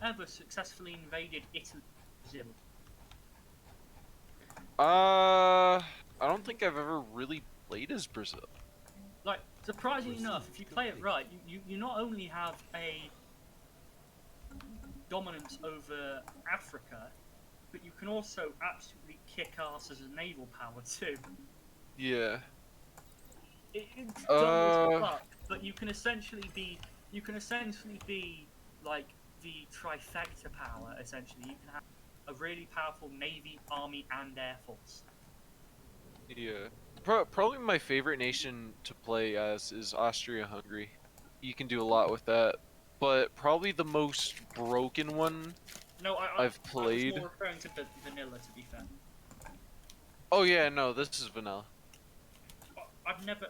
ever successfully invaded Italy, Brazil? I don't think I've ever really played as Brazil. Like, surprisingly enough, if you play it right, you not only have a dominance over Africa, but you can also absolutely kick ass as a naval power too. Yeah. It's dumb as fuck, but you can essentially be like the trifecta power. Essentially, you can have a really powerful navy, army, and air force. Yeah. Probably my favorite nation to play as is Austria-Hungary. You can do a lot with that. But probably the most broken one I've played. I was more referring to vanilla, to be fair. Oh yeah, no, this is vanilla. I've never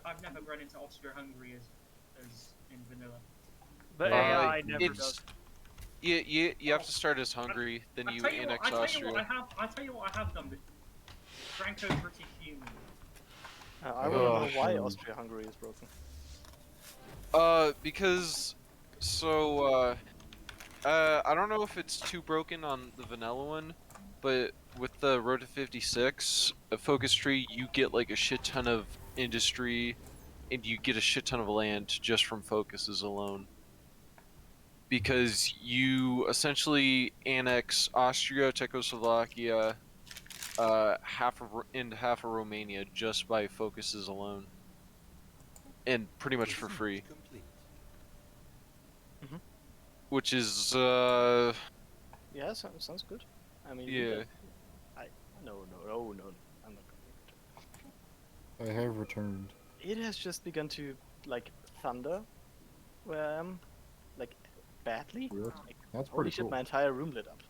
run into Austria-Hungary as in vanilla. The AI never does. You have to start as Hungary, then you annex Austria. I tell you what I have done. Franco-British Union. I want to know why Austria-Hungary is broken. Because I don't know if it's too broken on the vanilla one, but with the Road to 56 focus tree, you get like a shit ton of industry, and you get a shit ton of land just from focuses alone. Because you essentially annex Austria, Czechoslovakia, half of Romania just by focuses alone, and pretty much for free. Mm-hmm. Which is yeah, sounds good. I mean, yeah. No, I'm not gonna. I have returned. It has just begun to like thunder where I am, like badly. Really? Like, That's holy pretty shit, cool. my entire room lit up.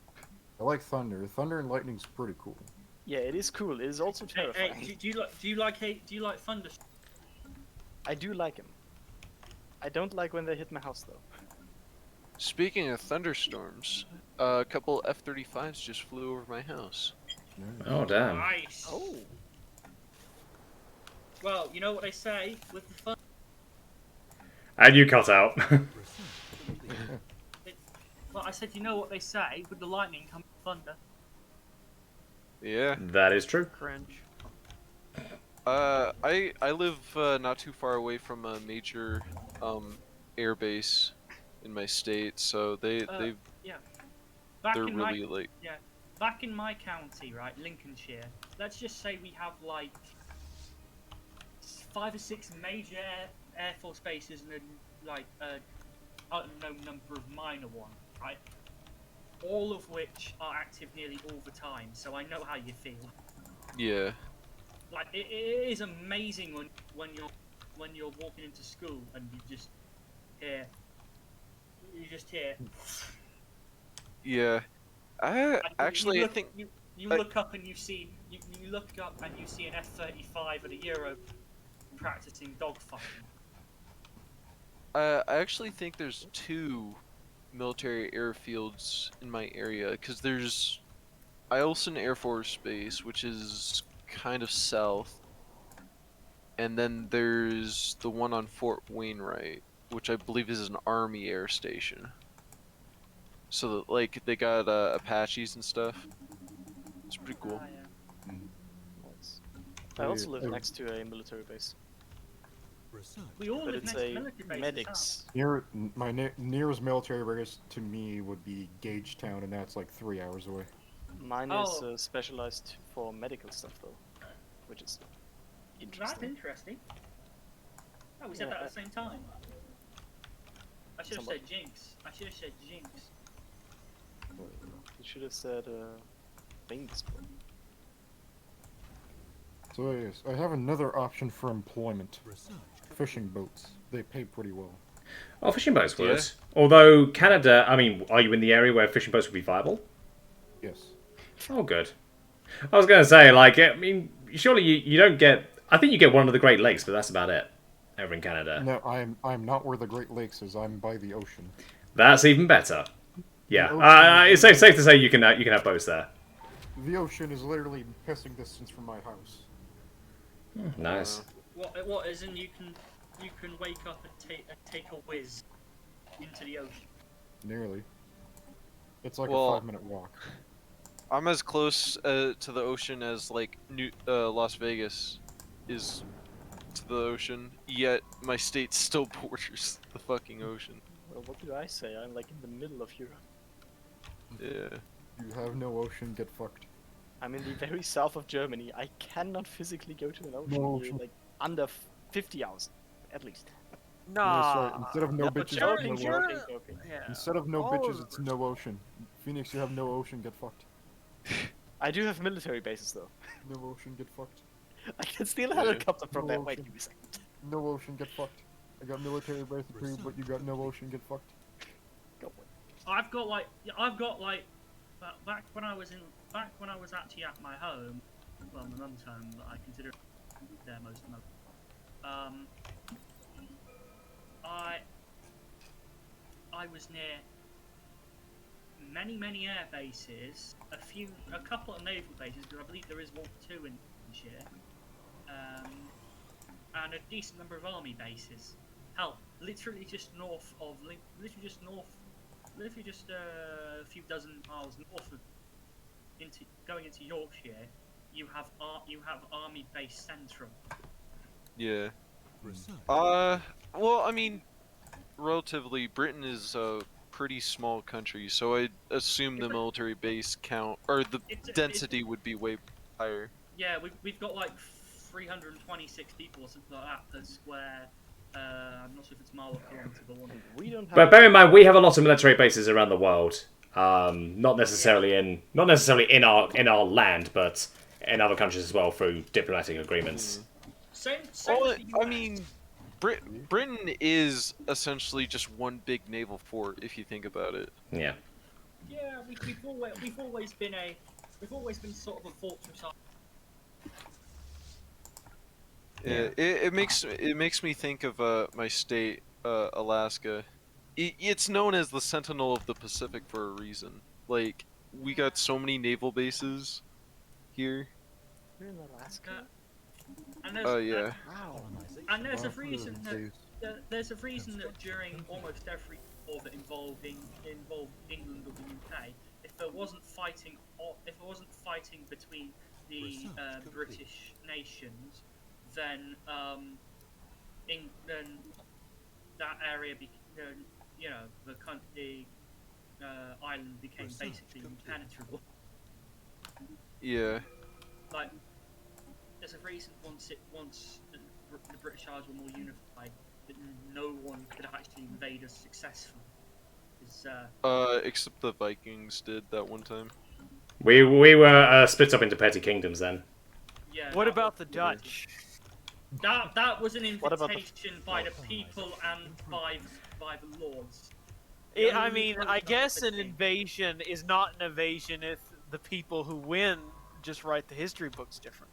I like thunder. Thunder and lightning's pretty cool. Yeah, it is cool. It is also terrifying. Hey, do you like thunder? I do like him. I don't like when they hit my house though. Speaking of thunderstorms, a couple F-35s just flew over my house. Oh damn. Nice. Oh. Well, you know what they say with the fun. And you cut out. Well, I said, you know what they say with the lightning comes thunder. Yeah. That is true. Cringe. I live not too far away from a major air base in my state, so they're Yeah. Back in really my, like yeah. Back in my county, right, Lincolnshire. Let's just say we have like 5 or 6 major air force bases and then like unknown number of minor ones, right? All of which are active nearly all the time, so I know how you feel. yeah. Like it is amazing when you're walking into school and you just hear Yeah. I actually you I think look up and you see you look up and you see an F-35 at a Euro practicing dogfighting. I actually think there's 2 military airfields in my area because there's Eielson Air Force Base, which is kind of south, and then there's the one on Fort Wainwright, which I believe is an Army air station. So that, like they got Apaches and stuff. It's pretty cool. Nice. I also live next to a military base. We all But live it's next to a military bases. medics. My nearest military base to me would be Gagetown, and that's like 3 hours away. Mine Oh. is specialized for medical stuff though, which is That's interesting. interesting. Oh, we said Yeah, that at the same time. I should have Somebody- said Jinx. I should have said Jinx. You should have said things. So yes, I have another option for employment. Fishing boats. They pay pretty well. Oh, fishing boats would. Yeah. Although Canada, I mean, are you in the area where fishing boats would be viable? Yes. Oh, good. I was going to say, like, I mean, surely you don't get... I think you get one of the Great Lakes, but that's about it. Over in Canada. No, I'm not where the Great Lakes is. I'm by the ocean. That's even better. Yeah, The ocean it's safe to say you can have boats there. The ocean is literally pissing distance from my house. Nice. What is in you can wake up and take a whiz into the ocean. Nearly. It's like Well- a 5-minute walk. I'm as close to the ocean as like Las Vegas is to the ocean, yet my state still borders the fucking ocean. Well, what do I say? I'm like in the middle of Europe. Yeah. You have no ocean, get fucked. I'm in the very south of Germany. I cannot physically go to an ocean. No You're ocean. like under 50 hours, at least. Sorry, instead of no No, bitches, joking, it's no joking, ocean. joking. Yeah. Instead of no All bitches, of it's no ocean. Phoenix, you have no ocean, get fucked. I do have military bases though. No ocean, get fucked. I can steal a Yeah. helicopter from No there. Wait, ocean. give me a second. No ocean, get fucked. I got military base too, but you got no ocean, get fucked. Go for it. I've got like back when I was actually at my home, well, my mum's home, but I consider it there most of the time. I was near many air bases, a couple of naval bases, because I believe there is 1 or 2 in Lincolnshire, and a decent number of army bases. Hell, literally just a few dozen miles north of going into Yorkshire, you have Army Base Central. Yeah. Well, I mean, relatively, Britain is a pretty small country, so I assume the military base count or the density would be way higher. Yeah, we've got like 326 people or something like that per square. I'm not sure if it's mile or kilometre, but one. We don't have. But bear in mind, we have a lot of military bases around the world. Not necessarily in our land, but in other countries as well through diplomatic agreements. Same Well, as the I US. mean, Britain is essentially just one big naval fort if you think about it. Yeah. Yeah, we've always been sort of a fortress. Yeah, it makes me think of my state, Alaska. It's known as the Sentinel of the Pacific for a reason. Like, we got so many naval bases here. You're in Alaska? And there's, Yeah. Wow. and there's a Well, reason there's- that there's a reason that during almost every war that involved England or the UK, if there wasn't fighting between the British nations, then then that area the island became basically impenetrable. Yeah. Like, there's a reason once the British Isles were more unified, that no one could actually invade us successfully. Except the Vikings did that one time. We were split up into petty kingdoms then. Yeah. What about the Dutch? That was an What about the- invitation by the people and by the lords. I mean, I guess an invasion is not an invasion if the people who win just write the history books different.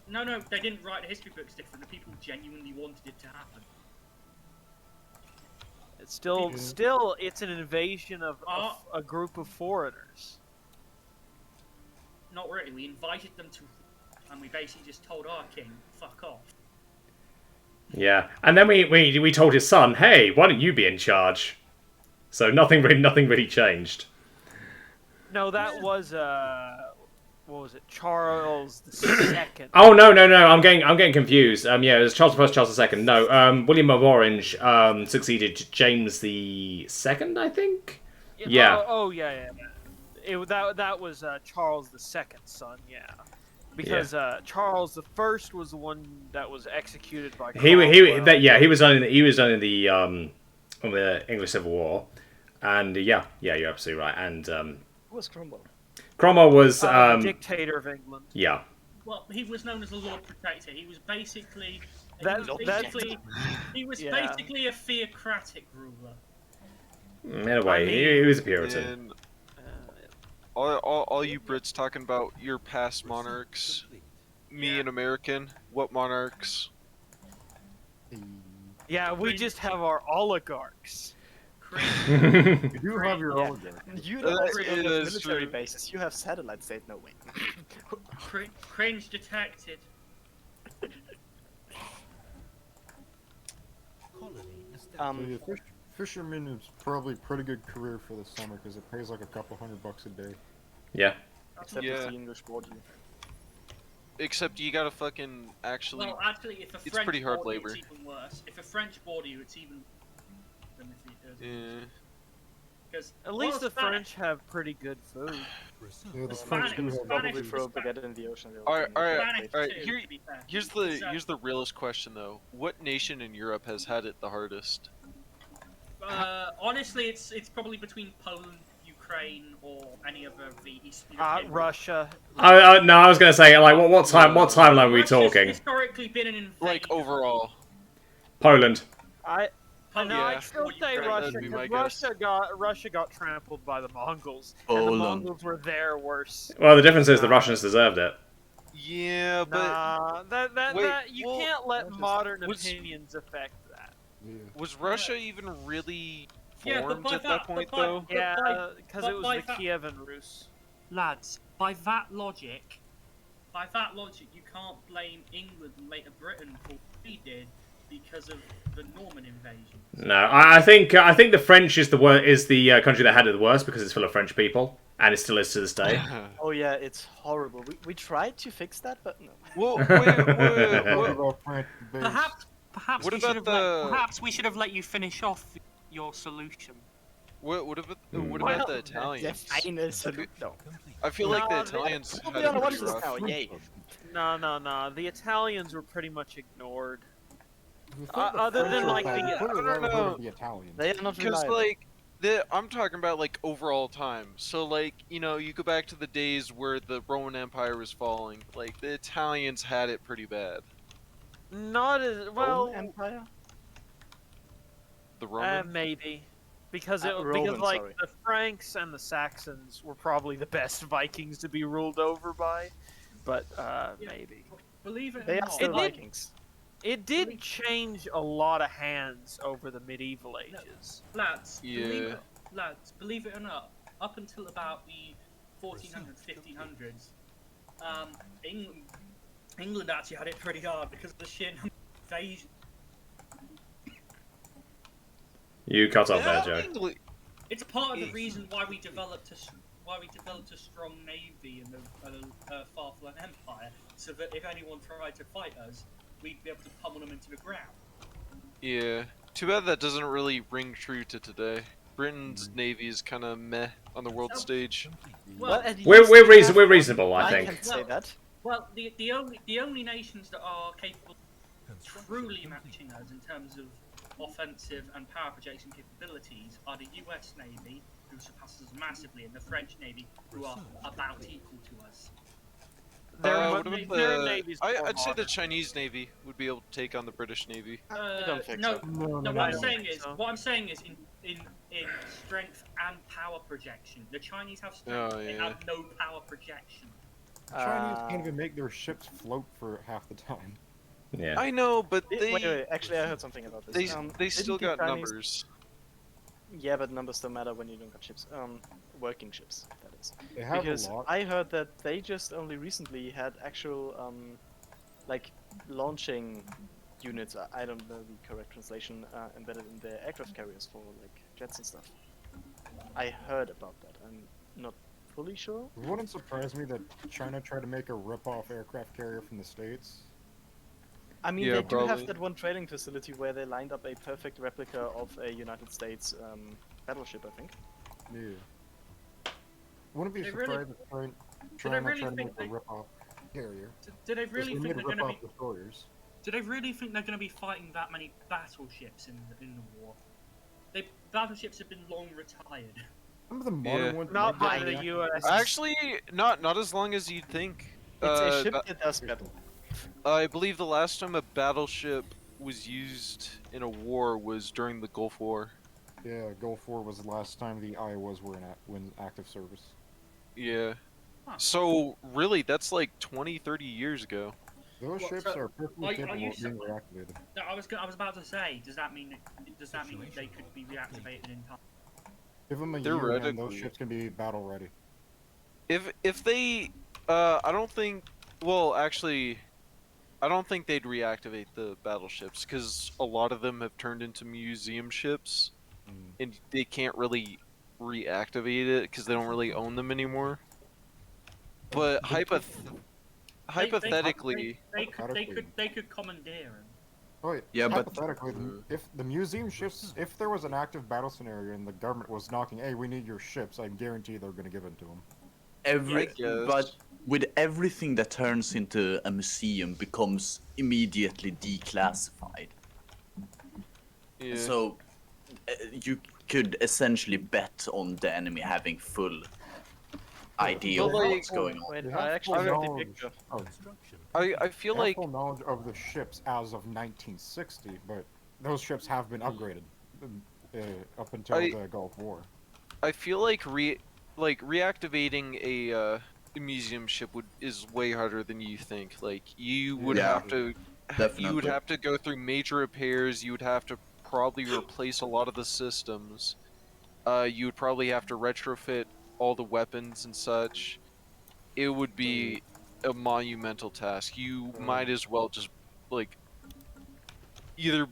No, they didn't write the history books different. The people genuinely wanted it to happen. It's still, it's an invasion of a group of foreigners. Not really. We invited them to, and we basically just told our king, "Fuck off." Yeah, and then we told his son, "Hey, why don't you be in charge?" So nothing really changed. No, that was what was it? Charles II. Oh no! I'm getting confused. Yeah, it was Charles I, Charles II. No, William of Orange succeeded James the II, I think. Yeah. Oh yeah. That was Charles II's son. Yeah. Because Charles I was the one that was executed by Cromwell. He was done in the English Civil War, and you're absolutely right. And Who was Cromwell? Cromwell was the dictator of England. Yeah. Well, he was known as a Lord Protector. He was basically he was basically a theocratic ruler. In a way, he was a Puritan. And all you Brits talking about your past monarchs. Me, an American. What monarchs? Yeah, we just have our oligarchs. You do have your oligarch. You don't have military bases. You have satellite state. No way. Cringe detected. So yeah, fisherman is probably a pretty good career for the summer because it pays like a couple $100 a day. Yeah. Except Yeah. for the English border. Except you gotta fucking actually. Well, actually, if a it's French pretty hard border, labor. it's even worse. If a French border you, it's even than if it does. Yeah. Because At least the French have pretty good food. Yeah, the Spanish- French do have Spanish- Probably throw baguette in the ocean. Alright. Spanish too, Here, to be fair. here's the realest question though. What nation in Europe has had it the hardest? Honestly, it's probably between Poland, Ukraine, or any other of the East European. Russia. No, I was gonna say like what timeline are we Russia's talking? historically been an invader. Like overall. Poland. Poland, No, I'd still or say Ukraine. Russia, That'd be my because Russia got trampled by the Mongols, and the Poland. Mongols were there worse. Well, the difference is the Russians deserved it. Yeah, but Nah, that you well, can't let modern was- opinions affect that. Yeah. was Russia even really Yeah, but formed by at that point but by- though? but Yeah, by- because but it was by the that- Kievan Rus. Lads, by that logic, you can't blame England and later Britain for what we did because of the Norman invasion. No, I think the French is the country that had it the worst because it's full of French people, and it still is to this day. Oh yeah, it's horrible. We tried to fix that, but no. Well, Talk wait. about France base. Perhaps What we about should have the- perhaps we should have let you finish off your solution. What about Well, the Italians? No. I feel like the No, Italians We'll had be on it a watch pretty list rough. now. Yay. No. The Italians were pretty much ignored. The thing the other French than, are like, bad, the- put it I don't right ahead of know. the Italians. They are not Because reliable. like I'm talking about like overall time. So like you go back to the days where the Roman Empire was falling. Like the Italians had it pretty bad. Not as well. Roman Empire? The Roman. Maybe. Because Roman, like sorry. the Franks and the Saxons were probably the best Vikings to be ruled over by, but maybe. Believe it or They are not, still It did- Vikings. It did change a lot of hands over the medieval ages. lads, Yeah. believe it or not, up until about the 1400s, 1500s, England actually had it pretty hard because of the sheer number of invasions. You cut off there, Yeah, Joe. England- It's part of the reason why we developed a strong navy and a far-flung empire, so that if anyone tried to fight us, we'd be able to pummel them into the ground. Yeah. Too bad that doesn't really ring true to today. Britain's navy is kind of meh on the world stage. Well, at least We're we have we're one- reasonable, I I think. can say that. Well, the only nations that are capable of truly matching us in terms of offensive and power projection capabilities are the US Navy, who surpasses us massively, and the French Navy, who are about equal to us. What about their navy's more I'd say the modern. Chinese Navy would be able to take on the British Navy. I don't think no, so. no. I What I'm don't saying think is, so. in strength and power projection, the Chinese have strength. Oh, They yeah. have no power projection. The Chinese can't even make their ships float for half the time. Yeah. I know, but Wait, actually, I heard something about this. they still didn't the got Chinese- numbers. Yeah, but numbers don't matter when you don't got ships. Working ships, that is. They have Because a lot. I heard that they just only recently had actual, like, launching units, I don't know the correct translation, embedded in their aircraft carriers for, like, jets and stuff. I heard about that. I'm not fully sure. It wouldn't surprise me that China tried to make a rip-off aircraft carrier from the States. I mean, Yeah, they do have probably. that one training facility where they lined up a perfect replica of a United States battleship, I think. Yeah. Wouldn't be They really- surprised if China really tried to think make they- a rip-off carrier. Do they 'Cause really they think made they're going to rip-off be? destroyers. Do they really think they're going to be fighting that many battleships in the war? Battleships have been long retired. Some of the modern Yeah. ones Not might by get the reactivated. US. Actually, not as long as you'd think. It's a ship ba- that does battle. I believe the last time a battleship was used in a war was during the Gulf War. Yeah, Gulf War was the last time the Iowas were in active service. Yeah. Huh. So really, that's like 20, 30 years ago. Those What, ships so are perfectly are capable you of being reactivated. No, I was about to say, does that mean that they could be reactivated in time? Give them a year and those Theoretically. ships can be battle ready. If they, I don't think. Well, actually, I don't think they'd reactivate the battleships because a lot of them have turned into museum ships, and they can't really reactivate it because they don't really own them anymore. But hypothetically, they could commandeer them. Oh, Yeah, but- hypothetically, if the museum ships, if there was an active battle scenario and the government was knocking, hey, we need your ships, I guarantee they're going to give it to them. Every, guess. but with everything that turns into a museum becomes immediately declassified. yeah. So you could essentially bet on the enemy having full idea But of like- what's going on. Wait, They I have actually full have the knowledge picture. of- I feel they have like full knowledge of the ships as of 1960, but those ships have been upgraded up until the Gulf War. I feel like reactivating a museum ship is way harder than you think. Like you would Yeah, have to you would definitely. have to go through major repairs. You would have to probably replace a lot of the systems. You would probably have to retrofit all the weapons and such. It would be a monumental task. You might as well just like either.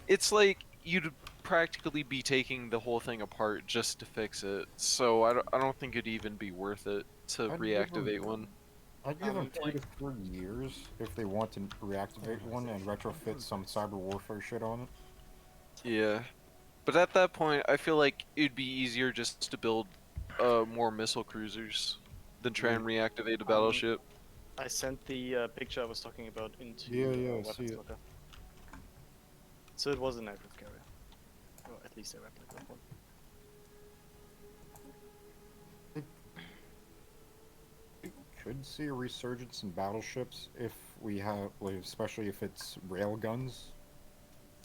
It's like you'd practically be taking the whole thing apart just to fix it. So I don't think it'd even be worth it to I'd give reactivate them- one. I'd give them Um, 2 to 3 years if they want to reactivate one and retrofit some cyber warfare shit on it. Yeah, but at that point, I feel like it'd be easier just to build more missile cruisers than try and reactivate a battleship. I sent the picture I was talking about into Yeah, yeah, I weapons see it. locker. So it was an aircraft carrier. Or at least a replica of one. We could see a resurgence in battleships if we have, like, especially if it's rail guns.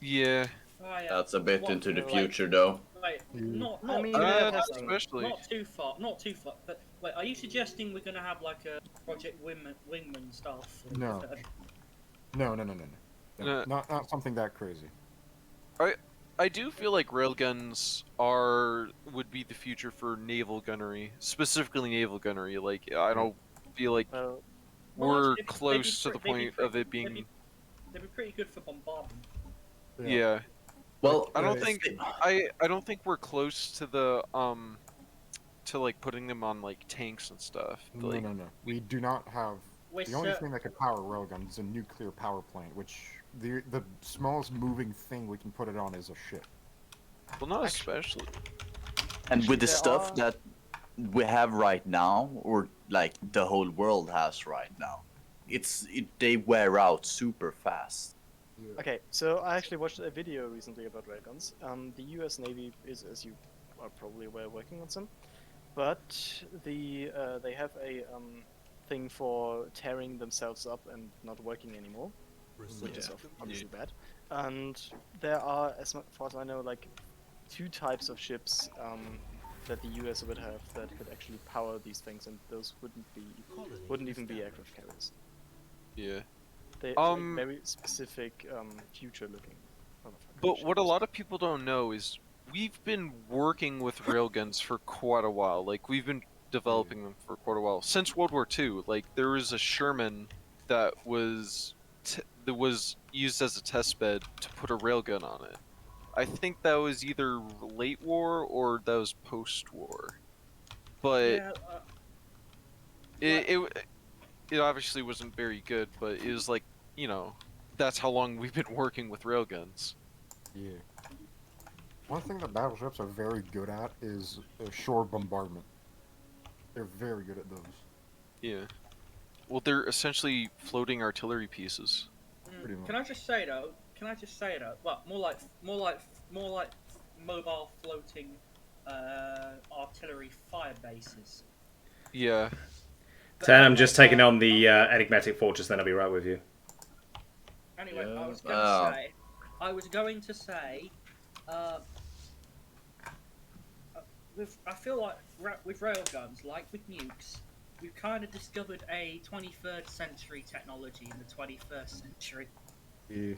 Yeah, Oh, yeah. That's a bit What- into the like- future, though. Wait, not I mean, especially. not too far, not too far. But wait, are you suggesting we're gonna have like a Project Wingman stuff? No. No. No. Not something that crazy. I do feel like railguns would be the future for naval gunnery, specifically naval gunnery. Like I don't feel like we're close to the point of it being. They'd be pretty good for bombardment. Yeah. Well, I don't think I don't think we're close to the to like putting them on like tanks and stuff. Like, No. We do not have. We're The only thing that could power railguns is a nuclear power plant, which the smallest moving thing we can put it on is a ship. well, not especially. And with the there stuff are- that we have right now, or like the whole world has right now, they wear out super fast. Okay, so I actually watched a video recently about railguns. The U.S. Navy is, as you are probably aware, working on some, but they have a thing for tearing themselves up and not working anymore, which is obviously bad. And there are, as far as I know, like 2 types of ships that the U.S. would have that could actually power these things, and those wouldn't even be aircraft carriers. Yeah. They like very specific, future-looking. But what a lot of people don't know is we've been working with railguns for quite a while. Like we've been developing them for quite a while since World War II. Like there was a Sherman that was used as a test bed to put a railgun on it. I think that was either late war or that was post-war. But it obviously wasn't very good. But it was like, you know, that's how long we've been working with railguns. Yeah. One thing that battleships are very good at is shore bombardment. They're very good at those. Yeah. Well, they're essentially floating artillery pieces. Pretty much. Can I just say though? Well, more like mobile floating artillery fire bases. Yeah. Tan, I'm just taking on the enigmatic fortress, then I'll be right with you. Anyway, Yeah. I was going to say, I feel like with railguns, like with nukes, we've kind of discovered a 23rd century technology in the 21st century. Yeah.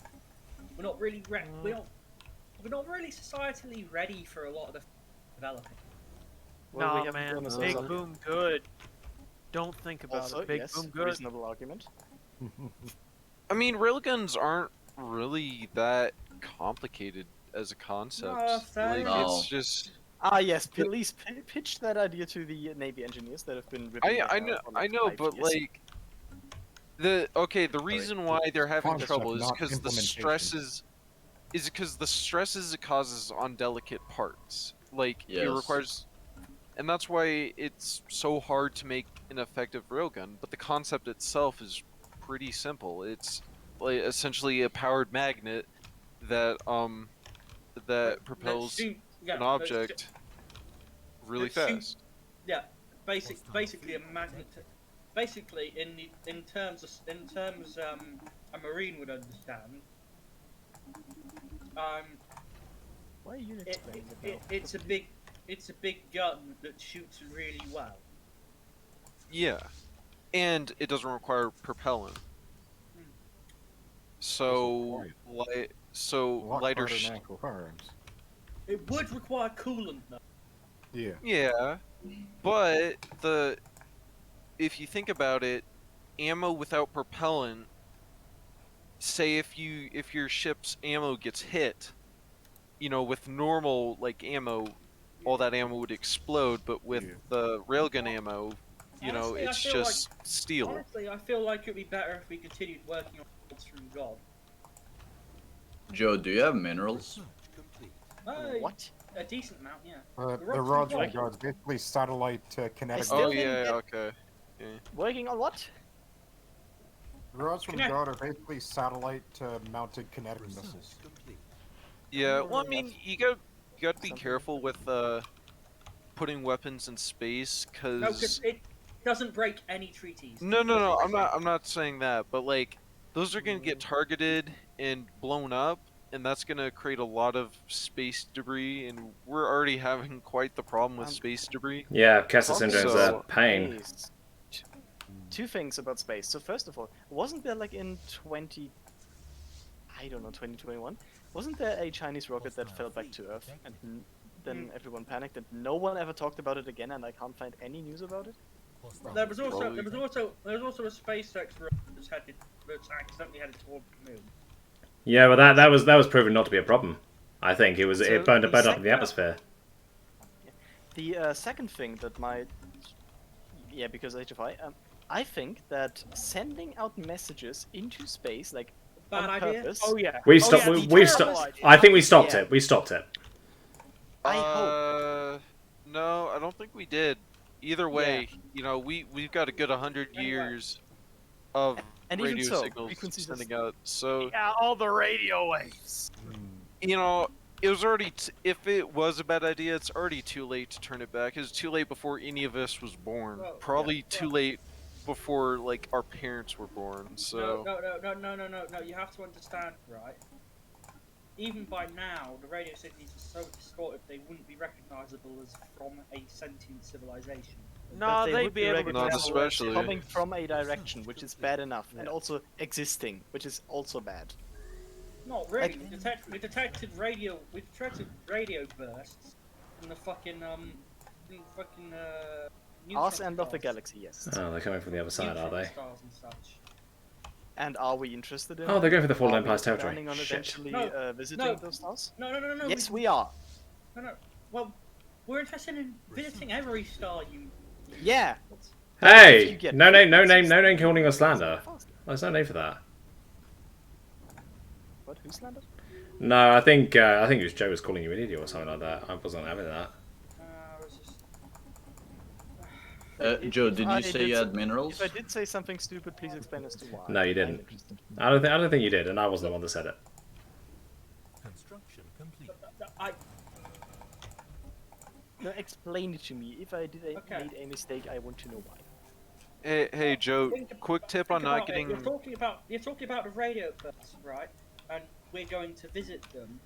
We're not really we're not really societally ready for a lot of the developing. Well, Nah, we haven't man, done this big also. boom good. Don't think about Also, it. Big yes, boom good. reasonable argument. I mean, railguns aren't really that complicated as a concept. No, fair Like, enough. it's just. Ah, yes. Please pitch that idea to the Navy engineers that have been. ripping I it know, out for, I like, know, 5 but years. like. The reason why they're having Concept, trouble is not because the implementation. stresses it causes on delicate parts. Like it Yes. requires, and that's why it's so hard to make an effective railgun. But the concept itself is pretty simple. It's like essentially a powered magnet that propels an object really that shoot- fast. Yeah, basically a magnet. Basically, in terms a marine would understand. Why are you explaining it? It's a big gun that shoots really well. Yeah, and it doesn't require propellant. So A lot lighter. harder than actual firearms. It would require coolant though. Yeah. Yeah, but if you think about it, ammo without propellant. Say if your ship's ammo gets hit, you know, with normal like ammo, all that ammo would explode. But with the railgun ammo, you know, Honestly, I it's feel just steel. Honestly, I feel like it'd be better if we continued working on Gods from God. Joe, do you have minerals? What? A decent amount, yeah. The rods from God's basically satellite kinetic. still Oh didn't yeah, get- okay. Yeah. Working on what? The rods from Kinetic. God are basically satellite mounted kinetic missiles. Yeah, well, I mean, you got to be careful with putting weapons in space, No, because it doesn't break any treaties. No, I'm not saying that, but like those are gonna get targeted and blown up, and that's gonna create a lot of space debris, and we're already having quite the problem with space debris. Yeah, Kessler Talking Syndrome's So- a pain. space, two things about space. So first of all, wasn't there like in 2021? Wasn't there a Chinese rocket that fell back to Earth, and then everyone panicked, and no one ever talked about it again, and I can't find any news about it? There was also a SpaceX rocket that's accidentally headed toward the moon. Yeah, but that was proven not to be a problem. I think it So burned the up in the second- atmosphere. The second thing that might, because HFI, I think that sending out messages into space, like Bad on idea. purpose, Oh yeah. We Oh, stopped. yeah, we terrible stopped. idea. I think we stopped Yeah. it. We stopped it. I hope. No, I don't think we did. Either way, you know, we've got a good 100 years of And even radio so, signals frequencies sending out. So Yeah, all the radio waves. you know, it was already. If it was a bad idea, it's already too late to turn it back. It was too late before any of us was born. Well, Probably yeah, too late before like our parents were born. So No. You have to understand, right? Even by now, the radio signals are so distorted they wouldn't be recognizable as from a sentient civilization. No, But they'd would be able to recognizable Not as especially. coming from a direction, which is bad enough, and also existing, which is also bad. Not really. We detected radio bursts in the fucking Arse end of the galaxy, yes. Oh, they're coming from the other side, are they? Stars and such. And are we interested in? Oh, they're going for the Fallen Are we Empire's territory. planning on Shit. eventually No, visiting no. those stars? No. Yes, we are. No. Well, we're interested in visiting every star you. Yeah. Hey, You get no name, frequencies. calling us slander. There's no name for that. What? Who slandered? No, I think it was Joe was calling you an idiot or something like that. I wasn't having that. It's just... Joe, did I you say did you some- had minerals? If I did say something stupid, please explain as to why. No, you I'm didn't. interested. I don't think you did, and I wasn't the one that said it. Construction complete. No, explain it to me. If I did Okay. made a mistake, I want to know why. Hey Joe, quick tip on Think not about it, getting. You're talking about the radio bursts, right? And we're going to visit them.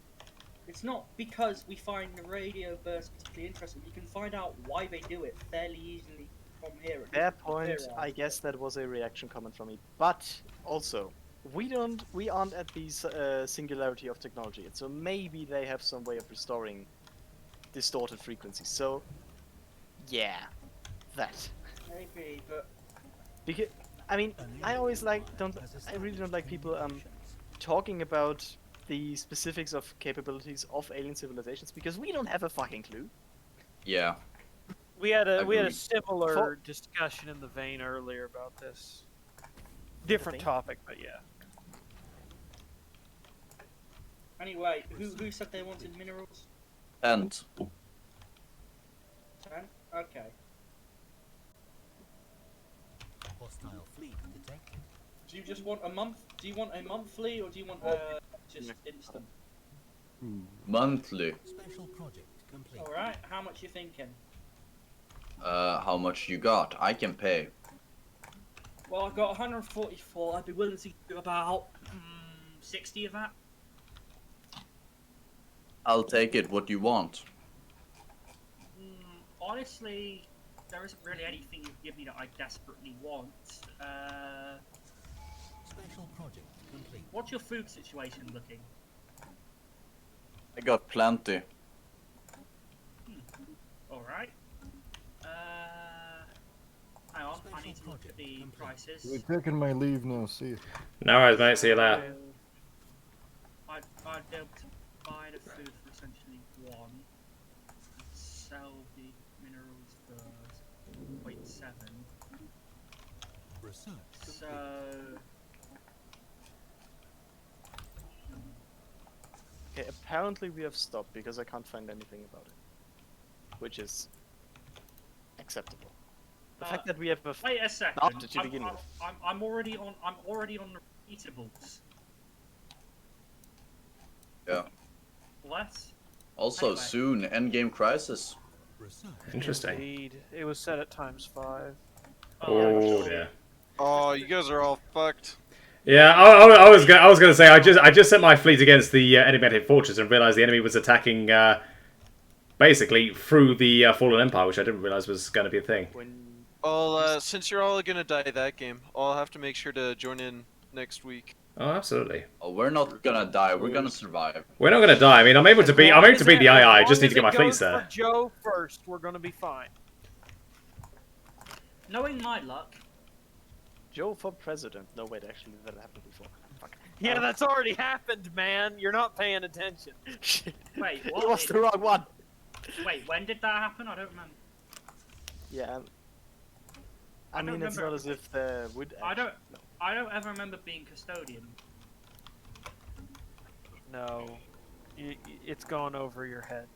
It's not because we find the radio bursts particularly interesting. You can find out why they do it fairly easily from here. Fair point. I guess that was a reaction comment from me. But also, we aren't at these singularity of technology yet. So maybe they have some way of restoring distorted frequencies. So, yeah, that. Maybe, but Because I mean, I always I really don't like people talking about the specifics of capabilities of alien civilizations because we don't have a fucking clue. Yeah. We had a Agreed. similar discussion in the vein earlier about this. Different vein? topic, but yeah. anyway, who said they wanted minerals? And 10? Okay. Hostile fleet detected. Do you just want a month? Do you want a monthly or do you want just instant? monthly. Special project complete. All right. How much you thinking? How much you got? I can pay. Well, I've got 144. I'd be willing to do about 60 of that. I'll take it. What you want? Honestly, there isn't really anything you give me that I desperately want. Special project complete. What's your food situation looking? I got plenty. All right. Hang on, I need to look at the prices. We're taking my leave now. See you. No worries, mate. See you later. I'd be able to buy the food for essentially one. Sell the minerals for 0.7. Research So. Okay, apparently we have stopped because I can't find anything about it, which is acceptable. The fact that we have a Wait a second. Not to begin with. I'm already on the eatables. Yeah. What? Also, Anyway. soon, Endgame Crisis. research. Interesting. Indeed. It was set at ×5. Oh dear. Oh, you guys are all fucked. Yeah, I was gonna say I just sent my fleet against the enigmatic fortress and realized the enemy was attacking basically through the fallen empire, which I didn't realize was going to be a thing. Well, since you're all gonna die that game, I'll have to make sure to join in next week. Oh, absolutely. Oh, we're not gonna die. We're gonna survive. We're not gonna die. I mean, I'm able to beat the II. I just need to get my fleets there. For Joe first, we're gonna be fine. Knowing my luck, Joe for president. No, wait, actually, that happened before. Fuck. Yeah, that's already happened, man. You're not paying attention. wait, It what? was the wrong one. Wait, when did that happen? I don't remember. Yeah. I don't mean, it's remember. not as if there would. I don't. No. I don't ever remember being custodian. No, it's gone over your head.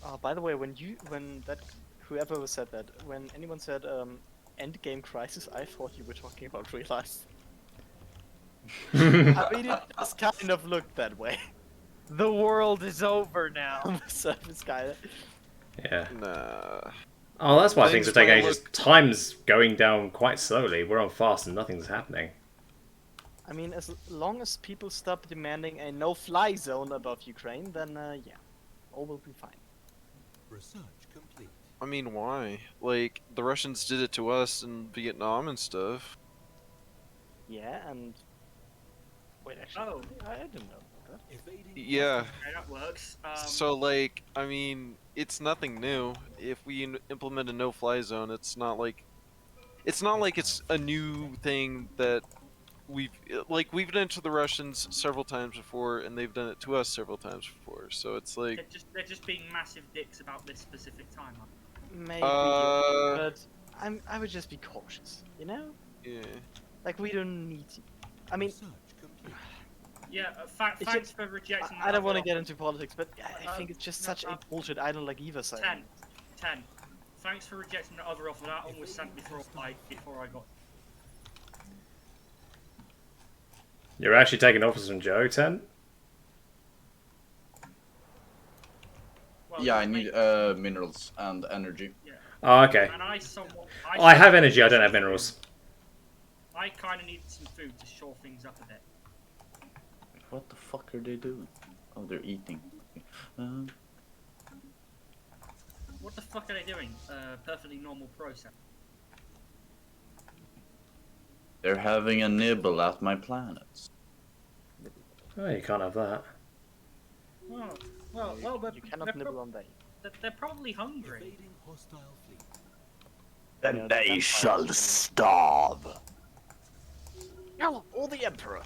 Oh, by the way, whoever said that, when anyone said end game crisis, I thought you were talking about real life. I mean, it just kind of looked that way. The world is over now. On the surface, kind of. Yeah. Nah. Oh, that's why things are taking might ages. look- Time's going down quite slowly. We're on fast and nothing's happening. I mean, as long as people stop demanding a no-fly zone above Ukraine, then yeah, all will be fine. Research complete. I mean, why? Like, the Russians did it to us in Vietnam and stuff. Yeah, and wait, actually, Oh. I didn't know that. Evading Yeah. Okay, that works. So, like, I mean, it's nothing new. If we implement a no-fly zone, it's not like it's a new thing that we've done it to the Russians several times before, and they've done it to us several times before. So it's like, they're just being massive dicks about this specific time. Maybe, Uh, but I would just be cautious, you know? yeah. Like, we don't need to. I mean, research complete. Yeah, It's thanks just- for rejecting. I don't want to want get into politics, but I think it's just such a bullshit. I don't like either side. 10. Thanks for rejecting the other offer. That one was sent before I got. You're actually taking offers from Joe, 10? Well, Yeah, I need minerals and energy. Yeah. Oh, okay. And I somewhat. I have energy, I don't have minerals. I kind of need some food to shore things up a bit. What the fuck are they doing? Oh, they're eating. What the fuck are they doing? Perfectly normal process. They're having a nibble at my planets. Oh, you can't have that. Well, but You cannot nibble on that. they're probably hungry. Evading hostile fleet. Then Yeah, they the shall vampires. starve. Hell, or the Emperor.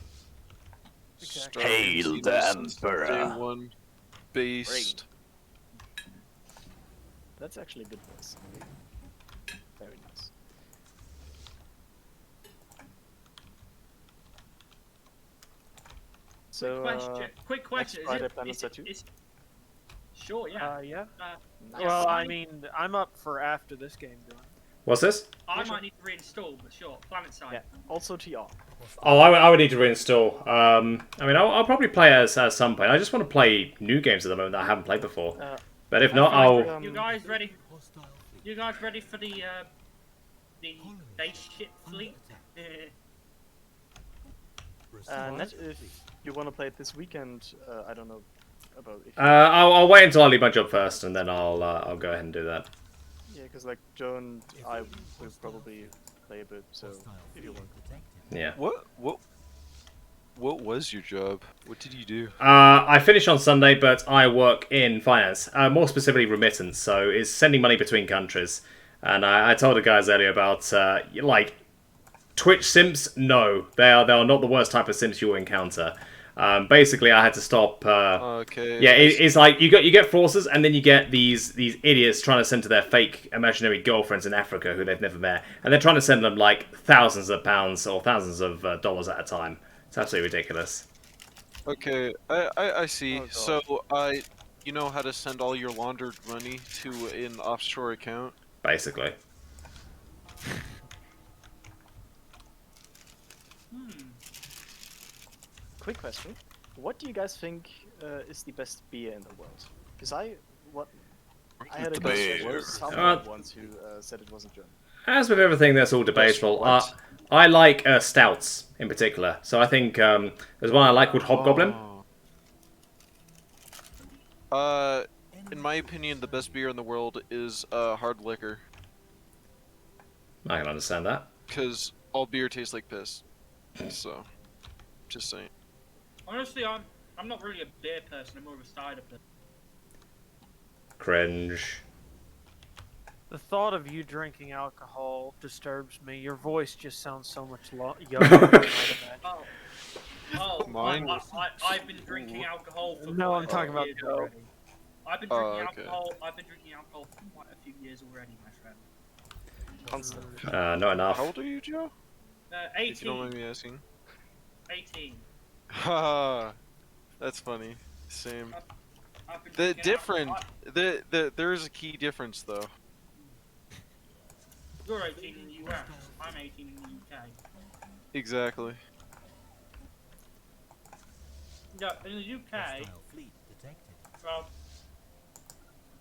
Exactly. Hail the Emperor. Day one, based. That's actually a good voice. Very nice. So, Quick question. Friday planets set you? Sure, yeah. Yeah. nice. Well, I fine. mean, I'm up for after this game done. What's this? I might need to reinstall, but sure. Planet side. Yeah. Also TR. Oh, I would need to reinstall. I mean, I'll probably play as some point. I just want to play new games at the moment that I haven't played before. But if not, I'll... You guys ready? Hostile fleet. You guys ready for the base ship fleet? Research Net, complete. if you want to play it this weekend, I don't know about if I'll wait until I leave my job first, and then I'll go ahead and do that. yeah, because like Joe and I will probably play a bit. So Hostile if you fleet want, detected. Yeah. What was your job? What did you do? I finish on Sunday, but I work in finance, more specifically remittance. So it's sending money between countries. And I told the guys earlier about like Twitch simps. No, they are not the worst type of simps you'll encounter. Basically, I had to stop. Okay. Yeah, it's like you get fraudsters, and then you get these idiots trying to send to their fake imaginary girlfriends in Africa who they've never met, and they're trying to send them like thousands of pounds or thousands of dollars at a time. It's absolutely ridiculous. Okay, I see. Oh, God. So, you know how to send all your laundered money to an offshore account? Basically. quick question: what do you guys think is the best beer in the world? Because I had a Beer. conversation with someone once who said it wasn't German. As with everything, that's all debatable. What? I like stouts in particular. So I think there's one I like called Hobgoblin. In my opinion, the best beer in the world is hard liquor. I can understand that. Because all beer tastes like piss. So, just saying. Honestly, I'm not really a beer person. I'm more of a cider person. Cringe. The thought of you drinking alcohol disturbs me. Your voice just sounds so much younger than I'd imagine. Mine? I've been drinking alcohol for No, I'm quite a talking few about years Joe. already. I've been drinking okay. alcohol. I've been drinking alcohol for quite a few years already, my friend. Constant. Not enough. How old are you, Joe? 18. If you don't mind me asking. 18. Haha, that's funny. Same. I've been The drinking different. alcohol. There's a key difference though. You're 18 in the US. I'm 18 in the UK. Exactly. Yeah, in the UK, Hostile fleet detected. well,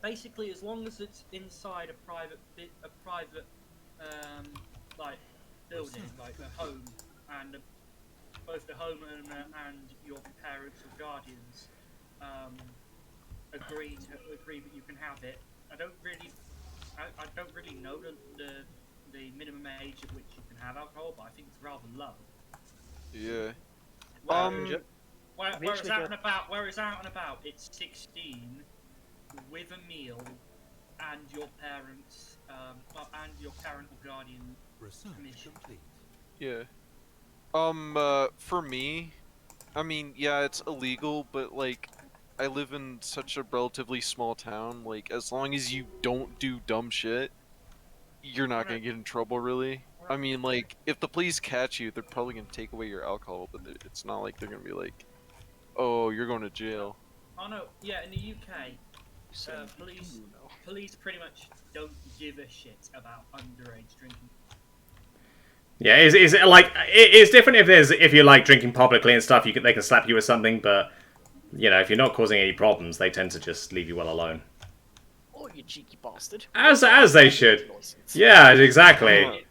basically, as long as it's inside a private like building, like a home, and both the homeowner and your parents or guardians agree that you can have it. I don't really know the minimum age at which you can have alcohol, but I think it's rather low. Yeah. Where it's out and about, it's 16 with a meal and your parents, and your parent or guardian Research permission. complete. Yeah. For me, I mean, yeah, it's illegal, but like, I live in such a relatively small town. Like, as long as you don't do dumb shit, you're not gonna get in trouble, really. I mean, like, if the police catch you, they're probably gonna take away your alcohol, but it's not like they're gonna be like, "Oh, you're going to jail." Oh no, yeah, in the UK, police pretty much don't give a shit about underage drinking. Yeah, is it like it's different if you're like drinking publicly and stuff. They can slap you with something, but you know if you're not causing any problems, they tend to just leave you well alone. Oh, you cheeky bastard. As they should. Yeah, exactly.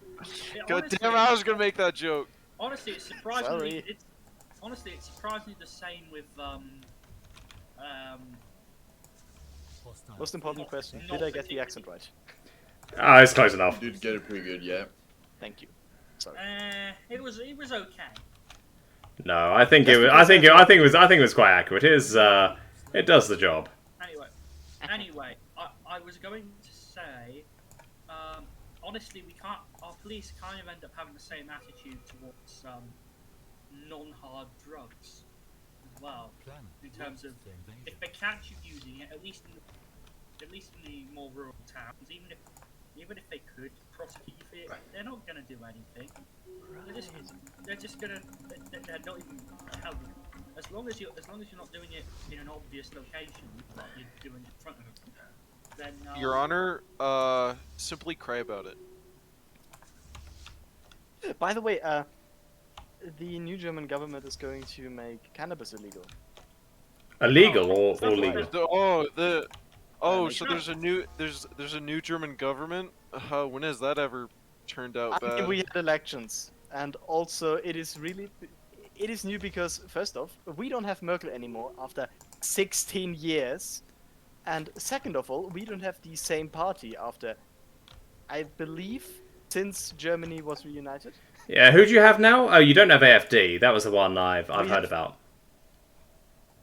God damn, I was gonna make that joke. Honestly, it's surprisingly. Sorry. It's surprisingly the same with Hostile Most important question, not did I get the accent right? It's close enough. You did get it pretty good, yeah. Thank you. Sorry. it was okay. No, I think it was quite accurate. It does the job. Anyway, I was going to say, honestly, our police kind of end up having the same attitude towards non-hard drugs as well. In terms of, if they catch you using it, at least in the more rural towns, even if they could prosecute you for it, they're not going to do anything. They're not even help you. As long as you're not doing it in an obvious location, like you're doing it in front of them, then Your Honor, simply cry about it. By the way, the new German government is going to make cannabis illegal. Illegal or legal? So there's a new German government. When has that ever turned out I mean, bad? we had elections, and also it is new because first off, we don't have Merkel anymore after 16 years, and second of all, we don't have the same party after, I believe, since Germany was reunited. Yeah, who do you have now? Oh, you don't have AFD. That was the one I've heard about.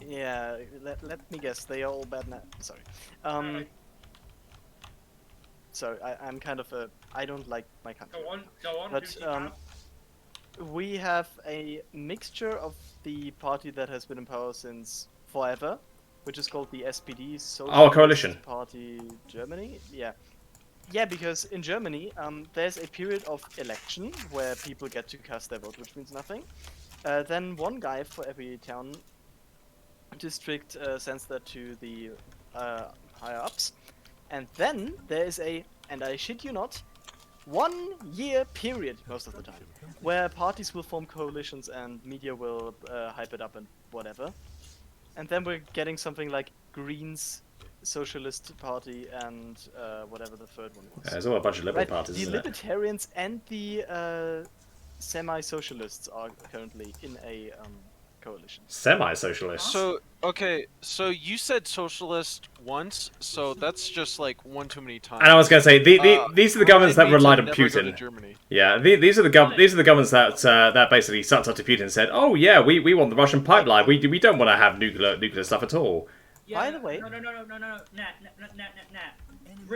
Yeah, let me guess, they are all bad now. Sorry. So I'm kind of I don't like my country. Go on. But we have a mixture of the party that has been in power since forever, which is called the SPD, Socialist coalition. Party Germany. Yeah, because in Germany, there's a period of election where people get to cast their vote, which means nothing. Then one guy for every town district sends that to the higher ups, and then there is and I shit you not, 1 year period most of the time, where parties will form coalitions and media will hype it up and whatever. And then we're getting something like Greens Socialist Party and whatever the third one was. Yeah, there's all a bunch of liberal Right, parties, the isn't it? Libertarians and the semi-socialists are currently in a coalition. Semi-socialist. So okay, so you said socialist once, so that's just like one too many times. And I was going to say, these are the governments that Remind me relied to on never go to Putin. Germany. Yeah, these are the governments that basically sucked up to Putin and said, "Oh yeah, we want the Russian pipeline. We don't want to have nuclear stuff at all." Yeah, By the way- no.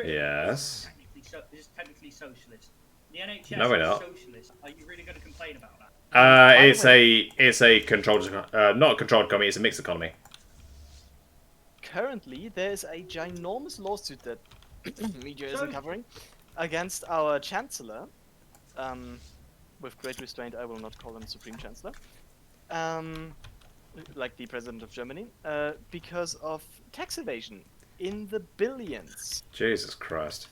Yes. This is technically socialist. The NHS No, we're is not. socialist. Are you really going to complain about that? It's a controlled, not a controlled economy. It's a mixed economy. Currently, there's a ginormous lawsuit that media isn't covering against our Chancellor. With great restraint, I will not call him Supreme Chancellor. Like the President of Germany, because of tax evasion in the billions. Jesus Christ.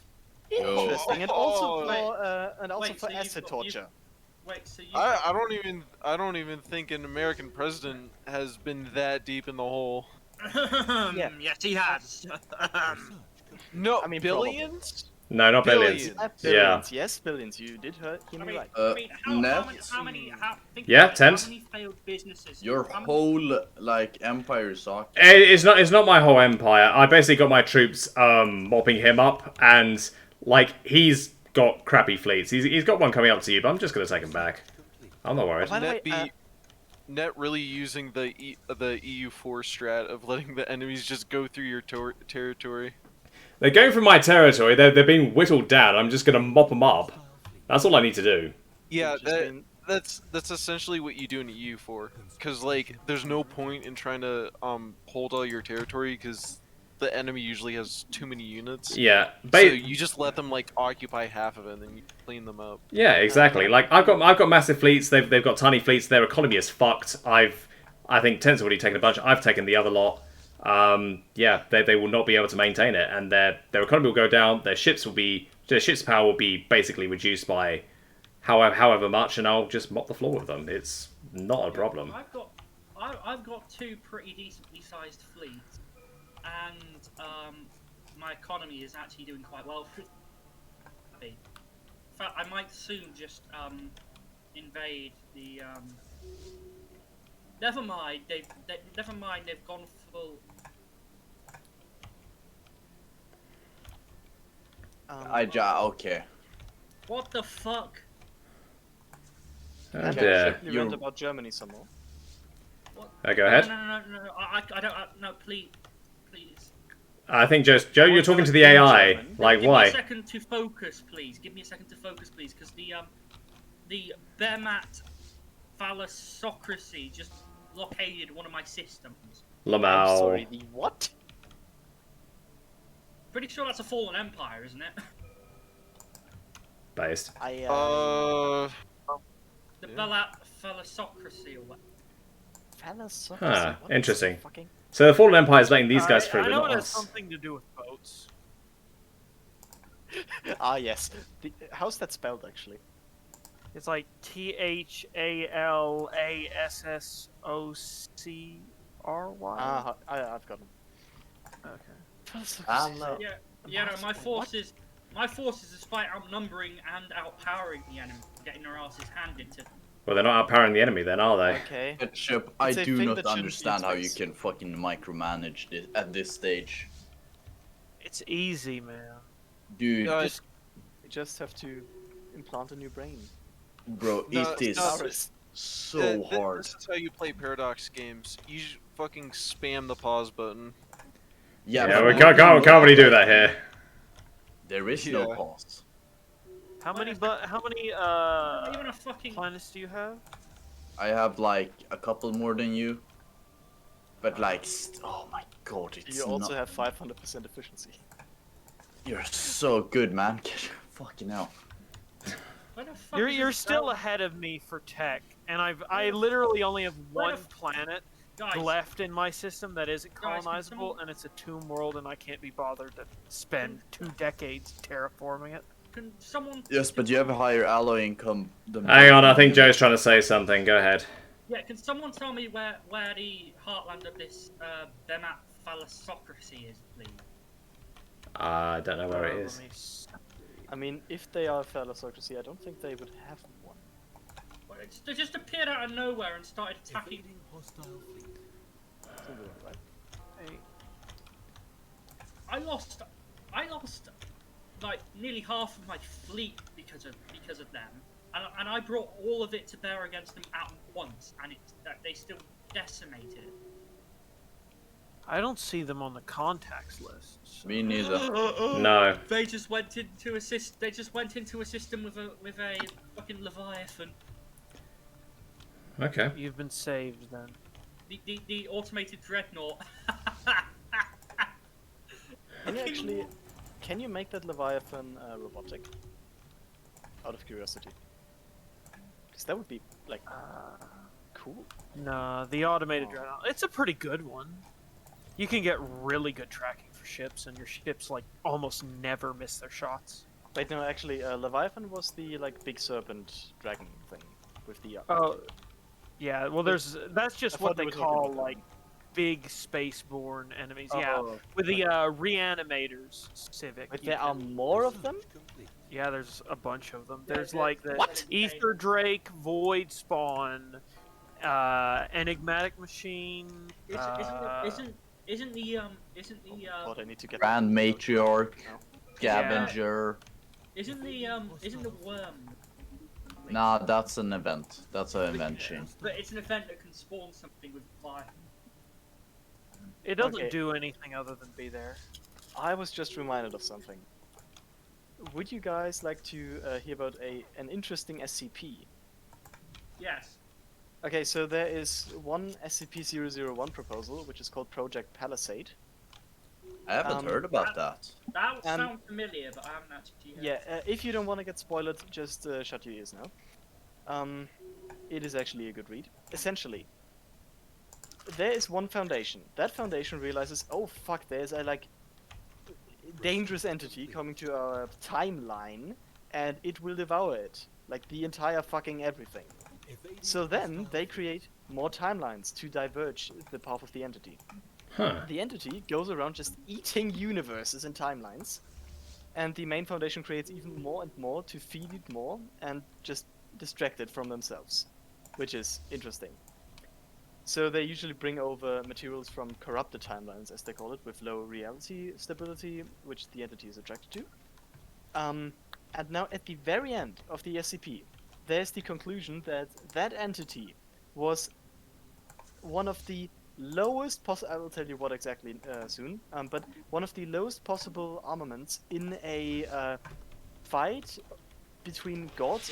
Interesting, and also for Wait, so you've asset got- torture. Wait, so you? I don't even think an American president has been that deep in the hole. Yeah. Yes, he has. No, I mean, billions? No, not billions. Billions. Billions, yes, billions. You did hear I me mean, right. Net? Think Yeah, about it, Tens? How many failed businesses? Your how many- whole like empire sucks. It's not my whole empire. I basically got my troops mopping him up, and like he's got crappy fleets. He's got one coming up to you, but I'm just gonna take him back. I'm not worried. By the way, Net really using the EU4 strat of letting the enemies just go through your territory. They're going through my territory. They're being whittled down. I'm just gonna mop them up. That's all I need to do. Yeah, Interesting. that's essentially what you do in EU4. Because like, there's no point in trying to hold all your territory because the enemy usually has too many units. Yeah, So you just let them like occupy half of it, and then you clean them up. yeah, exactly. Like I've got massive fleets. They've got tiny fleets. Their economy is fucked. I think Tent's already taken a bunch. I've taken the other lot. Yeah, they will not be able to maintain it, and their economy will go down. Their ship's power will be basically reduced by however much, and I'll just mop the floor with them. It's not a problem. I've got two pretty decently sized fleets, and my economy is actually doing quite well. In fact, I might soon just invade the. Never mind. They've gone full. Okay. What the fuck? Oh, and dear. you rant about Germany some more. What? Go ahead. No. I don't. No, please. I think Joe, you're talking to the AI. Like, Give why? me a second to focus, please. Because the Bearmat phallocracy just blockaded one of my systems. I'm Lamau. sorry, the what? Pretty sure that's a fallen empire, isn't it? Based. The Bearmat phallocracy or what? Huh, interesting. So the Fallen Empire is letting these guys through, I but know not it has us. something to do with boats. Ah, yes. How's that spelled, actually? It's like THALASSOCRY. Ah, I've got them. Okay. Yeah, no, my forces, despite outnumbering and outpowering the enemy, getting their asses handed to. Well, they're not outpowering the enemy then, are they? Okay. Ketchup, I It's a do thing not that shouldn't be understand how you expensive. can fucking micromanage this at this stage. It's easy, man. Dude, No, You just have to implant a new brain. bro, No, it is no, so hard. This is how you play Paradox games. You fucking spam the pause button. Yeah, but we what can't do you really do know? that here. There is no Yeah. pause. How many Not even a fucking. planets do you have? I have like a couple more than you. But like, oh my god, it's You also not... have 500% efficiency. You're so good, man. Fucking hell. Where the fuck You're is you're this still going? ahead of me for tech, and I literally only have Where one the f- planet Guys, left in my system that isn't Guys, can colonizable, someone- and it's a tomb world, and I can't be bothered to spend 2 decades terraforming it. can someone? Yes, but you have a higher alloy income than Hang on, I think Joe's trying to say something. Go ahead. Yeah, can someone tell me where the heartland of this Bearmat phallocracy is, please? I don't know where it let is. me see. I mean, if they are phallocracy, I don't think they would have one. Well, they just appeared out of nowhere and started attacking. Evading hostile fleet. Something like that. Hey, I lost like nearly half of my fleet because of them, and I brought all of it to bear against them at once, and they still decimated it. I don't see them on the contacts list. So. Me neither. No. They just went into a system with a fucking Leviathan. Okay. You've been saved then. The automated dreadnought. Can you make that Leviathan robotic? Out of curiosity. Because that would be, like, cool. No, the automated dreadnought. It's a pretty good one. You can get really good tracking for ships, and your ships like almost never miss their shots. Wait, no, actually, Leviathan was the, like, big serpent dragon thing with the... Oh, yeah. Well, that's I just thought what there they was a call different like one. big spaceborne enemies. Oh, Yeah, with the okay. reanimators, Civic. Wait, you there are can- more of them? Complete. Yeah, there's a bunch of them. Yeah, There's yeah. like the What? Ether Drake, Void Spawn, Enigmatic Machine. Isn't the God, I need to get... Grand Matriarch, now. Scavenger. isn't the worm? Nah, that's an event. That's an invention. But it's an event that can spawn something with fire. It doesn't Okay. do anything other than be there. I was just reminded of something. Would you guys like to hear about an interesting SCP? Yes. Okay, so there is one SCP-001 proposal, which is called Project Palisade. I haven't heard about that. That would sound familiar, but I haven't actually heard. Yeah, if you don't want to get spoiled, just shut your ears now. It is actually a good read. Essentially, there is one foundation. That foundation realizes, oh fuck, there's a like dangerous entity coming to our timeline, and it will devour it, like the entire fucking everything. Evading So then hostile they fleet. create more timelines to diverge the path of the entity. Huh. The entity goes around just eating universes and timelines, and the main foundation creates even more and more to feed it more and just distract it from themselves, which is interesting. So they usually bring over materials from corrupted timelines, as they call it, with low reality stability, which the entity is attracted to. And now at the very end of the SCP, there's the conclusion that that entity was one of the lowest possible... I will tell you what exactly soon, but one of the lowest possible armaments in a fight between gods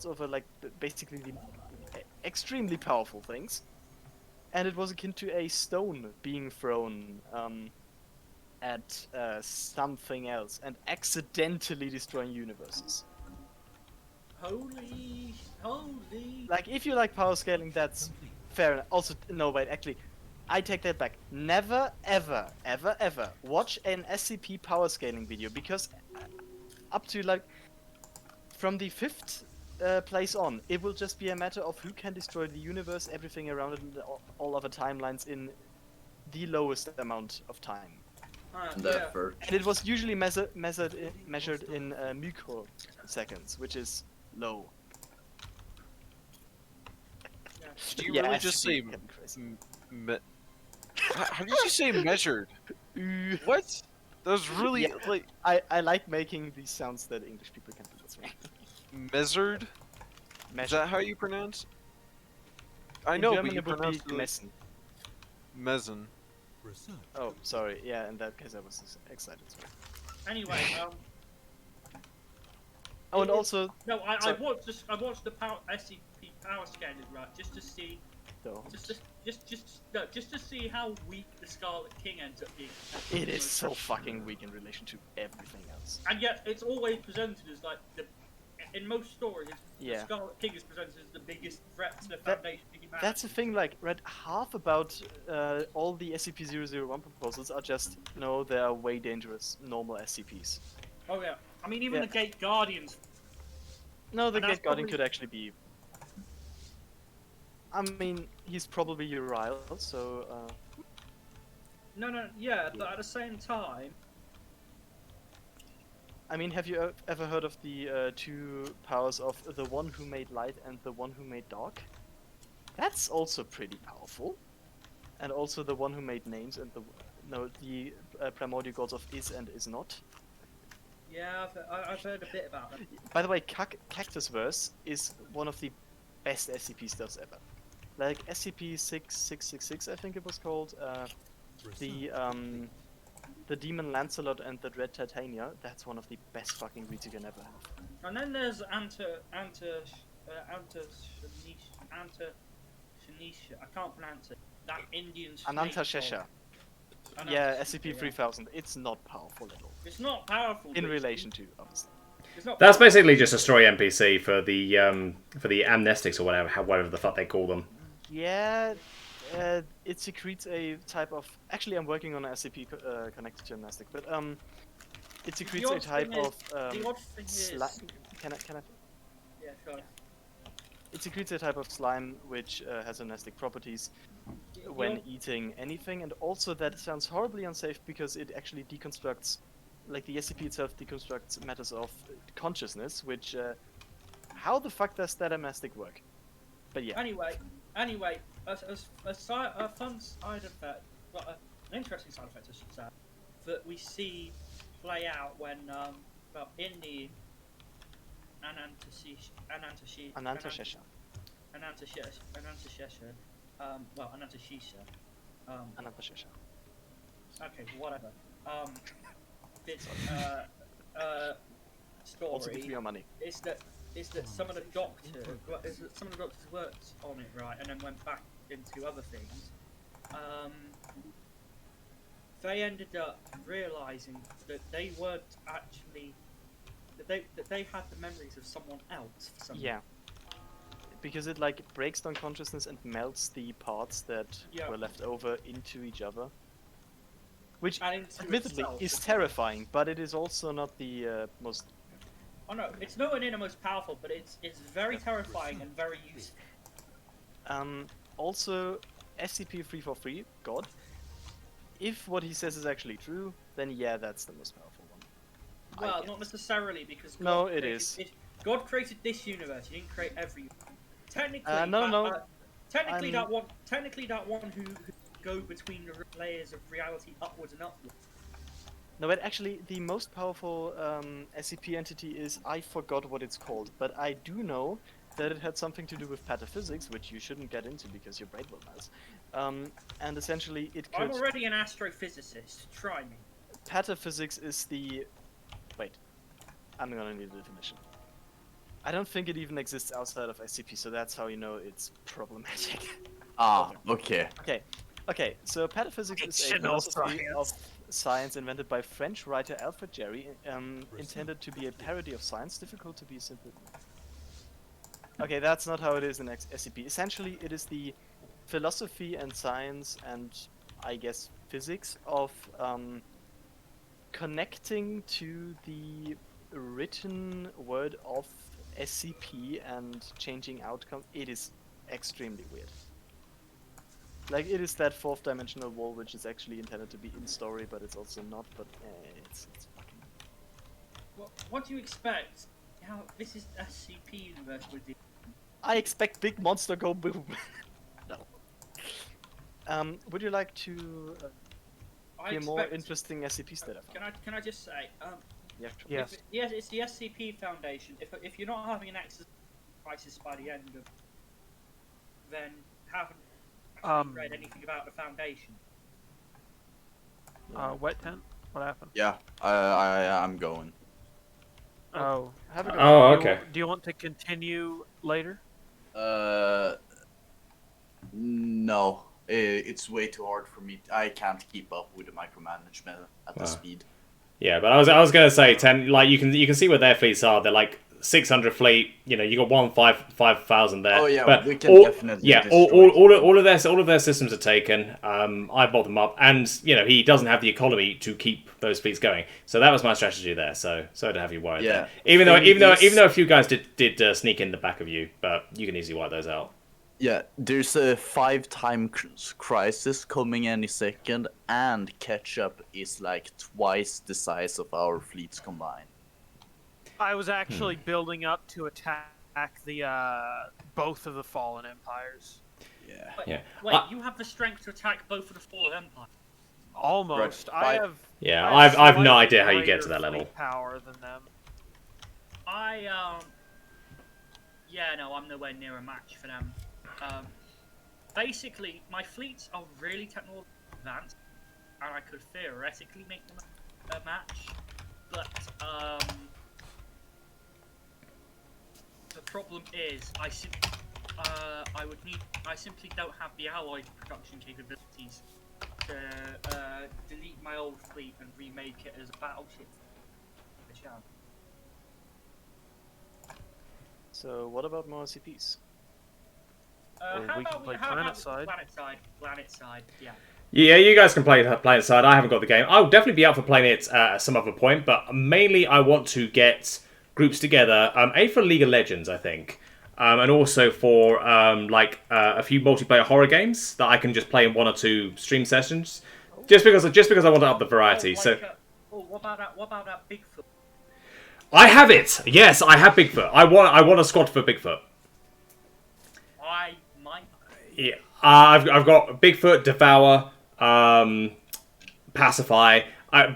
over like basically the extremely powerful things. And it was akin to a stone being thrown at something else and accidentally destroying universes. Holy. Like, if you like power scaling, that's fair enough. Also, no, wait, actually, I take that back. Never, ever, ever, ever watch an SCP power scaling video, because up to, like, from the 5th place on, it will just be a matter of who can destroy the universe, everything around it, and all other timelines in the lowest amount of time. The first. And it was usually measured in microseconds, which is low. Did you Yeah, really just SCP say can be crazy. how did you say measured? What? That was really Yeah. like I like making these sounds that English people can do with me. measured. Is that how you pronounce? I know, but you pronounce it like messen. mezzan. Research. Oh, sorry. Yeah, in that case I was excited. Sorry. Anyway, Oh, and also, no, I Sorry. watched the SCP power scanner, right, just to see though, just to see how weak the Scarlet King ends up being. it is so fucking weak in relation to everything else. And yet it's always presented as like in most stories, Yeah. the Scarlet King is presented as the biggest threat to the That- Foundation of humanity. That's the thing, like, read half about all the SCP-001 proposals are just, no, they are way dangerous, normal SCPs. Oh yeah, I mean even Yeah. the Gate Guardians. No, the And that's Gate Guardian probably- could actually be... I mean, he's probably Royale, so, No, yeah, but at the same time, I mean, have you ever heard of the two powers of the one who made light and the one who made dark? That's also pretty powerful. And also the one who made names and the primordial gods of is and is not. Yeah, I've heard a bit about that. By the way, Cactus Verse is one of the best SCP stuffs ever. Like SCP-6666, I think it was called. The Demon Lancelot and the Dread Titania. That's one of the best fucking reads you can ever have. And then there's Shanisha. I can't pronounce it. That Indian. Ananta Shesha. Ananta Yeah, Shesha, SCP-3000. It's not powerful at all. It's not powerful. In relation to, obviously. It's not That's powerful. basically just a story NPC for the amnestics or whatever the fuck they call them. Yeah, it secretes a type of. Actually, I'm working on an SCP connected to amnestic, but it secretes a type of. The odd thing is. Can I? Yeah, sure. It secretes a type of slime which has amnestic properties when eating anything, and also that sounds horribly unsafe because it actually deconstructs, like the SCP itself deconstructs matters of consciousness, which how the fuck does that amnestic work? But yeah. Anyway, a fun side effect, well, an interesting side effect, I should say, that we see play out when, in the Ananta Shisha. Ananta Shisha. Okay, whatever. This story. Also gives me your money. Is that some of the doctors worked on it, right, and then went back into other things. They ended up realizing that they weren't actually that they had the memories of someone else. For some Yeah. Because it like breaks down consciousness and melts the parts that were left over into each other. Which, admittedly, is terrifying, but it is also not the most. Oh no, it's nowhere near the most powerful, but it's very terrifying and very useful. Also, SCP-343, God. If what he says is actually true, then yeah, that's the most powerful one. Well, not necessarily, because God created this universe. He didn't create every. Technically, Technically, that one who could go between the layers of reality upwards and upwards. No, but actually, the most powerful SCP entity is, I forgot what it's called, but I do know that it had something to do with pataphysics, which you shouldn't get into because your brain will melt. And essentially, it could. I'm already an astrophysicist. Try me. Pataphysics is the. Wait, I'm gonna need a definition. I don't think it even exists outside of SCP, so that's how you know it's problematic. Okay. Okay, so pataphysics is a philosophy of science invented by French writer Alfred Jarry, intended to be a parody of science, difficult to be simple. Okay, that's not how it is in SCP. Essentially, it is the philosophy and science and, I guess, physics of connecting to the written word of SCP and changing outcome. It is extremely weird. Like, it is that fourth dimensional wall which is actually intended to be in story, but it's also not, but it's fucking... What do you expect? This is SCP universe with the... I expect big monster go boom. No. Would you like to hear more interesting SCP stuff? Can I just say, yeah, sure. Yes. It's the SCP Foundation. If you're not having an access crisis by the end of, then haven't actually read anything about the Foundation. Wet tent? What happened? Yeah, I'm going. Oh. Have a good okay. Do you want to continue later? No. It's way too hard for me. I can't keep up with the micromanagement at the speed. Yeah, but I was gonna say 10. Like you can see where their fleets are. They're like 600 fleet. You know, you got 5,000 there. Oh yeah, but we can definitely. Yeah, all of their systems are taken. I bought them up, and you know he doesn't have the economy to keep those fleets going. So that was my strategy there. So to have you worried. Yeah. There. Even though a few guys did sneak in the back of you, but you can easily wipe those out. Yeah, there's a 5-time crisis coming any second, and ketchup is like twice the size of our fleets combined. I was actually building up to attack the both of the fallen empires. Yeah. Wait, Yeah. wait, you have the strength to attack both of the fallen empires. Almost. Right. I have. Yeah, I I've no slightly idea how you get greater to that level. fleet power than them. Yeah, no, I'm nowhere near a match for them. Basically, my fleets are really technologically advanced, and I could theoretically make them a match, but the problem is I simply don't have the alloy production capabilities to delete my old fleet and remake it as a battleship. So what about more CPs? Or How we can about play how about Planetside. Planetside, yeah. Yeah, you guys can play it side. I haven't got the game. I'll definitely be out for playing it at some other point, but mainly I want to get groups together. A for League of Legends, I think, and also for a few multiplayer horror games that I can just play in 1 or 2 stream sessions, just because I want to up the variety. What about that Bigfoot? I have it. Yes, I have Bigfoot. I want a squad for Bigfoot. I might. Yeah, I've got Bigfoot, Devour, Pacify,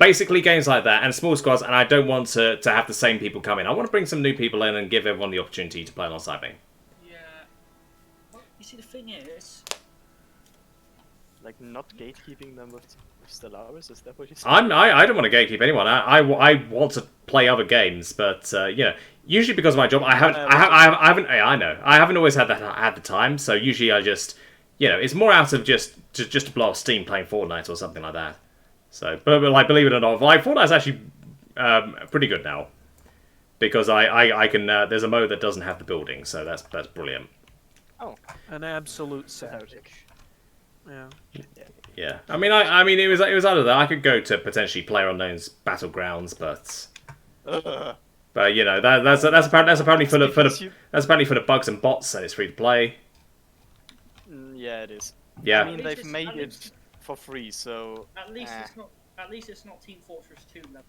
basically games like that, and small squads. And I don't want to have the same people come in. I want to bring some new people in and give everyone the opportunity to play alongside me. Yeah. Well, you see, the thing is, Like not gatekeeping them with Stellaris? Is that what you said? I don't want to gatekeep anyone. I want to play other games, but usually because of my job, I haven't always had the time. So usually I just, it's more out of just to blow off steam playing Fortnite or something like that. So, but like, believe it or not, like Fortnite's actually pretty good now because I can. There's a mode that doesn't have the building, so that's brilliant. Oh, An absolute savage. Yeah. Yeah, I mean, it was out of that. I could go to potentially PlayerUnknown's Battlegrounds, but that's apparently full of bugs and bots, and it's free to play. Yeah, it is. Yeah. I mean, they've made it for free, so. at least it's not Team Fortress 2 levels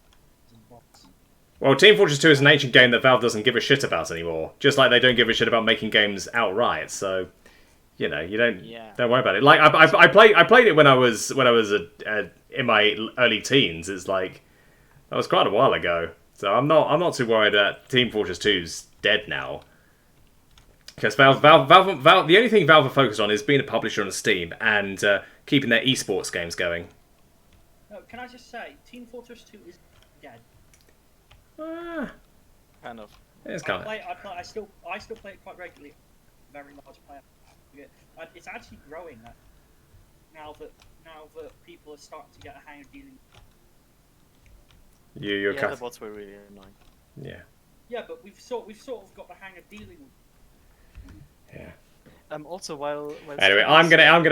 and bots. Well, Team Fortress 2 is an ancient game that Valve doesn't give a shit about anymore. Just like they don't give a shit about making games outright. So, you don't worry about it. Like I played it when I was in my early teens. It's like that was quite a while ago. So I'm not too worried that Team Fortress 2's dead now. Because Valve, the only thing Valve are focused on is being a publisher on Steam and keeping their esports games going. No, can I just say, Team Fortress 2 is dead. Kind of. It's kind of. I still play it quite regularly. Very large player. And it's actually growing now that people are starting to get a hang of dealing. You're the bots were really annoying. Yeah. Yeah, but we've sort of got the hang of dealing with. Yeah. Also, while Anyway, I'm gonna